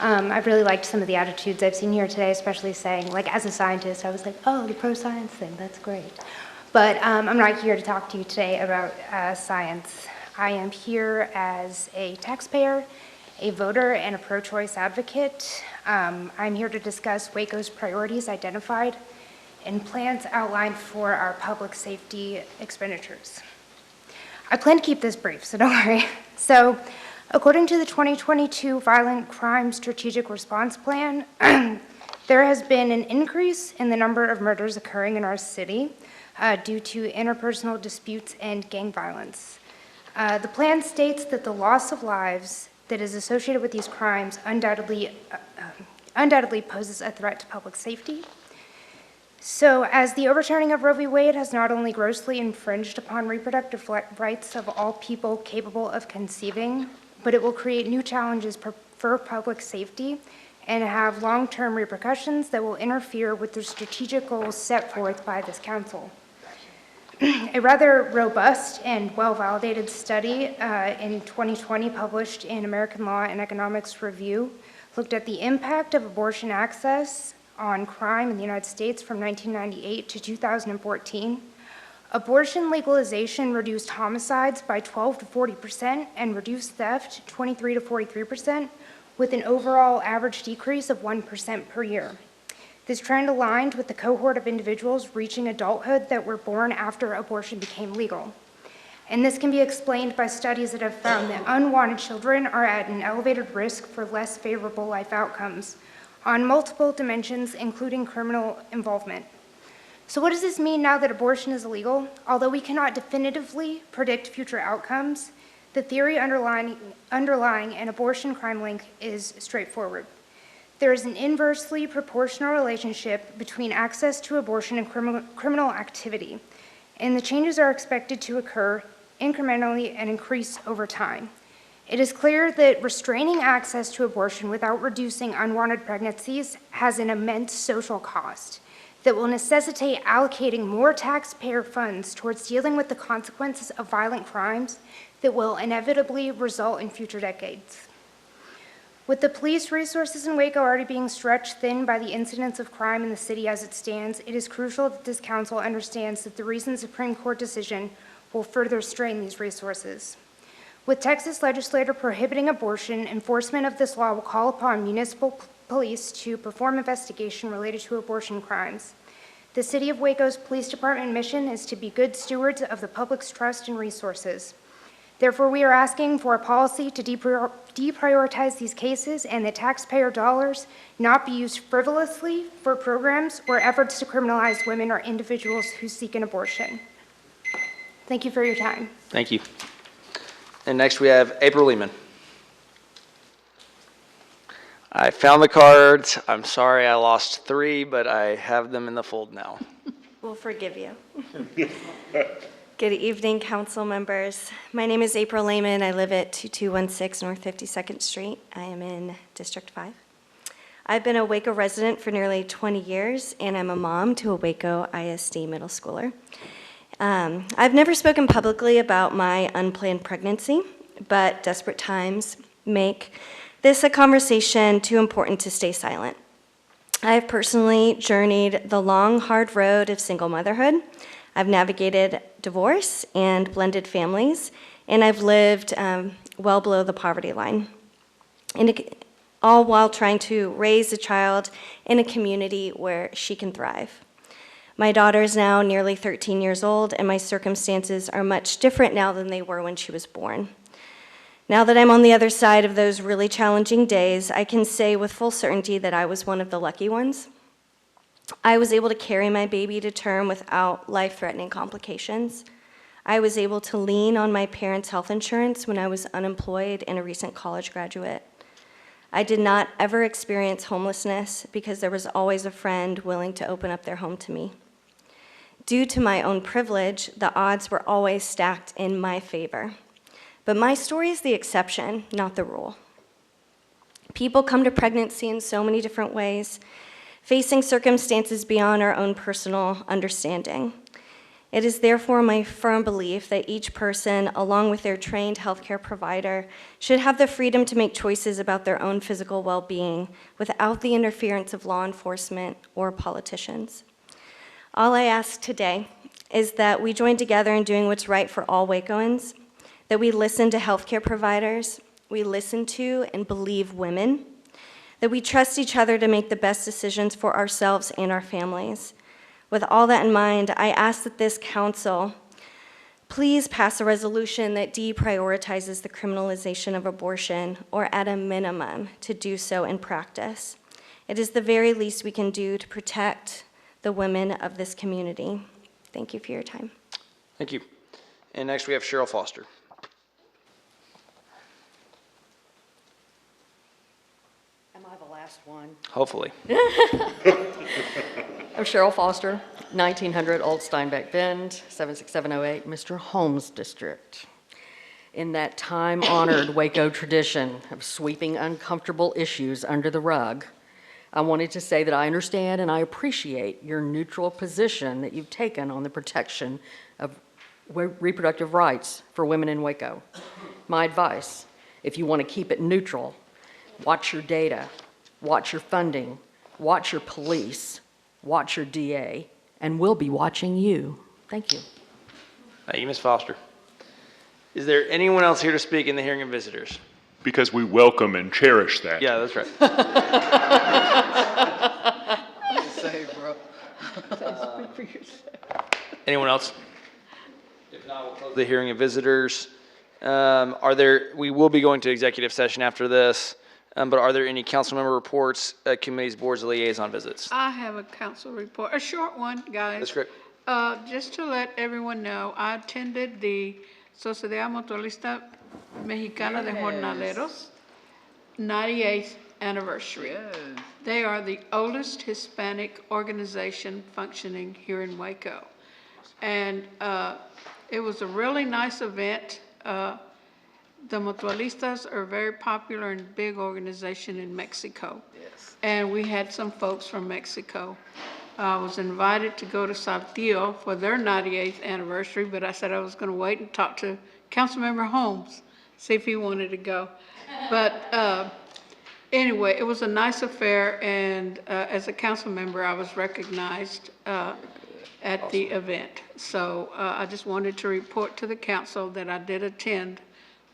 I've really liked some of the attitudes I've seen here today, especially saying, like, as a scientist, I was like, oh, the pro-science thing, that's great. But I'm not here to talk to you today about science. I am here as a taxpayer, a voter, and a pro-choice advocate. I'm here to discuss Waco's priorities identified and plans outlined for our public safety expenditures. I plan to keep this brief, so don't worry. So, according to the 2022 Violent Crime Strategic Response Plan, there has been an increase in the number of murders occurring in our city due to interpersonal disputes and gang violence. The plan states that the loss of lives that is associated with these crimes undoubtedly poses a threat to public safety. So, as the overturning of Roe v. Wade has not only grossly infringed upon reproductive rights of all people capable of conceiving, but it will create new challenges for public safety and have long-term repercussions that will interfere with the strategic goals set forth by this council. A rather robust and well-validated study in 2020 published in American Law and Economics Review looked at the impact of abortion access on crime in the United States from 1998 to 2014, abortion legalization reduced homicides by 12 to 40% and reduced theft 23 to 43%, with an overall average decrease of 1% per year. This trend aligned with the cohort of individuals reaching adulthood that were born after abortion became legal. And this can be explained by studies that have found that unwanted children are at an elevated risk for less favorable life outcomes on multiple dimensions, including criminal involvement. So what does this mean now that abortion is illegal? Although we cannot definitively predict future outcomes, the theory underlying an abortion crime link is straightforward. There is an inversely proportional relationship between access to abortion and criminal activity, and the changes are expected to occur incrementally and increase over time. It is clear that restraining access to abortion without reducing unwanted pregnancies has an immense social cost that will necessitate allocating more taxpayer funds towards dealing with the consequences of violent crimes that will inevitably result in future decades. With the police resources in Waco already being stretched thin by the incidence of crime in the city as it stands, it is crucial that this council understands that the recent Supreme Court decision will further strain these resources. With Texas legislator prohibiting abortion, enforcement of this law will call upon municipal police to perform investigation related to abortion crimes. The City of Waco's police department mission is to be good stewards of the public's trust and resources. Therefore, we are asking for a policy to deprioritize these cases and that taxpayer dollars not be used frivolously for programs or efforts to criminalize women or individuals who seek an abortion. Thank you for your time. Thank you. And next we have April Lehman. I found the cards. I'm sorry I lost 3, but I have them in the fold now. We'll forgive you. Good evening, council members. My name is April Lehman. I live at 2216 North 52nd Street. I am in District 5. I've been a Waco resident for nearly 20 years, and I'm a mom to a Waco ISD middle schooler. I've never spoken publicly about my unplanned pregnancy, but desperate times make this a conversation too important to stay silent. I have personally journeyed the long, hard road of single motherhood. I've navigated divorce and blended families, and I've lived well below the poverty line, all while trying to raise a child in a community where she can thrive. My daughter is now nearly 13 years old, and my circumstances are much different now than they were when she was born. Now that I'm on the other side of those really challenging days, I can say with full certainty that I was one of the lucky ones. I was able to carry my baby to term without life-threatening complications. I was able to lean on my parents' health insurance when I was unemployed and a recent college graduate. I did not ever experience homelessness because there was always a friend willing to open up their home to me. Due to my own privilege, the odds were always stacked in my favor. But my story is the exception, not the rule. People come to pregnancy in so many different ways, facing circumstances beyond our own personal understanding. It is therefore my firm belief that each person, along with their trained healthcare provider, should have the freedom to make choices about their own physical well-being without the interference of law enforcement or politicians. All I ask today is that we join together in doing what's right for all Wacoans, that we listen to healthcare providers, we listen to and believe women, that we trust each other to make the best decisions for ourselves and our families. With all that in mind, I ask that this council please pass a resolution that deprioritizes the criminalization of abortion, or at a minimum, to do so in practice. It is the very least we can do to protect the women of this community. Thank you for your time. Thank you. And next we have Cheryl Foster. Am I the last one? Hopefully. I'm Cheryl Foster, 1900 Old Steinbeck Bend, 76708, Mr. Holmes District. In that time-honored Waco tradition of sweeping uncomfortable issues under the rug, I wanted to say that I understand and I appreciate your neutral position that you've taken on the protection of reproductive rights for women in Waco. My advice, if you want to keep it neutral, watch your data, watch your funding, watch your police, watch your DA, and we'll be watching you. Thank you. Thank you, Ms. Foster. Is there anyone else here to speak in the hearing of visitors? Because we welcome and cherish that. Yeah, that's right. Say, bro. Anyone else? If not, we'll close the hearing of visitors. We will be going to executive session after this, but are there any council member reports, committees, boards, liaison visits? I have a council report, a short one, guys. That's great. Just to let everyone know, I attended the Sociedad Mutualista Mexicana de Jornaleros 98th anniversary. They are the oldest Hispanic organization functioning here in Waco. And it was a really nice event. The Mutualistas are a very popular and big organization in Mexico. Yes. And we had some folks from Mexico. I was invited to go to Saltillo for their 98th anniversary, but I said I was going to wait and talk to Councilmember Holmes, see if he wanted to go. But anyway, it was a nice affair, and as a council member, I was recognized at the event. So I just wanted to report to the council that I did attend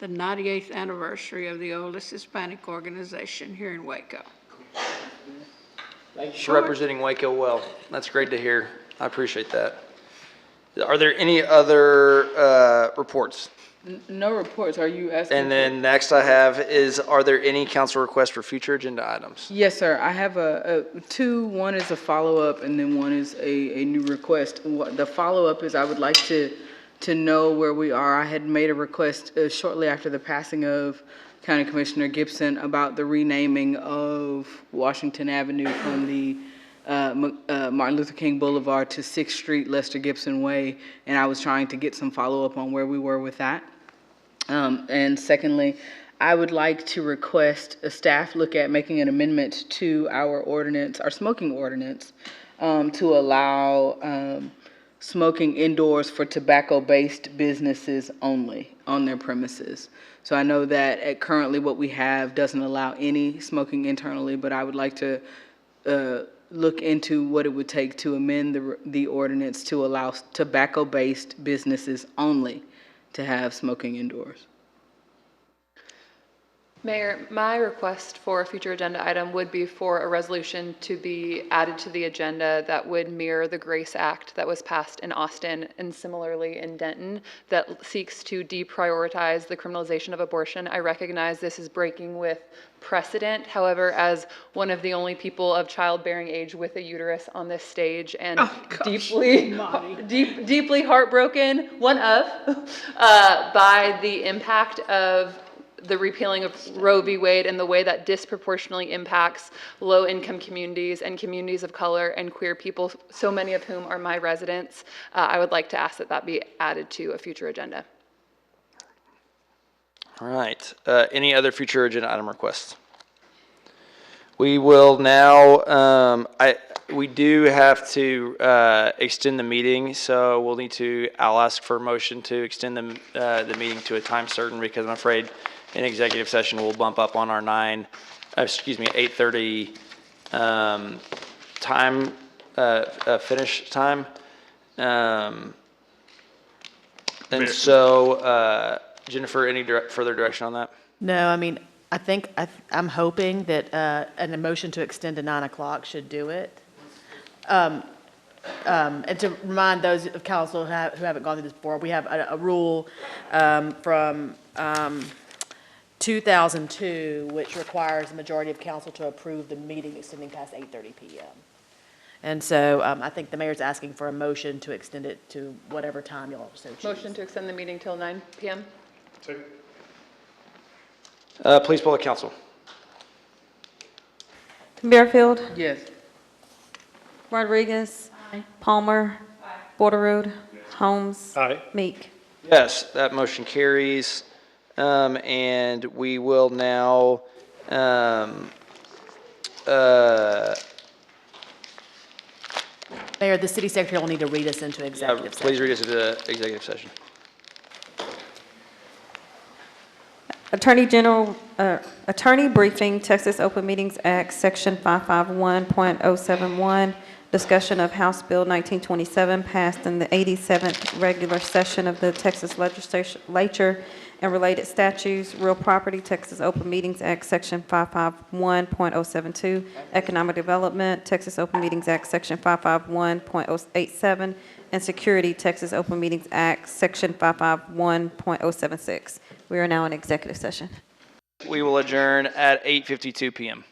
the 98th anniversary of the oldest Hispanic organization here in Waco. Thank you for representing Waco well. That's great to hear. I appreciate that. Are there any other reports? No reports. Are you asking? And then next I have is, are there any council requests for future agenda items? Yes, sir. I have two. One is a follow-up, and then one is a new request. The follow-up is I would like to know where we are. I had made a request shortly after the passing of County Commissioner Gibson about the renaming of Washington Avenue from the Martin Luther King Boulevard to 6th Street, Lester Gibson Way, and I was trying to get some follow-up on where we were with that. And secondly, I would like to request a staff look at making an amendment to our ordinance, our smoking ordinance, to allow smoking indoors for tobacco-based businesses only on their premises. So I know that currently what we have doesn't allow any smoking internally, but I would like to look into what it would take to amend the ordinance to allow tobacco-based businesses only to have smoking indoors. Mayor, my request for a future agenda item would be for a resolution to be added to the agenda that would mirror the GRACE Act that was passed in Austin and similarly in Denton that seeks to deprioritize the criminalization of abortion. I recognize this is breaking with precedent. However, as one of the only people of childbearing age with a uterus on this stage and deeply heartbroken, by the impact of the repealing of Roe v. Wade and the way that disproportionately impacts low-income communities and communities of color and queer people, so many of whom are my residents, I would like to ask that that be added to a future agenda. All right. Any other future agenda item requests? We will now, we do have to extend the meeting, so we'll need to, I'll ask for a motion to extend the meeting to a time certain because I'm afraid in executive session we'll bump up on our 8:30 time, finish time. And so, Jennifer, any further direction on that? No, I mean, I think, I'm hoping that an emotion to extend to 9 o'clock should do it. And to remind those of council who haven't gone through this before, we have a rule from 2002, which requires the majority of council to approve the meeting extending past 8:30 p.m. And so I think the mayor's asking for a motion to extend it to whatever time y'all so choose. Motion to extend the meeting till 9 p.m. Second. Please poll the council. Bearfield. Yes. Rodriguez. Palmer. Borderoad. Holmes. Aye. Meek. Yes, that motion carries. And we will now Mayor, the city secretary will need to read us into executive session. please read us into the executive session. Attorney briefing, Texas Open Meetings Act, Section 551.071, discussion of House Bill 1927 passed in the 87th regular session of the Texas Legislature and related statutes, real property, Texas Open Meetings Act, Section 551.072, economic development, Texas Open Meetings Act, Section 551.087, and security, Texas Open Meetings Act, Section 551.076. We are now in executive session. We will adjourn at 8:52 PM.